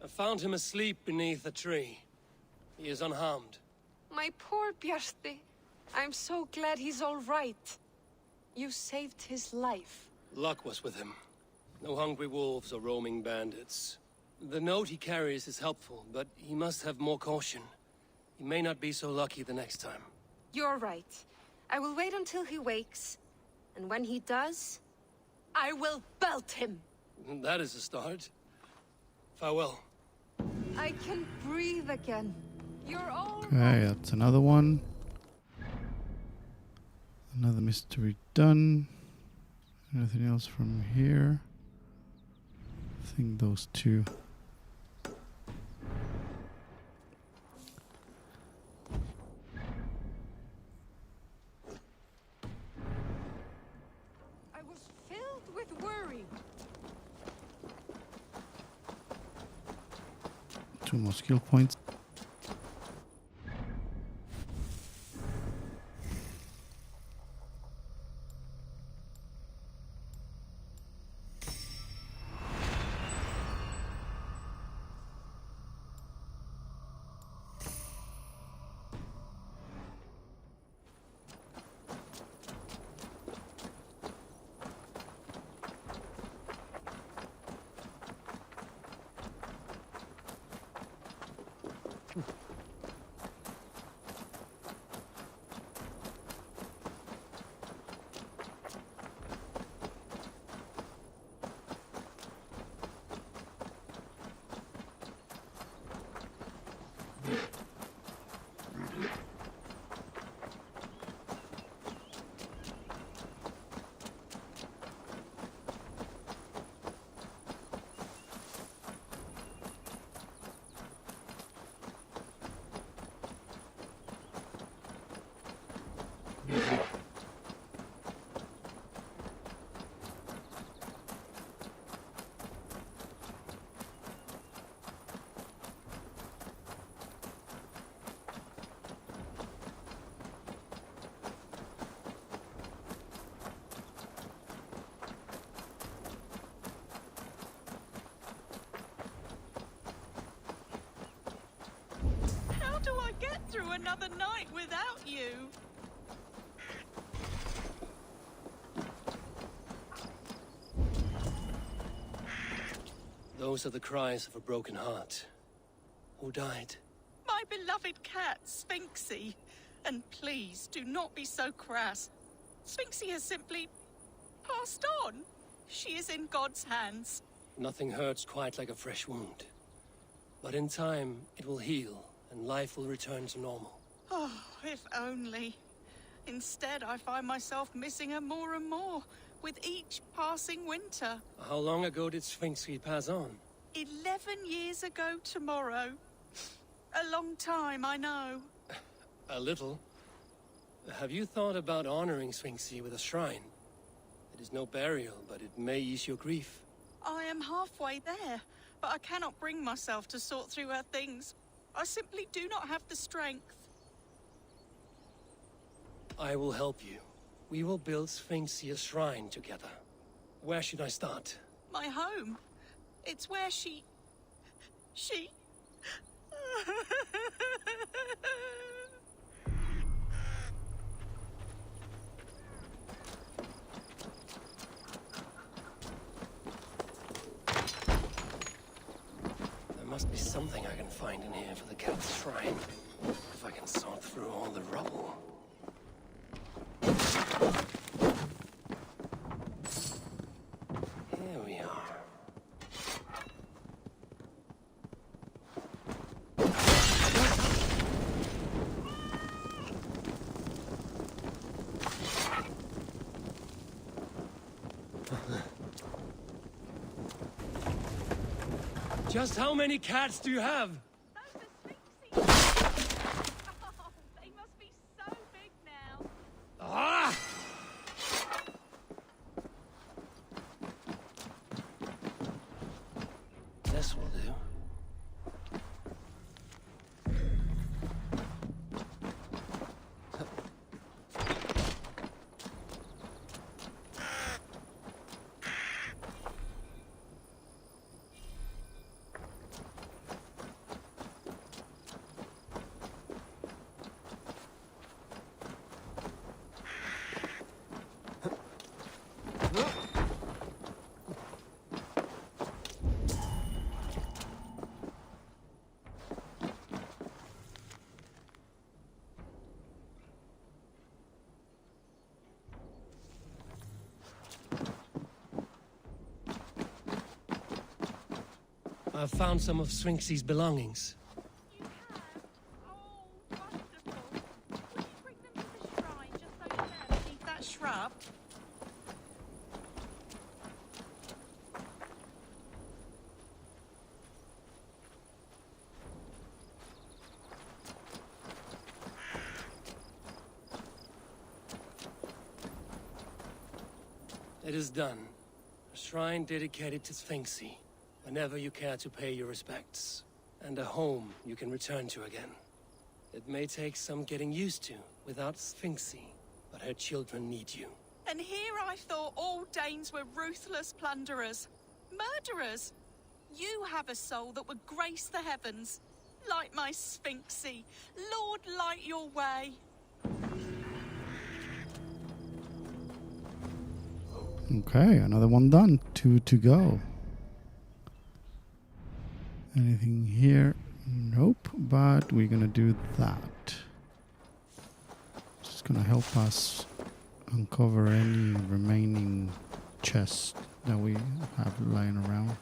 I found him asleep beneath a tree. He is unharmed. My poor Bjarti. I'm so glad he's all right. You saved his life. Luck was with him. No hungry wolves or roaming bandits. The note he carries is helpful, but he must have more caution. He may not be so lucky the next time. You're right. I will wait until he wakes. And when he does, I will belt him. That is a start. Farewell. I can breathe again. You're all Okay, that's another one. Another mystery done. Anything else from here? I think those two. I was filled with worry. Two more skill points. How do I get through another night without you? Those are the cries of a broken heart. Who died? My beloved cat, Sphinxie. And please, do not be so crass. Sphinxie has simply passed on. She is in God's hands. Nothing hurts quite like a fresh wound. But in time, it will heal, and life will return to normal. Oh, if only. Instead, I find myself missing her more and more, with each passing winter. How long ago did Sphinxy pass on? 11 years ago tomorrow. A long time, I know. A little. Have you thought about honoring Sphinxy with a shrine? It is no burial, but it may ease your grief. I am halfway there, but I cannot bring myself to sort through her things. I simply do not have the strength. I will help you. We will build Sphinxy a shrine together. Where should I start? My home. It's where she... There must be something I can find in here for the cat's shrine. If I can sort through all the rubble. Here we are. Just how many cats do you have? They must be so big now. Ah! This will do. I've found some of Sphinxy's belongings. You have? Oh, wonderful. Will you bring them to the shrine just over there beneath that shrub? It is done. A shrine dedicated to Sphinxy. Whenever you care to pay your respects. And a home you can return to again. It may take some getting used to without Sphinxy, but her children need you. And here I thought all Danes were ruthless plunderers. Murderers! You have a soul that would grace the heavens. Like my Sphinxy. Lord, light your way. Okay, another one done. 2 to go. Anything here? Nope, but we're gonna do that. It's gonna help us uncover any remaining chests that we have lying around.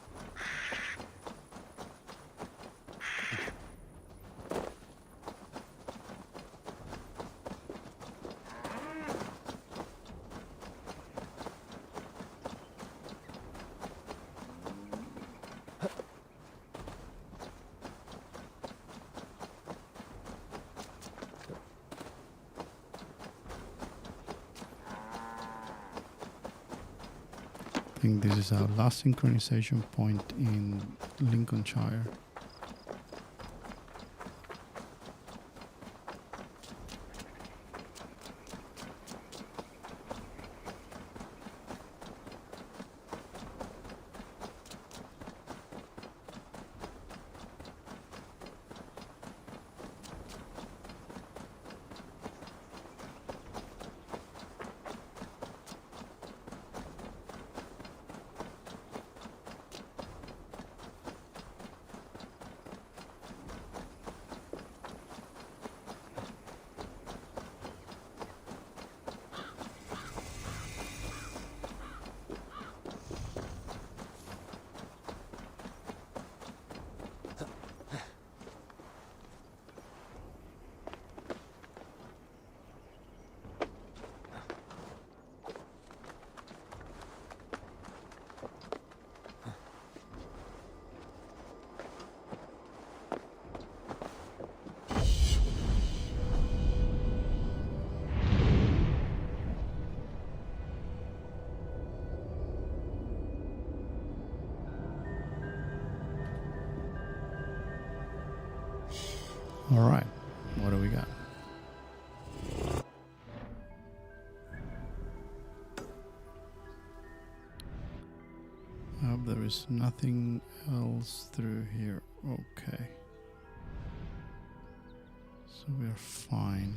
I think this is our last synchronization point in Lincolnshire. All right, what do we got? I hope there is nothing else through here. Okay. So we're fine.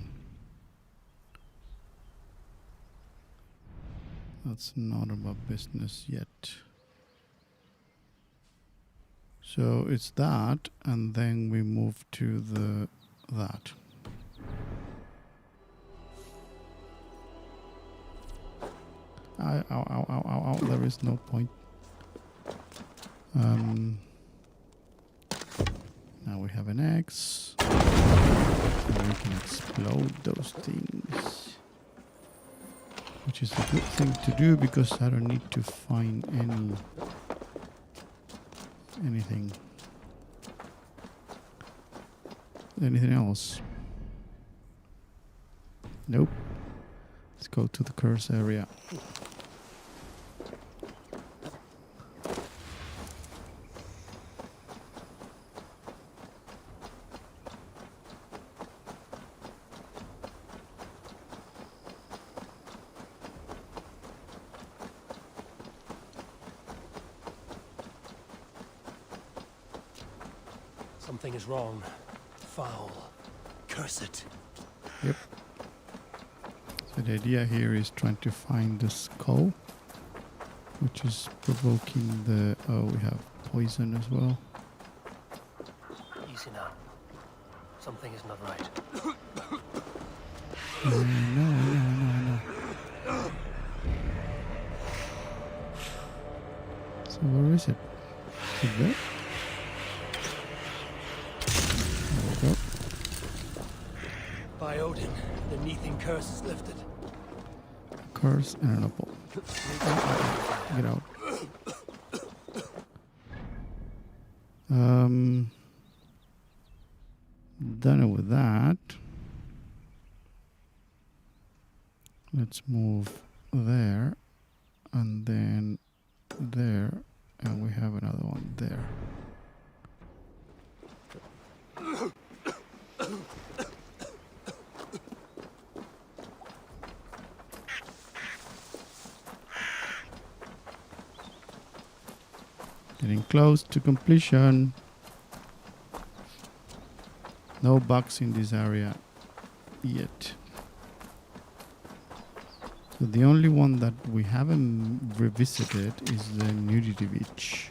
That's none of our business yet. So it's that, and then we move to that. Ow, there is no point. Now we have an axe. And we can explode those things. Which is a good thing to do because I don't need to find anything else. Nope. Let's go to the curse area. Something is wrong. Foul. Curse it. Yep. So the idea here is trying to find the skull, which is provoking the... Oh, we have poison as well. Easy now. Something is not right. No. So where is it? Is it there? By Odin, the Neathin curse is lifted. Curse and an apple. Get out. Done with that. Let's move there, and then there, and we have another one there. Getting close to completion. No bugs in this area yet. So the only one that we haven't revisited is the nudity beach.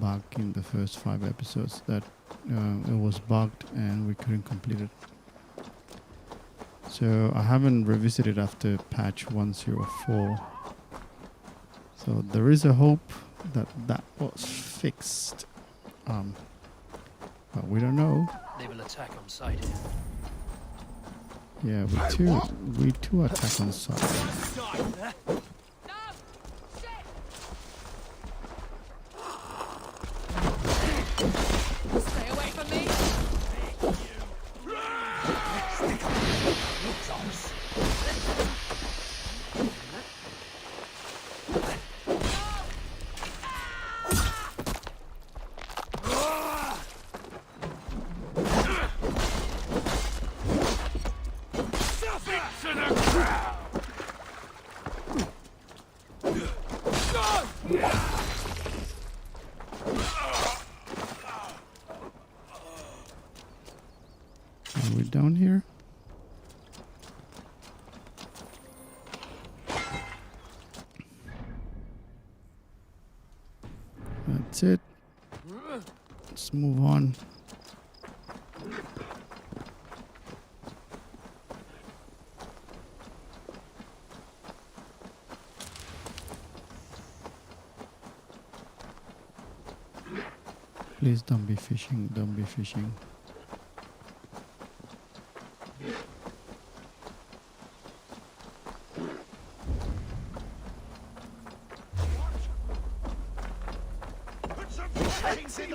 Back in the first 5 episodes that it was bugged and we couldn't complete it. So I haven't revisited after patch 104. So there is a hope that that was fixed. But we don't know. They will attack on sight. Yeah, we too attack on sight. Stay away from me. Are we down here? That's it. Let's move on. Please don't be fishing, don't be fishing. She's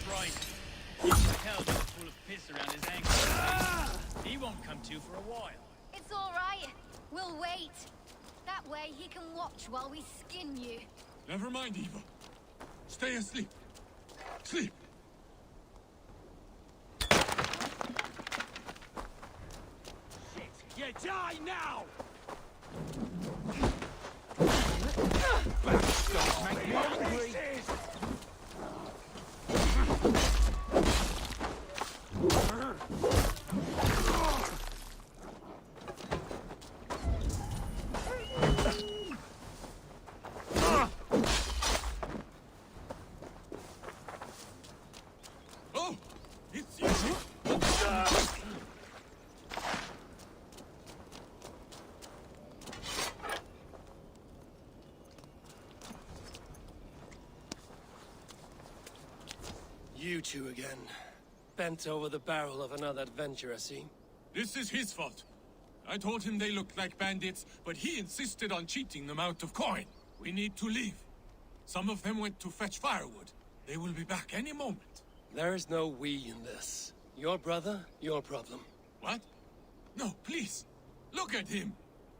right. You can tell they're full of piss around his ankles. He won't come to for a while. It's all right. We'll wait. That way he can watch while we skin you. Never mind, Eivor. Stay asleep. Sleep. Shit! You die now! Don't make me angry. Oh! It's you! You two again. Bent over the barrel of another adventure, I see. This is his fault. I told him they looked like bandits, but he insisted on cheating them out of coin. We need to leave. Some of them went to fetch firewood. They will be back any moment. There is no we in this. Your brother, your problem. What? No, please. Look at him.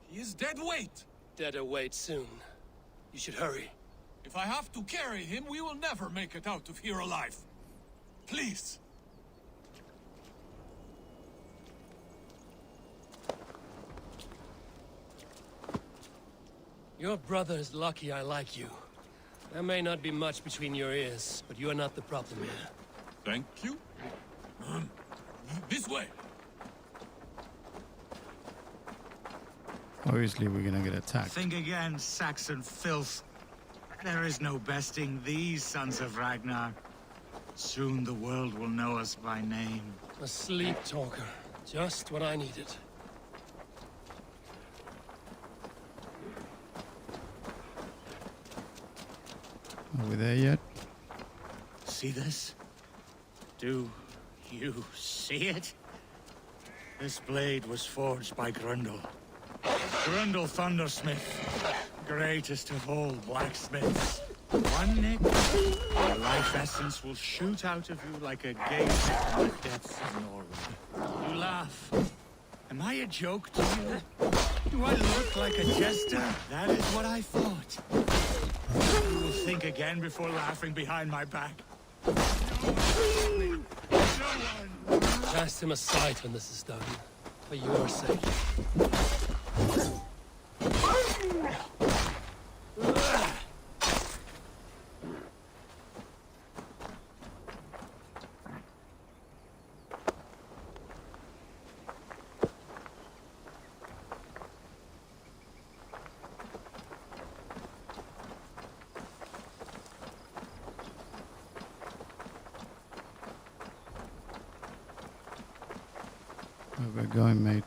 He is dead weight. Deader weight soon. You should hurry. If I have to carry him, we will never make it out of here alive. Please. Your brother is lucky I like you. There may not be much between your ears, but you are not the problem here. Thank you. This way. Obviously, we're gonna get attacked. Think again, Saxon filth. There is no besting these sons of Ragnar. Soon the world will know us by name. A sleep talker. Just what I needed. Are we there yet? See this? Do you see it? This blade was forged by Grundle. Grundle Thundersmith, greatest of all blacksmiths. One nick, your life essence will shoot out of you like a geyser from the depths of Norway. You laugh. Am I a joke to you? Do I look like a jester? That is what I thought. You will think again before laughing behind my back. Cast him aside when this is done. For your sake. Where we're going, mate.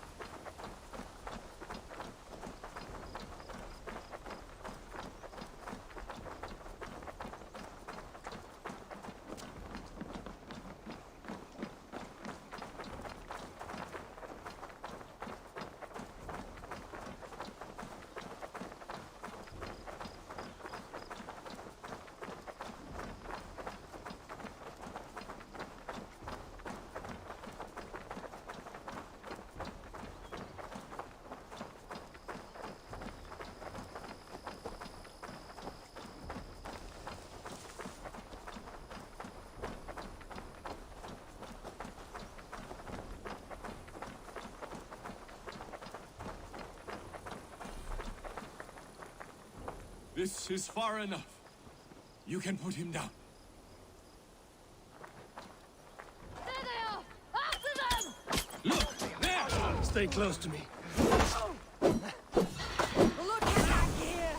This is far enough. You can put him down. There they are! After them! Look! There! Stay close to me. Look at that gear!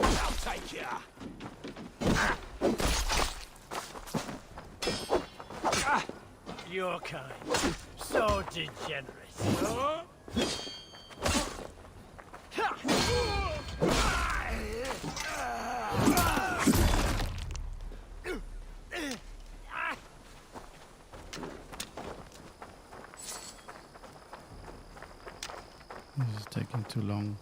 I'll take ya! Your kind. So degenerate. This is taking too long.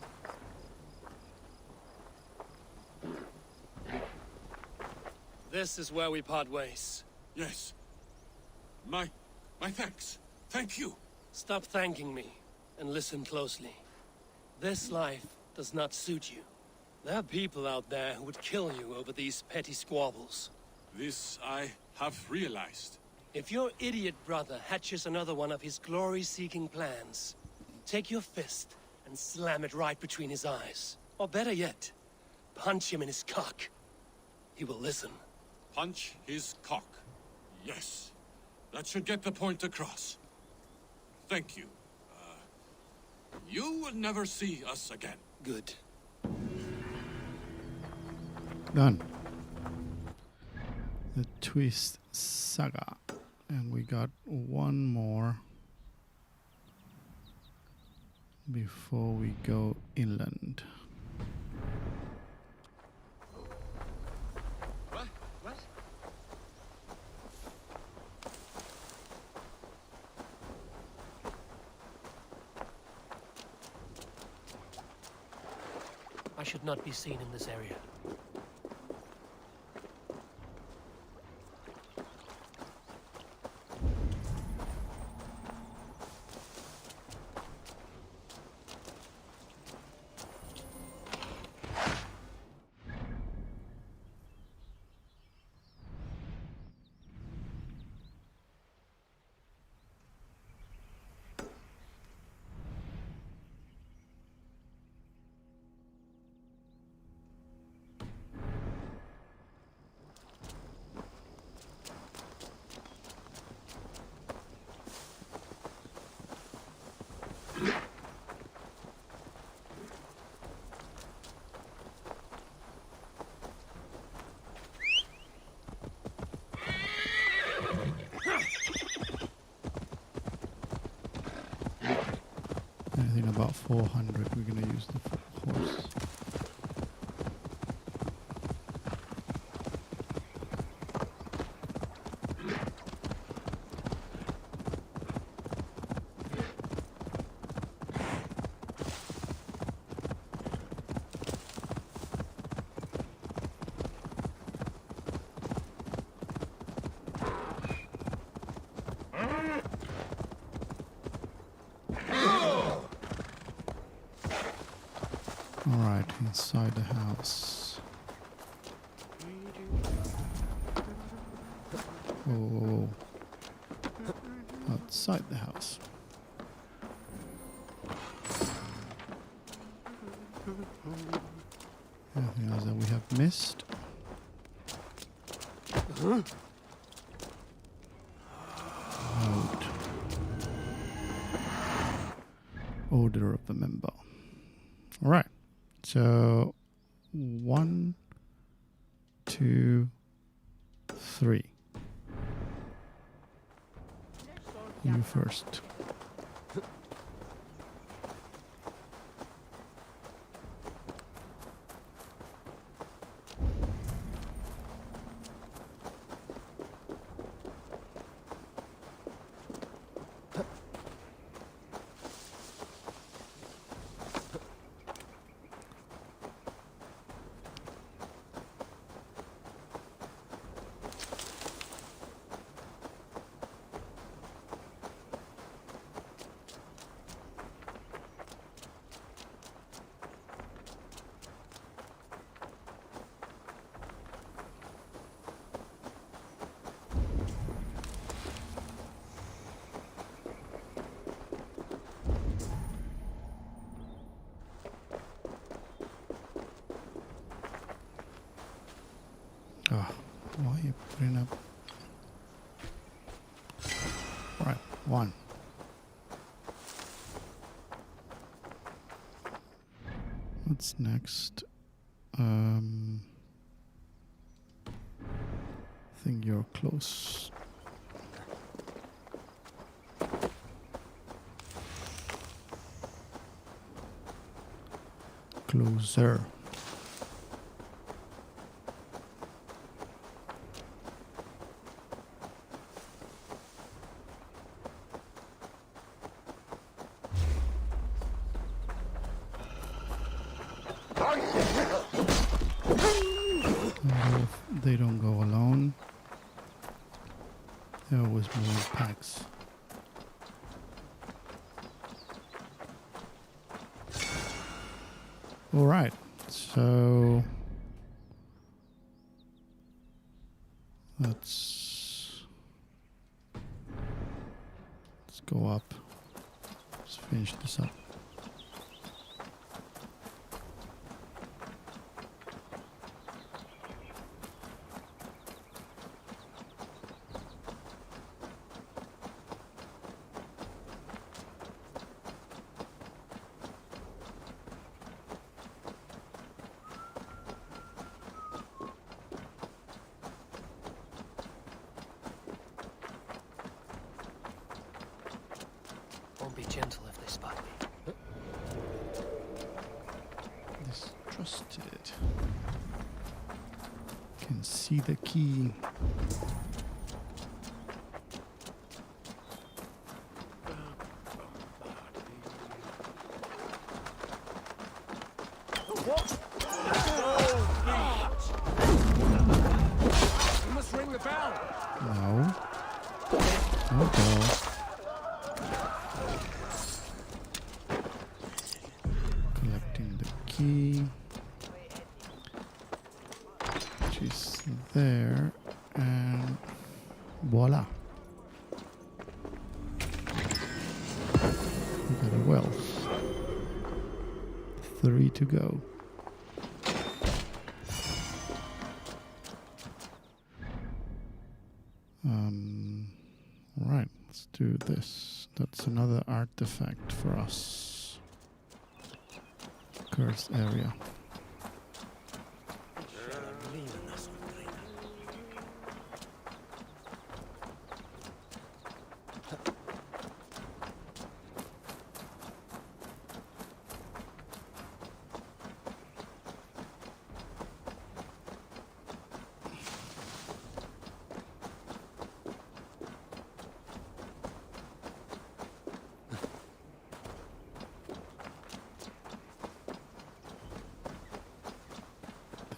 This is where we part ways. Yes. My My thanks. Thank you. Stop thanking me, and listen closely. This life does not suit you. There are people out there who would kill you over these petty squabbles. This I have realized. If your idiot brother hatches another one of his glory-seeking plans, take your fist and slam it right between his eyes. Or better yet, punch him in his cock. He will listen. Punch his cock. Yes. That should get the point across. Thank you. You will never see us again. Good. Done. The Twist Saga. And we got one more before we go inland. What? I should not be seen in this area. Anything about 400, we're going to use the horse. Alright, inside the house. Oh, outside the house. Anything else that we have missed? Note. Order of the member. Alright. So 1, 2, 3. You first. Oh, why are you putting up? Right, 1. What's next? I think you're close. Closer. They don't go alone. They always move in packs. All right, so let's go up. Let's finish this up. Won't be gentle if they spot me. Distrusted. Can see the key. What? You must ring the bell. No. No bell. Collecting the key. Which is there. And voila. We got a wealth. 3 to go. Right, let's do this. That's another artifact for us. Cursed area.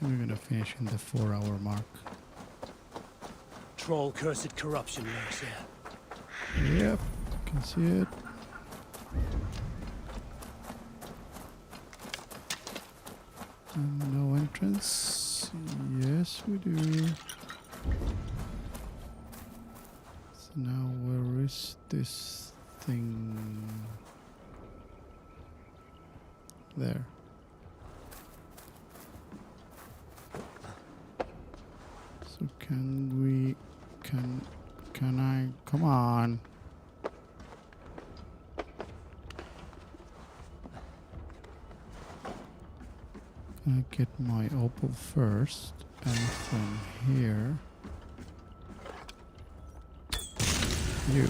We're gonna finish in the 4-hour mark. Troll cursed corruption lurks here. Yep, can see it. And no entrance. Yes, we do. So now where is this thing? There. So can I, come on. Can I get my opal first, and from here, you.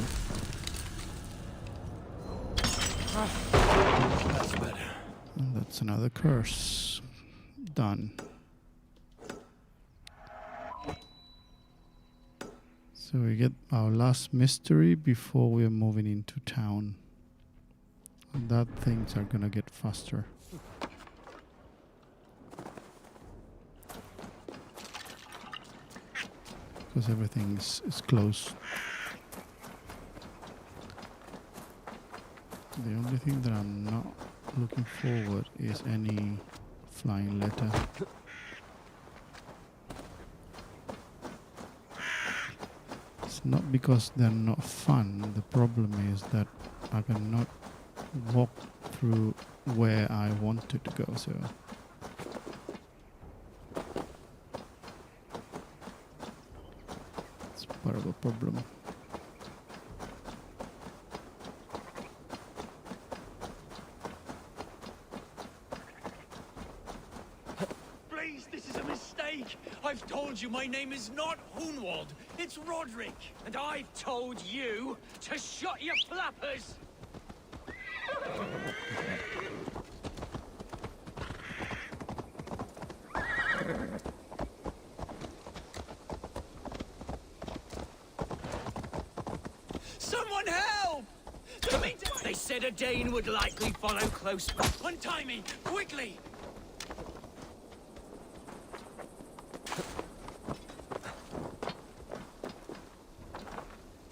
That's better. And that's another curse. Done. So we get our last mystery before we are moving into town. And that things are gonna get faster. Because everything is close. The only thing that I'm not looking forward is any flying letter. Not because they're not fun. The problem is that I cannot walk through where I wanted to go. So it's part of a problem. Please, this is a mistake. I've told you my name is not Hunwald. It's Roderick. And I've told you to shut your flappers. Someone help! They said a Dane would likely follow close. Untie me, quickly!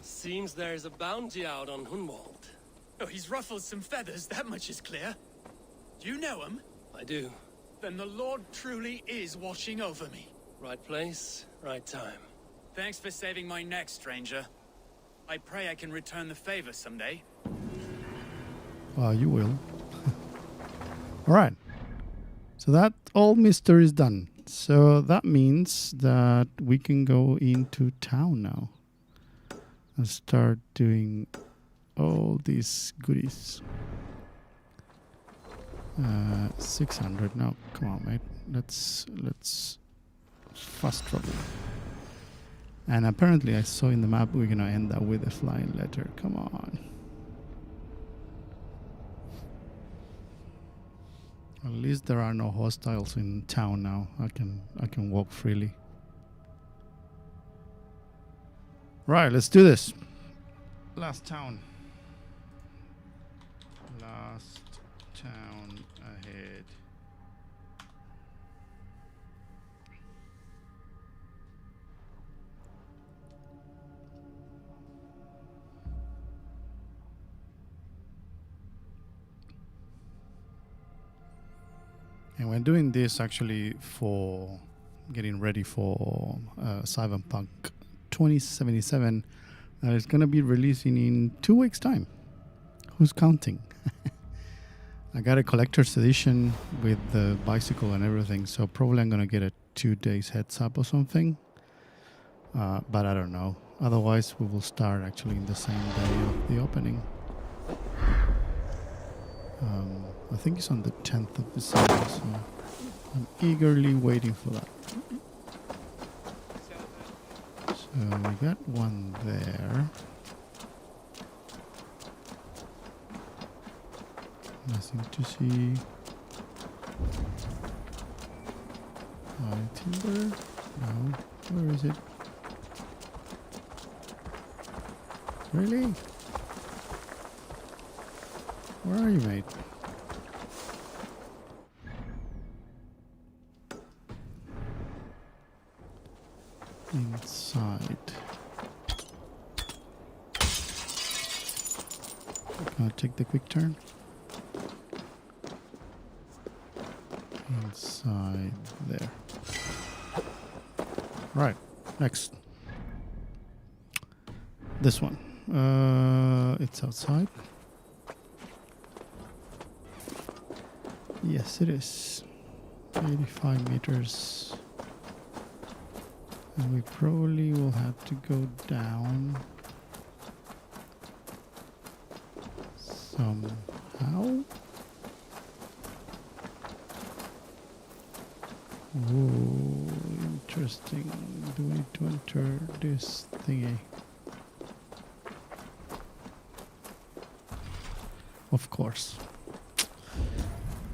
Seems there's a bounty out on Hunwald. Oh, he's ruffled some feathers, that much is clear. Do you know him? I do. Then the Lord truly is watching over me. Right place, right time. Thanks for saving my neck, stranger. I pray I can return the favor someday. You will. Alright. So that all mystery is done. So that means that we can go into town now. And start doing all these goodies. 600 now. Come on, mate. Let's fast travel. And apparently I saw in the map we're gonna end up with a flying letter. Come on. At least there are no hostiles in town now. I can walk freely. Right, let's do this. Last town. Last town ahead. And we're doing this actually for getting ready for Cyberpunk 2077. It's going to be releasing in 2 weeks' time. Who's counting? I got a collector's edition with the bicycle and everything, so probably I'm going to get a 2 days heads up or something. But I don't know. Otherwise, we will start actually in the same day of the opening. I think it's on the 10th of December, so I'm eagerly waiting for that. So we got one there. Nothing to see. Timber? No. Where is it? Really? Where are you, mate? Inside. Gonna take the quick turn. Inside there. Right, next. This one. It's outside. Yes, it is. 85 meters. And we probably will have to go down somehow. Whoa, interesting. Do we need to enter this thingy? Of course.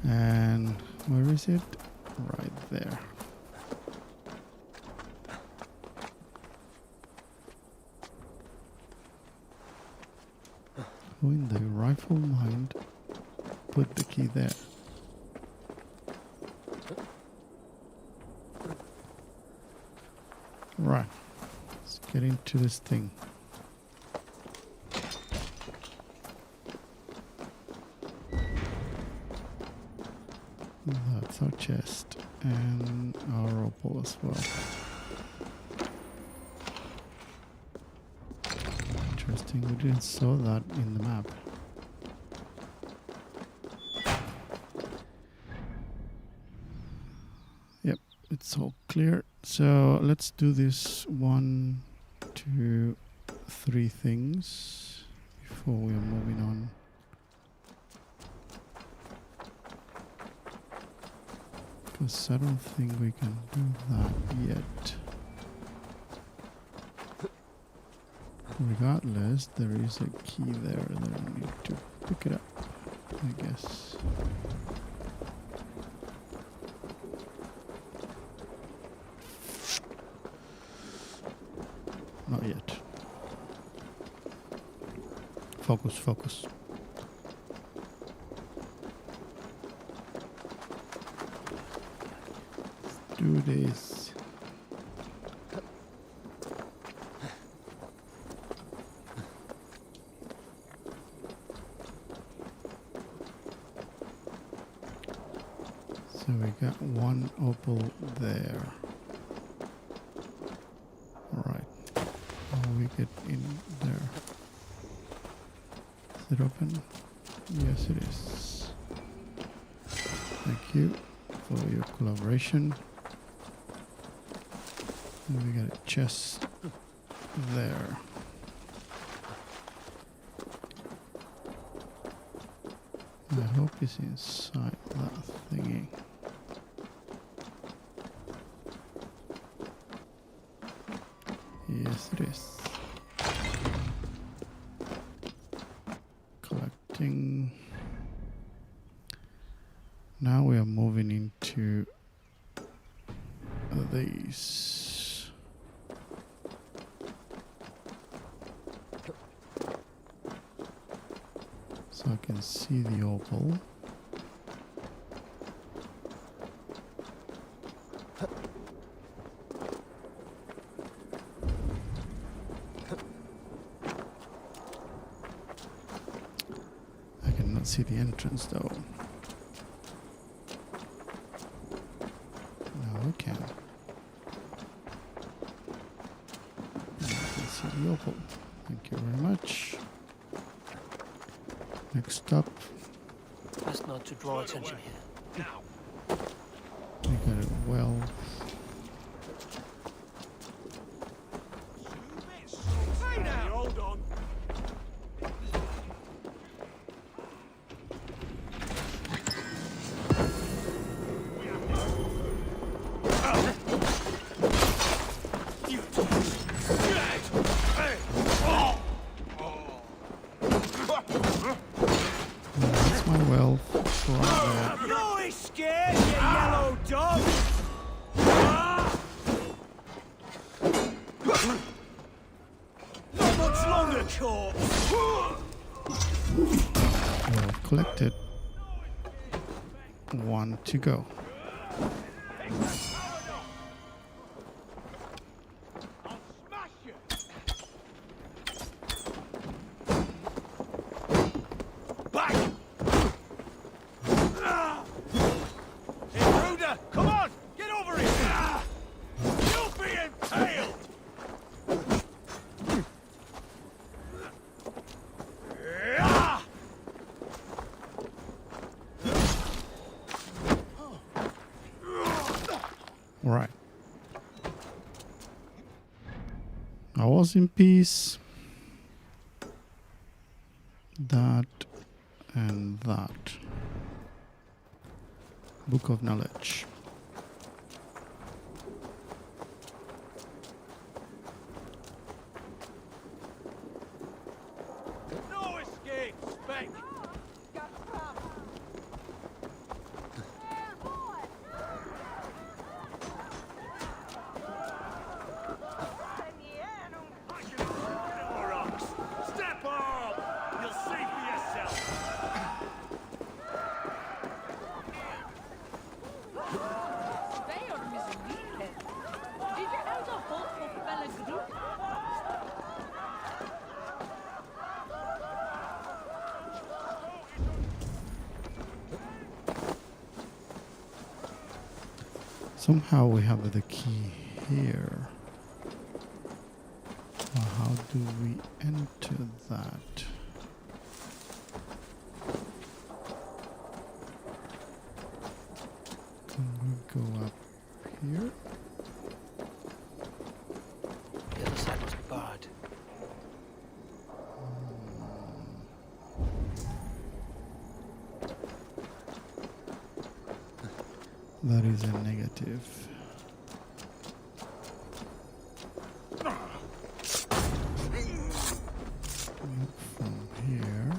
And where is it? Right there. Who in the rifle mind put the key there? Right. Let's get into this thing. That's our chest and our opal as well. Interesting, we didn't saw that in the map. Yep, it's all clear. So let's do this 1, 2, 3 things before we are moving on. Because I don't think we can do that yet. Regardless, there is a key there that I need to pick it up, I guess. Not yet. Focus, focus. Let's do this. So we got one opal there. Alright. How we get in there? Is it open? Yes, it is. Thank you for your collaboration. And we got a chest there. I hope it's inside that thingy. Yes, it is. Collecting. Now we are moving into these. So I can see the opal. I cannot see the entrance though. Now I can. Now I can see the opal. Thank you very much. Next up. Best not to draw attention here. We got it well. Hey now! Hold on. That's my wealth. Right there. No escape, you yellow dog! Not much longer, corpse! Well collected. One to go. Back! Hey, Ruda, come on! Get over here! You'll be impaled! Right. I was in peace. That and that. Book of Knowledge. No escape, Spec! Step up! You'll see for yourself! Somehow we have the key here. Well, how do we enter that? Can we go up here? The other side was barred. That is a negative. From here.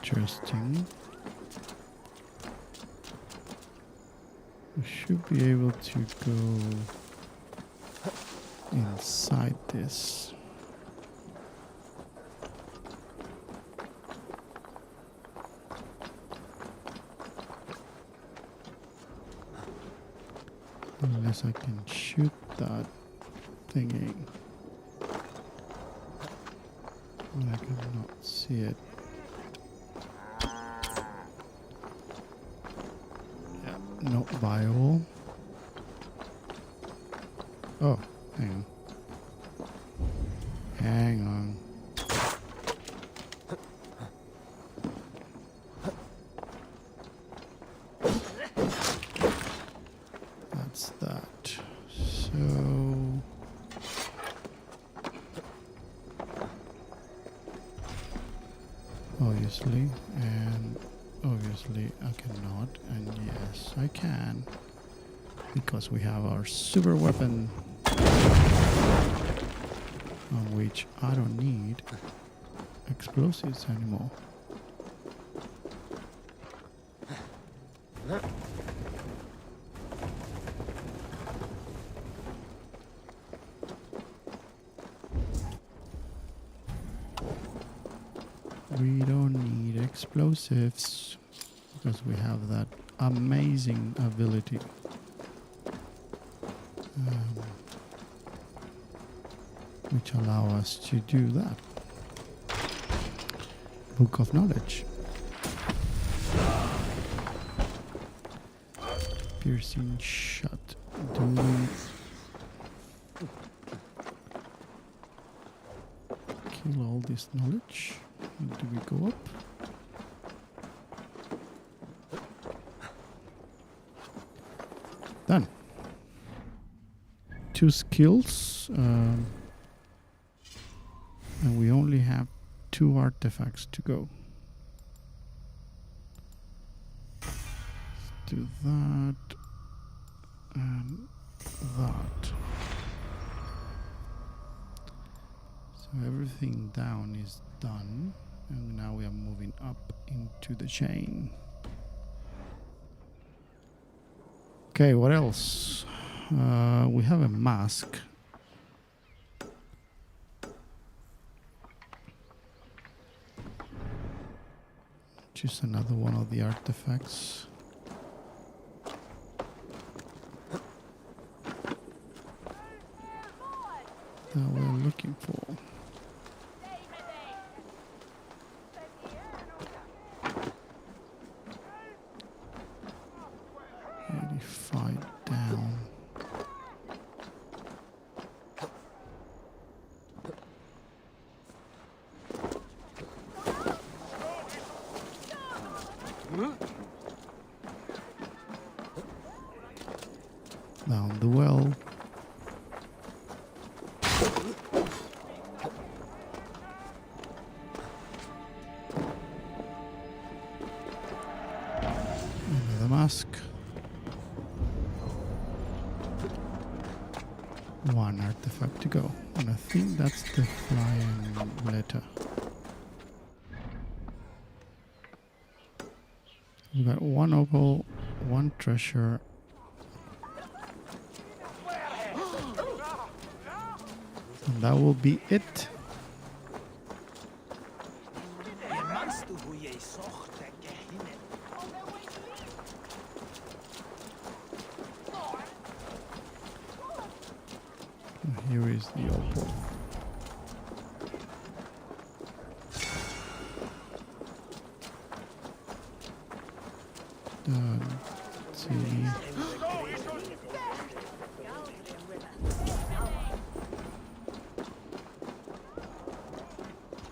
Interesting. We should be able to go inside this. Unless I can shoot that thingy. But I cannot see it. Yeah, not viable. Oh, hang on. Hang on. That's that. So obviously, and obviously I cannot, and yes I can, because we have our super weapon, on which I don't need explosives anymore. We don't need explosives because we have that amazing ability. Which allow us to do that. Book of Knowledge. Piercing shot. Dueling. Kill all this knowledge. Do we go up? Done. 2 skills. And we only have 2 artifacts to go. Let's do that and that. So everything down is done, and now we are moving up into the chain. Okay, what else? We have a mask. Just another one of the artifacts that we're looking for. Fight down. Down the well. Another mask. One artifact to go, and I think that's the flying letter. We got 1 opal, 1 treasure, and that will be it. Here is the opal. Let's see.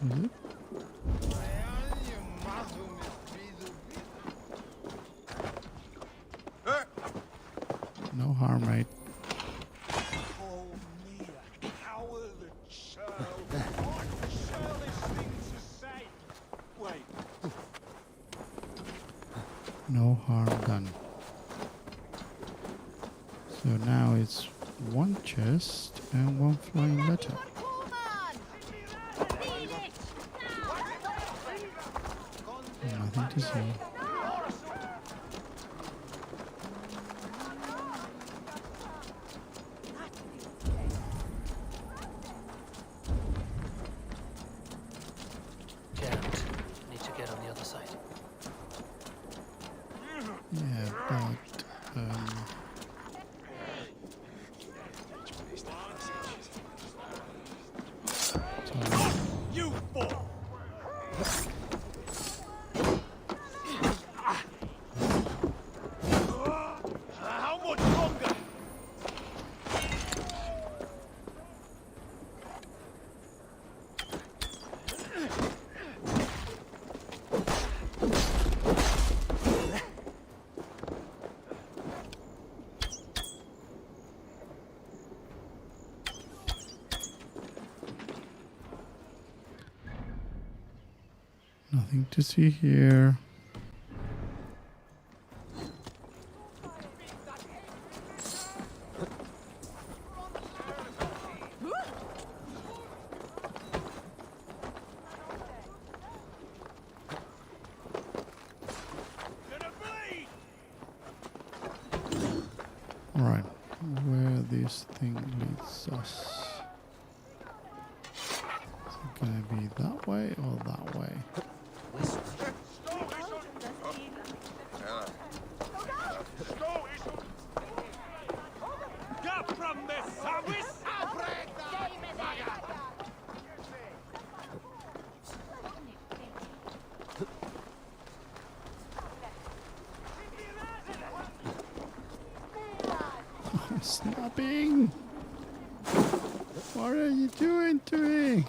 Is it? No harm, right? No harm done. So now it's 1 chest and 1 flying letter. Nothing to see. Need to get on the other side. Yeah, but for? How much longer? Nothing to see here. All right, where this thing leads us. Is it gonna be that way or that way? Snapping! What are you doing to me?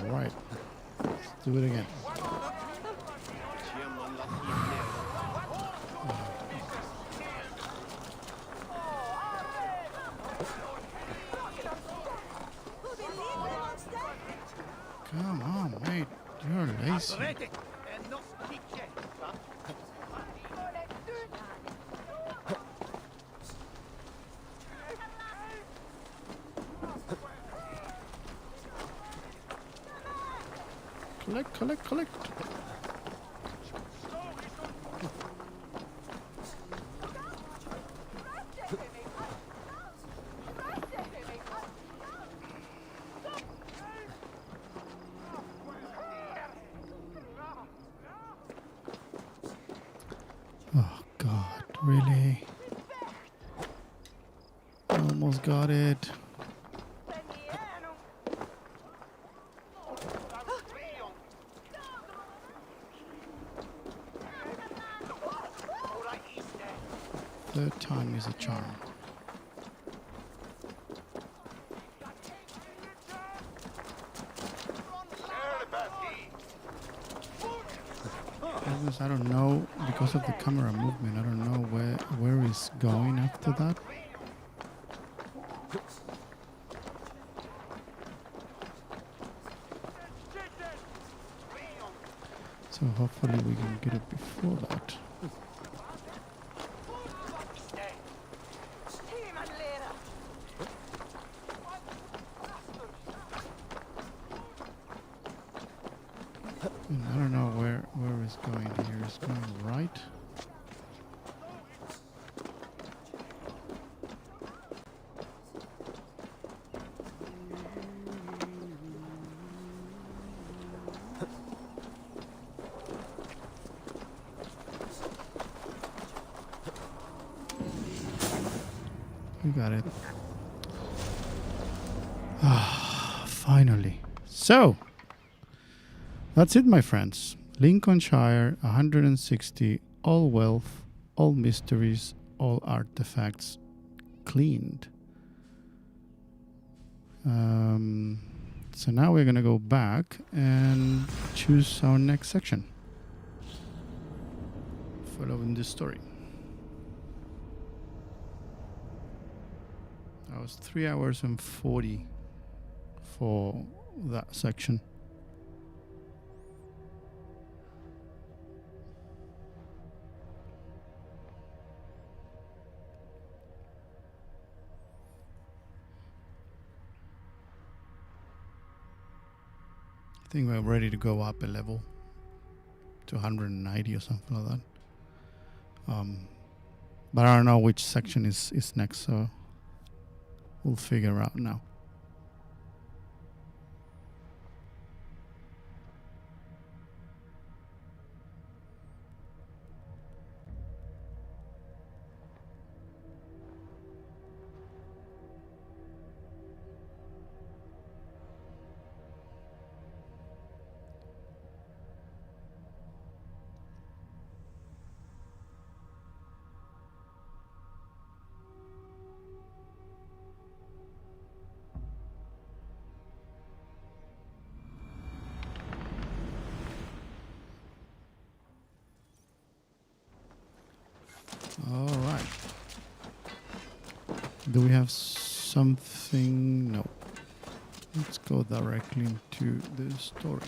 Right. Let's do it again. Come on, mate. You're lazy. Collect. Oh God, really? Almost got it. Third time is a charm. I don't know, because of the camera movement, I don't know where it's going after that. So hopefully we can get it before that. I don't know where it's going here. It's going right. You got it. Ah, finally. So, that's it, my friends. Lincolnshire, 160, all wealth, all mysteries, all artifacts cleaned. So now we're going to go back and choose our next section. Following this story. That was 3 hours and 40 for that section. I think we're ready to go up a level to 190 or something like that. But I don't know which section is next, so we'll figure out now. All right. Do we have something? No. Let's go directly into the story.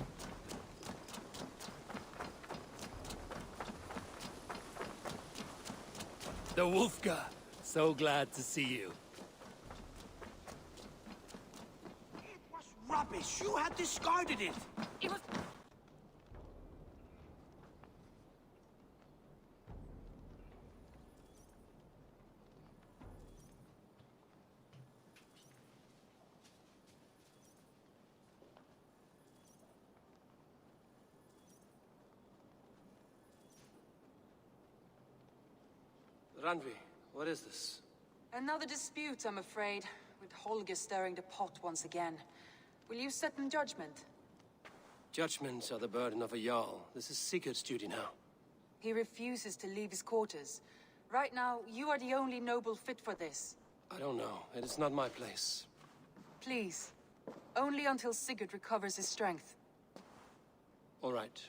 The Wolfgar. So glad to see you. It was rubbish. You had discarded it. It was... Randvi, what is this? Another dispute, I'm afraid, with Holger stirring the pot once again. Will you set in judgment? Judgments are the burden of a Jarl. This is Sigurd's duty now. He refuses to leave his quarters. Right now, you are the only noble fit for this. I don't know. It is not my place. Please. Only until Sigurd recovers his strength. All right.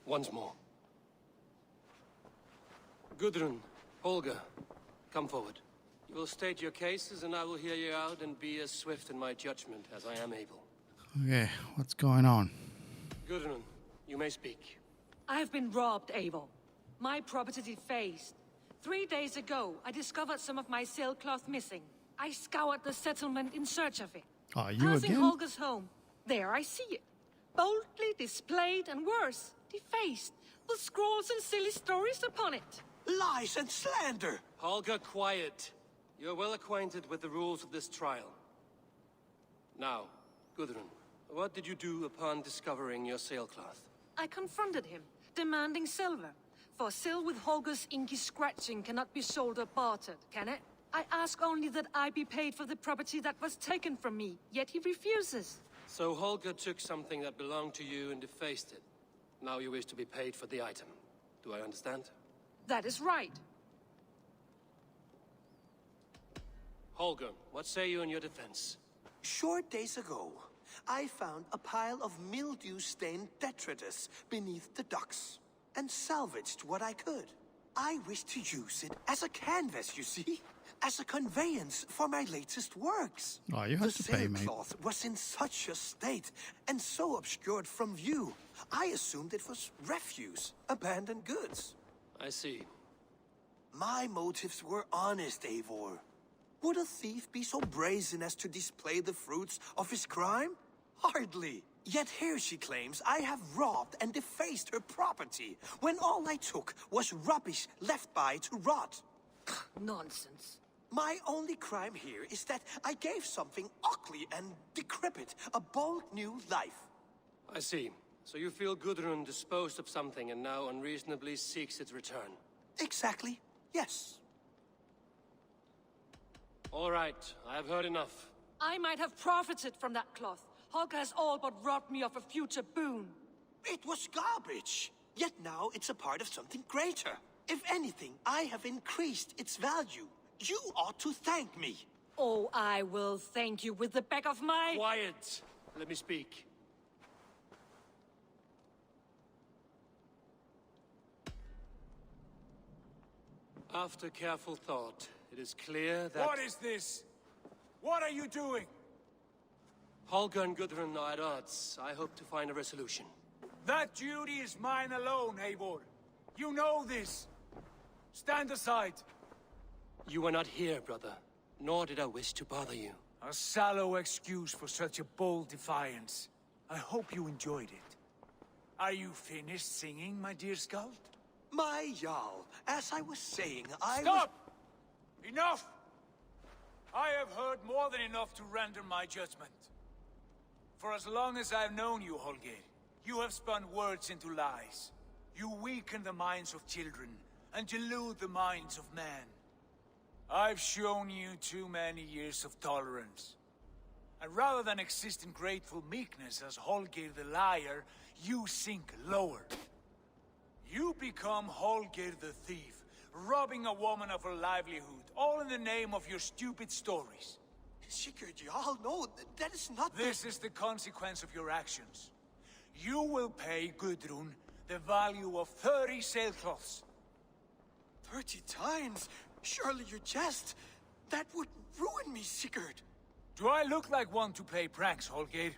Once more. Gudrun, Holger, come forward. You will state your cases, and I will hear you out and be as swift in my judgment as I am able. Okay, what's going on? Gudrun, you may speak. I have been robbed, Eivor. My property defaced. 3 days ago, I discovered some of my sailcloth missing. I scoured the settlement in search of it. Are you Passing again? Holger's home, there I see it. Boldly displayed and worse, defaced, with scrolls and silly stories upon it. Lies and slander! Holger, quiet. You're well acquainted with the rules of this trial. Now, Gudrun, what did you do upon discovering your sailcloth? I confronted him, demanding silver. For sil with Holger's inky scratching cannot be sold or bartered, can it? I ask only that I be paid for the property that was taken from me, yet he refuses. So Holger took something that belonged to you and defaced it. Now you wish to be paid for the item. Do I understand? That is right. Holger, what say you in your defense? Short days ago, I found a pile of mildew-stained detritus beneath the docks, and salvaged what I could. I wish to use it as a canvas, you see? As a conveyance for my latest works. Oh, you have to pay, mate. The sailcloth was in such a state, and so obscured from view, I assumed it was refuse, abandoned goods. I see. My motives were honest, Eivor. Would a thief be so brazen as to display the fruits of his crime? Hardly. Yet here she claims I have robbed and defaced her property, when all I took was rubbish left by to rot. Nonsense. My only crime here is that I gave something ugly and decrepit a bold new life. I see. So you feel Gudrun disposed of something and now unreasonably seeks its return? Exactly, yes. All right, I have heard enough. I might have profited from that cloth. Holger has all but robbed me of a future boon. It was garbage. Yet now it's a part of something greater. If anything, I have increased its value. You ought to thank me. Oh, I will thank you with the back of my... Quiet! Let me speak. After careful thought, it is clear that... What is this? What are you doing? Holger and Gudrun are at odds. I hope to find a resolution. That duty is mine alone, Eivor. You know this. Stand aside. You were not here, brother. Nor did I wish to bother you. A sallow excuse for such a bold defiance. I hope you enjoyed it. Are you finished singing, my dear Skald? My Jarl, as I was saying, Stop! Enough! I have heard more than enough to render my judgment. For as long as I've known you, Holger, you have spun words into lies. You weaken the minds of children and delude the minds of men. I've shown you too many years of tolerance. And rather than exist in grateful meekness as Holger the liar, you sink lower. You become Holger the thief, robbing a woman of her livelihood, all in the name of your stupid stories. Sigurd, Jarl, no, that is not This is the consequence of your actions. You will pay Gudrun the value of 30 sailcloths. 30 times? Surely you jest. That would ruin me, Sigurd. Do I look like one to play pranks, Holger?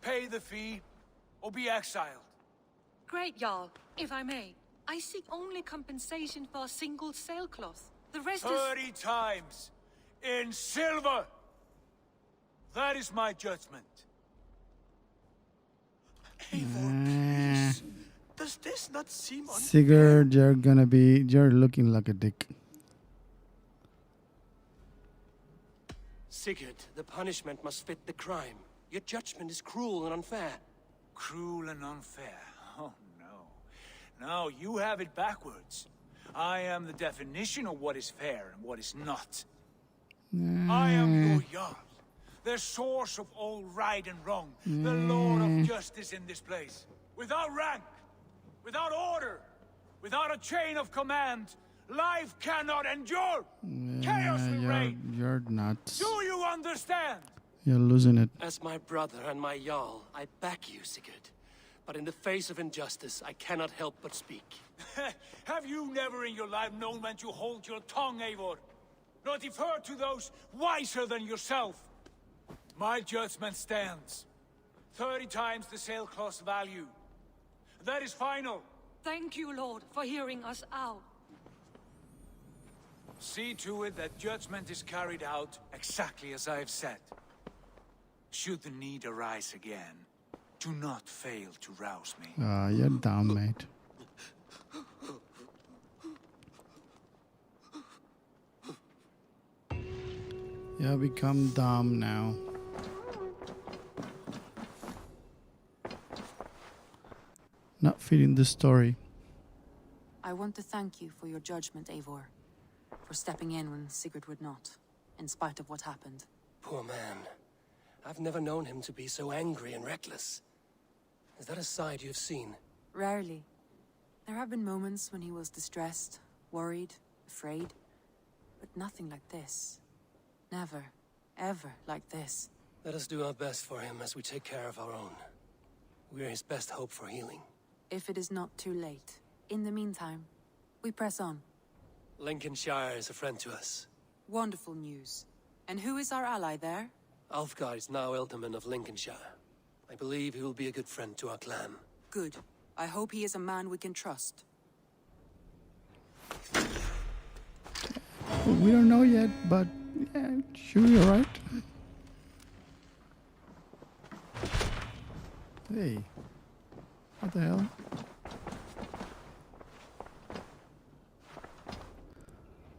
Pay the fee, or be exiled. Great, Jarl. If I may, I seek only compensation for a single sailcloth. The rest is... 30 times! In silver! That is my judgment. Does this not seem unfair? Sigurd, you're looking like a dick. Sigurd, the punishment must fit the crime. Your judgment is cruel and unfair. Cruel and unfair? Oh, no. No, you have it backwards. I am the definition of what is fair and what is not. I am your Jarl, the source of all right and wrong, the Lord of justice in this place. Without rank, without order, without a chain of command, life cannot endure. Chaos will reign. You're nuts. Do you understand? You're losing it. As my brother and my Jarl, I back you, Sigurd. But in the face of injustice, I cannot help but speak. Have you never in your life known when to hold your tongue, Eivor? Not defer to those wiser than yourself. My judgment stands. 30 times the sailcloth's value. That is final. Thank you, Lord, for hearing us out. See to it that judgment is carried out exactly as I have said. Should the need arise again, do not fail to rouse me. You're dumb, mate. You become dumb now. Not fitting the story. I want to thank you for your judgment, Eivor. For stepping in when Sigurd would not, in spite of what happened. Poor man. I've never known him to be so angry and reckless. Is that a side you've seen? Rarely. There have been moments when he was distressed, worried, afraid. But nothing like this. Never, ever like this. Let us do our best for him as we take care of our own. We're his best hope for healing. If it is not too late. In the meantime, we press on. Lincolnshire is a friend to us. Wonderful news. And who is our ally there? Alfgar is now Ealdorman of Lincolnshire. I believe he will be a good friend to our clan. Good. I hope he is a man we can trust. We don't know yet, but yeah, sure, you're right. Hey, what the hell?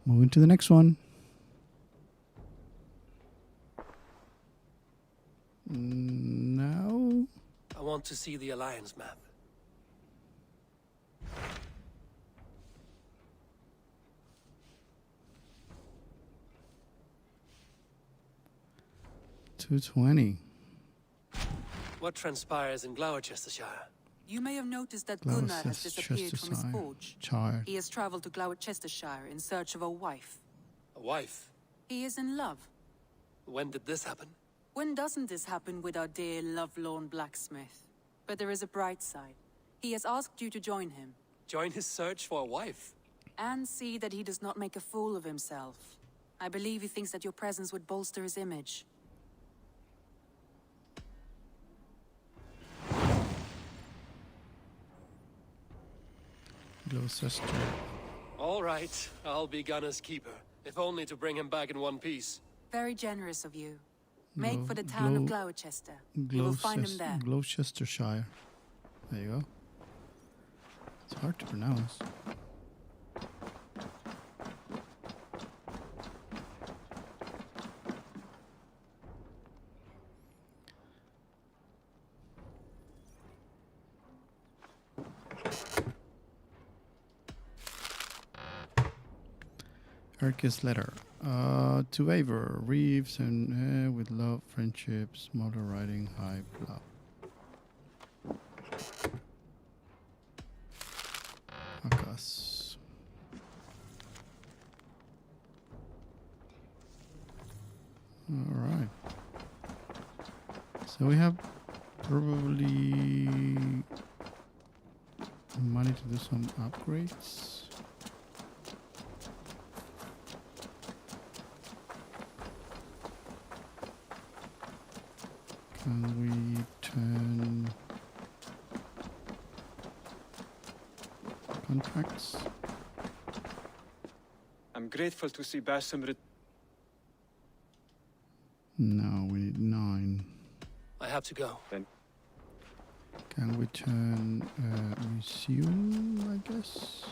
Moving to the next one. No. I want to see the Alliance map. $220. What transpires in Gloucestershire? You may have noticed that Gunnar has disappeared from his forge. He has traveled to Gloucestershire in search of a wife. A wife? He is in love. When did this happen? When doesn't this happen with our dear lovelorn blacksmith? But there is a bright side. He has asked you to join him. Join his search for a wife? And see that he does not make a fool of himself. I believe he thinks that your presence would bolster his image. Gloucester. All right, I'll be Gunner's keeper, if only to bring him back in one piece. Very generous of you. Make for the town of Gloucester. You will find him there. Gloucestershire. There you go. It's hard to pronounce. Erk's letter. To Eivor, Reeves and with love, friendship, smaller riding, high, blah. Akas. Alright. So we have probably money to do some upgrades. Can we turn contracts? I'm grateful to see Basim No, we need 9. I have to go. Then. Can we turn resume, I guess?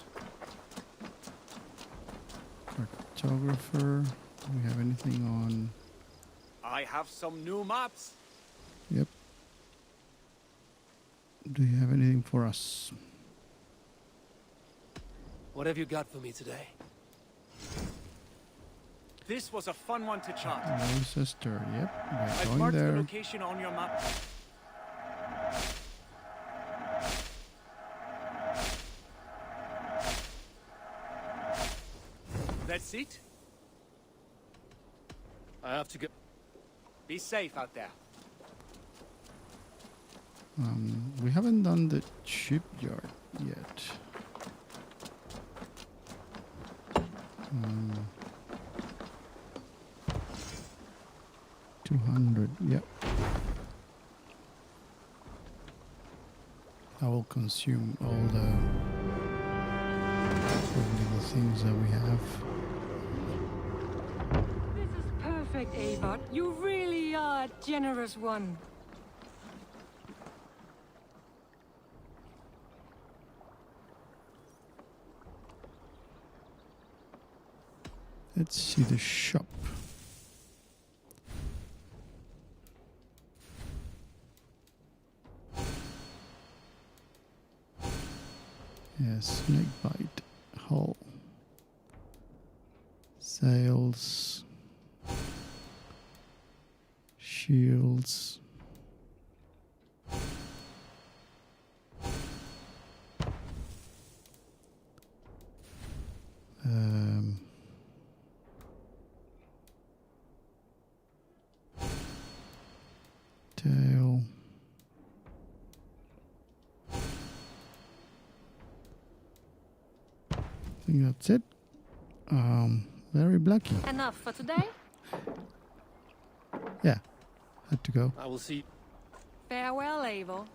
Cartographer. Do we have anything on? I have some new maps. Yep. Do you have anything for us? What have you got for me today? This was a fun one to chart. Gloucester, yep. We're I've going marked there. the location on your map. That's it? I have to go. Be safe out there. We haven't done the shipyard yet. 200, yep. I will consume all the things that we have. This is perfect, Eivor. You really are a generous one. Let's see the shop. Yes, snakebite, hull, sails, shields. Tail. I think that's it. Very blacky. Enough for today? Yeah, had to go. I will see. Farewell, Eivor.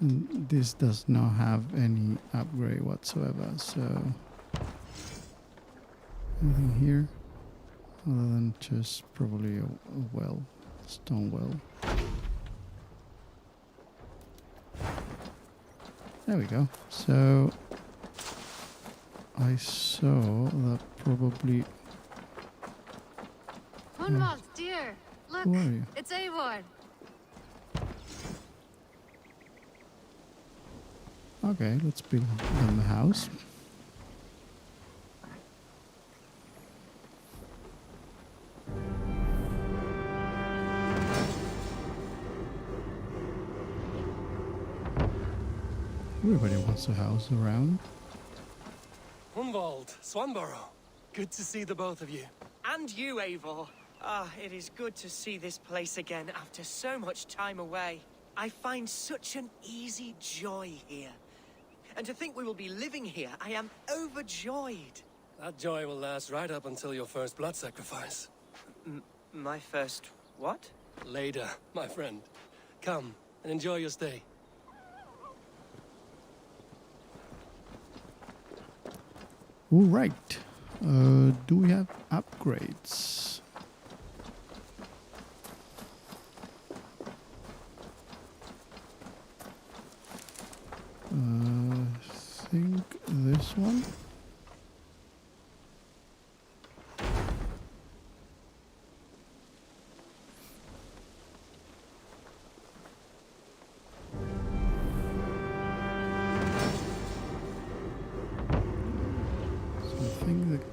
This does not have any upgrade whatsoever, so anything here other than just probably a well, stone well. There we go. So I saw that probably. Hunwald, dear, look, Who are you? it's Eivor. Okay, let's build them a house. Everybody wants a house around. Hunwald, Swanborough. Good to see the both of you. And you, Eivor. Ah, it is good to see this place again after so much time away. I find such an easy joy here. And to think we will be living here, I am overjoyed. That joy will last right up until your first blood sacrifice. My first what? Later, my friend. Come and enjoy your stay. All right. Do we have upgrades? I think this one.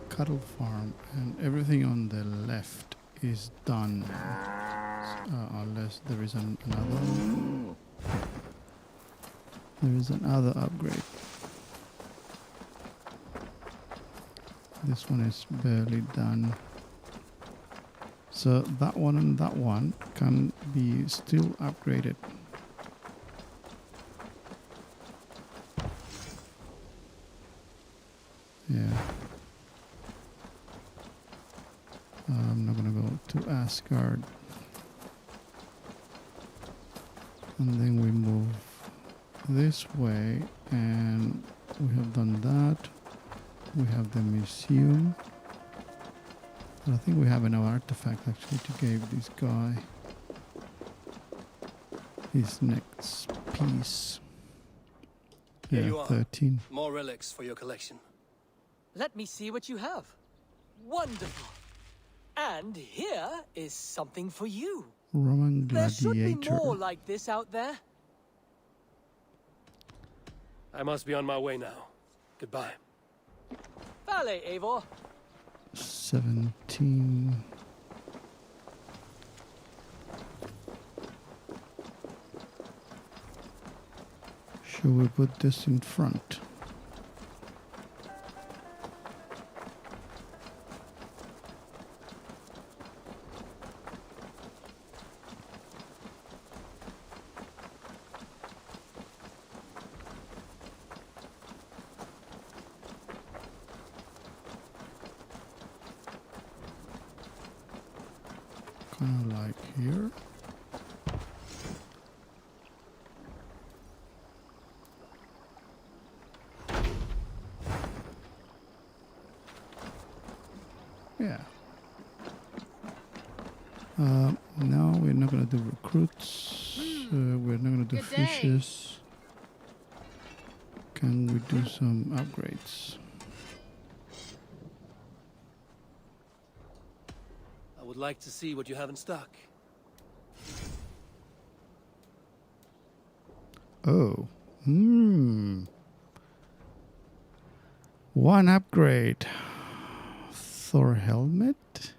Cattle farm and everything on the left is done, unless there is another upgrade. This one is barely done, so that one and that one can be still upgraded. Yeah. I'm not gonna go to Asgard. And then we move this way, and we have done that. We have the museum. And I think we have enough artifact actually to give this guy his next piece. Here Yeah, you are. 13. More relics for your collection. Let me see what you have. Wonderful. And here is something for you. Roman There should be gladiator. more like this out there. I must be on my way now. Goodbye. Vale, Eivor. 17. Should we put this in front? Kind of like here. Yeah. No, we're not going to do recruits. We're not going to do Good day. fishes. Can we do some upgrades? I would like to see what you have in stock. Oh. One upgrade. Thor helmet.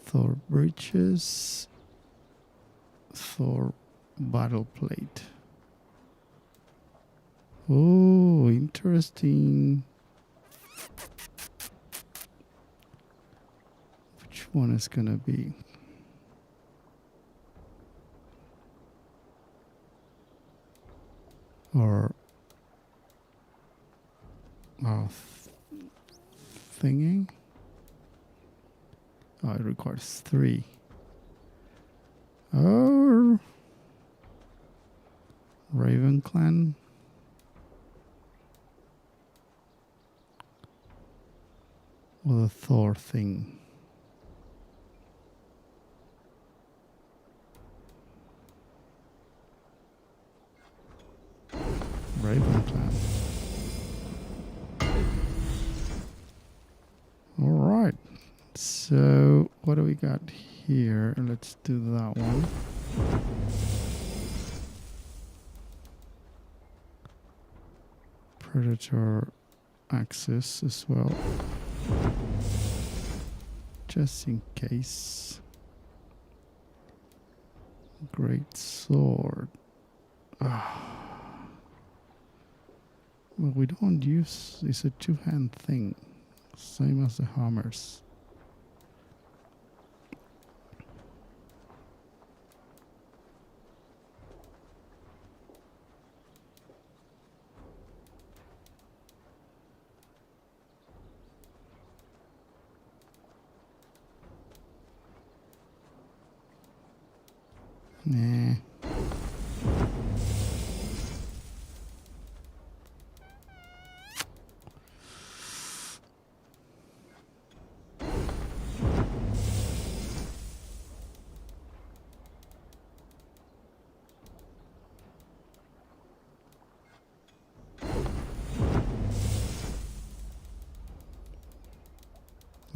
Thor breeches. Thor battle plate. Oh, interesting. Which one is gonna be? Or thingy? Oh, it requires 3. Or Raven Clan. Or the Thor thing. Raven Clan. All right. So what do we got here? Let's do that one. Predator axis as well. Just in case. Great sword. Well, we don't use, it's a two-hand thing, same as the hammers. Nah.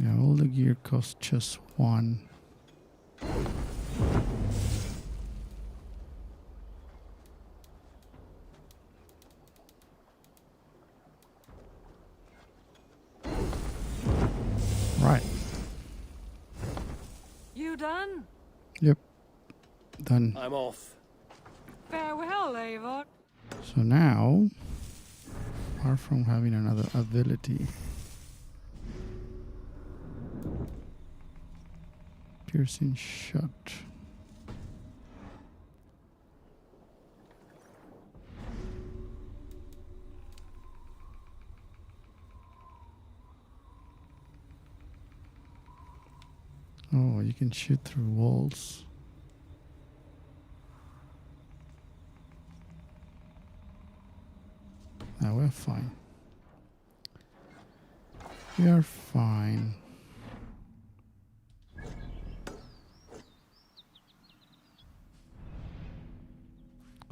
Yeah, all the gear costs just 1. Right. You done? Yep. Done. I'm off. Farewell, Eivor. So now, apart from having another ability, piercing shot. Oh, you can shoot through walls. Now we're fine. We are fine.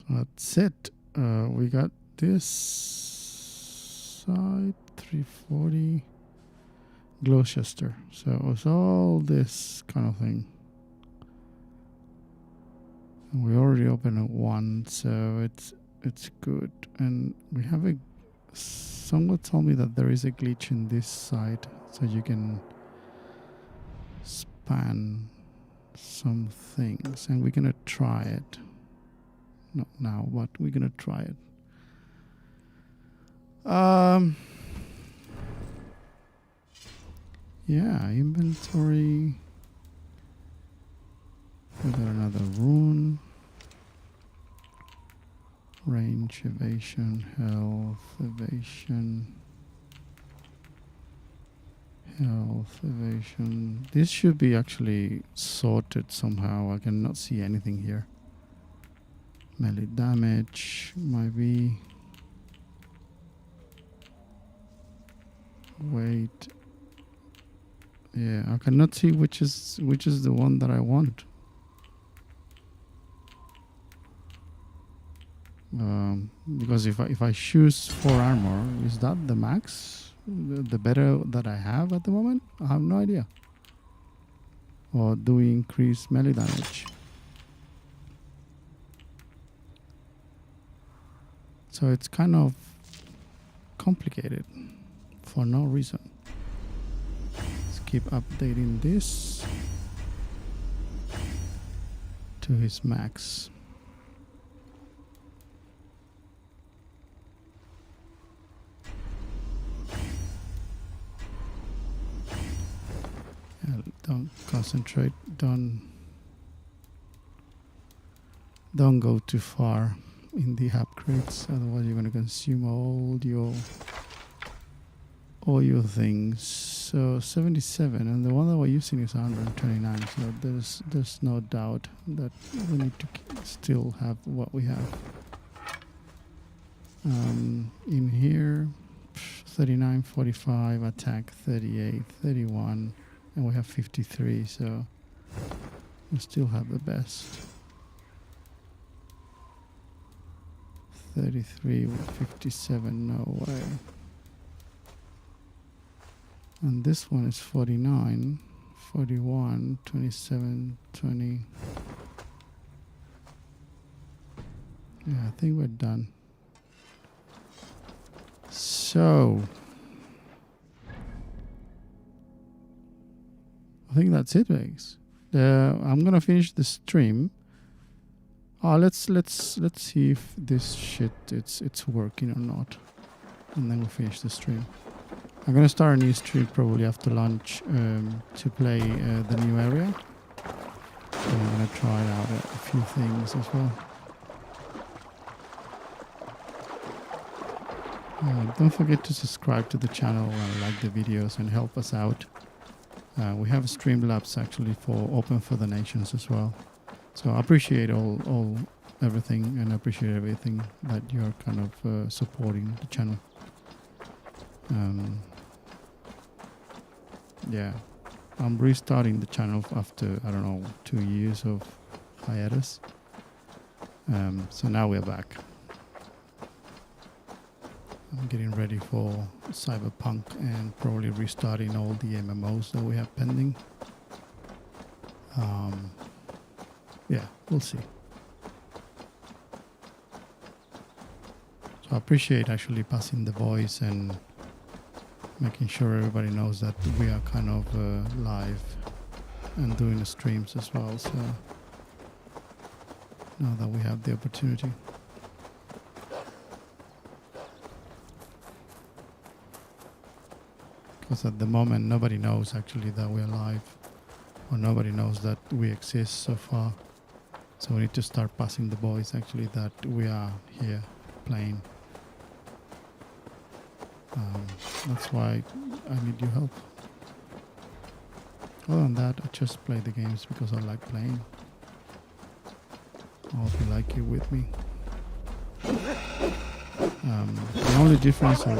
That's it. We got this side 340 Gloucester. So it's all this kind of thing. And we already opened at 1, so it's good. And we have a someone told me that there is a glitch in this side, so you can span some things, and we're gonna try it. Not now, but we're gonna try it. Yeah, inventory. We got another rune. Range, evasion, health, evasion. Health, evasion. This should be actually sorted somehow. I cannot see anything here. Melee damage might be. Wait. Yeah, I cannot see which is the one that I want. Because if I choose 4 armor, is that the max? The better that I have at the moment? I have no idea. Or do we increase melee damage? So it's kind of complicated for no reason. Let's keep updating this to his max. Don't concentrate, don't go too far in the upgrades, otherwise you're going to consume all your things. So 77, and the one that we're using is 129, so there's no doubt that we need to still have what we have. In here, 39, 45, attack 38, 31, and we have 53, so we still have the best. 33 with 57, no way. And this one is 49, 41, 27, 20. Yeah, I think we're done. So I think that's it, Vegas. I'm gonna finish the stream. Let's see if this shit it's working or not, and then we'll finish the stream. I'm gonna start a new stream probably after lunch to play the new area. So I'm gonna try out a few things as well. Don't forget to subscribe to the channel and like the videos and help us out. We have Streamlabs actually open for the nations as well. So I appreciate everything, and I appreciate everything that you're kind of supporting the channel. Yeah, I'm restarting the channel after, I don't know, 2 years of hiatus. So now we're back. I'm getting ready for Cyberpunk and probably restarting all the MMOs that we have pending. Yeah, we'll see. So I appreciate actually passing the voice and making sure everybody knows that we are kind of live and doing the streams as well. So now that we have the opportunity. Because at the moment nobody knows actually that we're live, or nobody knows that we exist so far. So we need to start passing the voice actually that we are here playing. That's why I need your help. Other than that, I just play the games because I like playing. I hope you like it with me. The only difference or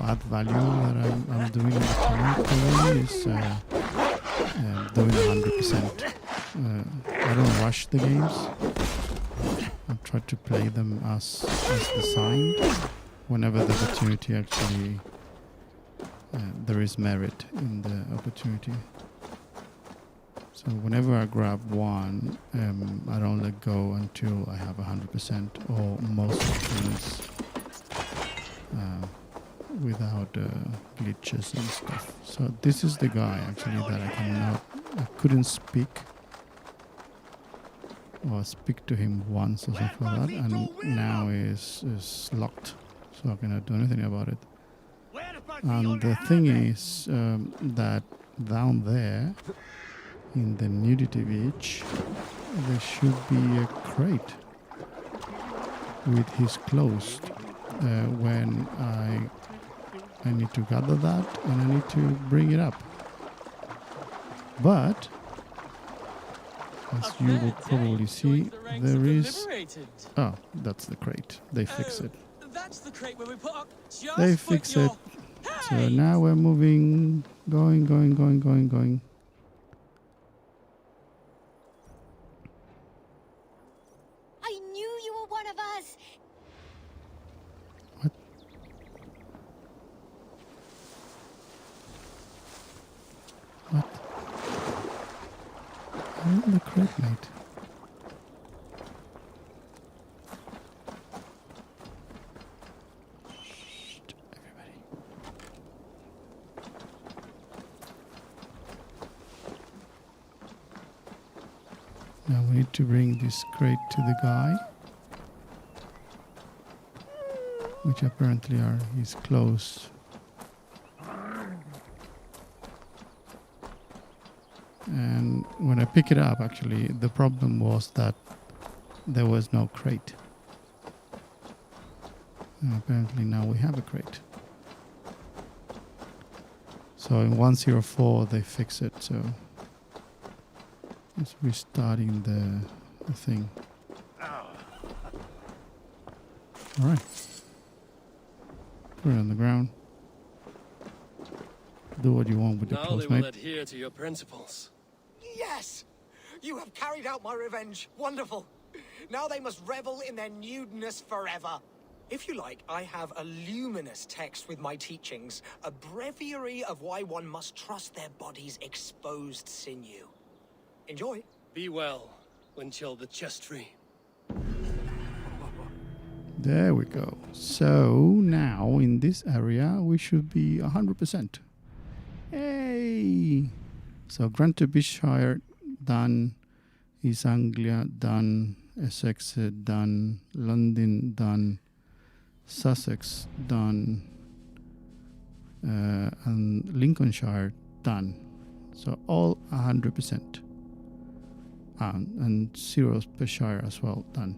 add value that I'm doing in the channel currently is doing 100%. I don't rush the games. I try to play them as designed. Whenever the opportunity actually, there is merit in the opportunity. So whenever I grab one, I don't let go until I have 100% or most things without glitches and stuff. So this is the guy actually that I couldn't speak or speak to him once or something like that, and now is locked, so I cannot do anything about it. And the thing is that down there in the nudity beach there should be a crate with his clothes. When I need to gather that and I need to bring it up. But as you will probably see, there is... Oh, that's the crate. They fix it. That's the crate where we put up just They fix it. So now we're moving, going. I knew you were one of us. What? What? I'm in the crate, mate. Now we need to bring this crate to the guy, which apparently are his clothes. And when I pick it up, actually, the problem was that there was no crate. And apparently now we have a crate. So in 104 they fix it, so it's restarting the thing. Alright. Put it on the ground. Do what you want with your Now clothes, they will mate. adhere to your principles. Yes! You have carried out my revenge. Wonderful. Now they must revel in their nudeness forever. If you like, I have a luminous text with my teachings, a breviary of why one must trust their body's exposed sinew. Enjoy. Be well, Winchell the Chestry. There we go. So now in this area we should be 100%. Hey! So Grantabishire done, East Anglia done, Essex done, London done, Sussex done, and Lincolnshire done. So all 100%. And Shropshire as well done.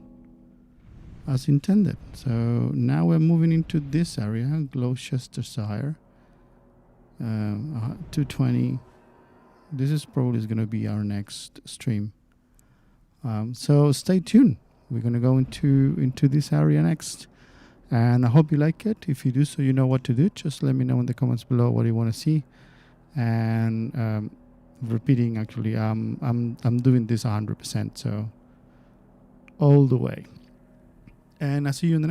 As intended. So now we're moving into this area, Gloucestershire. 220. This is probably going to be our next stream. So stay tuned. We're going to go into this area next. And I hope you like it. If you do so, you know what to do. Just let me know in the comments below what you want to see. And repeating, actually, I'm doing this 100%. So all the way. And I'll see you in the next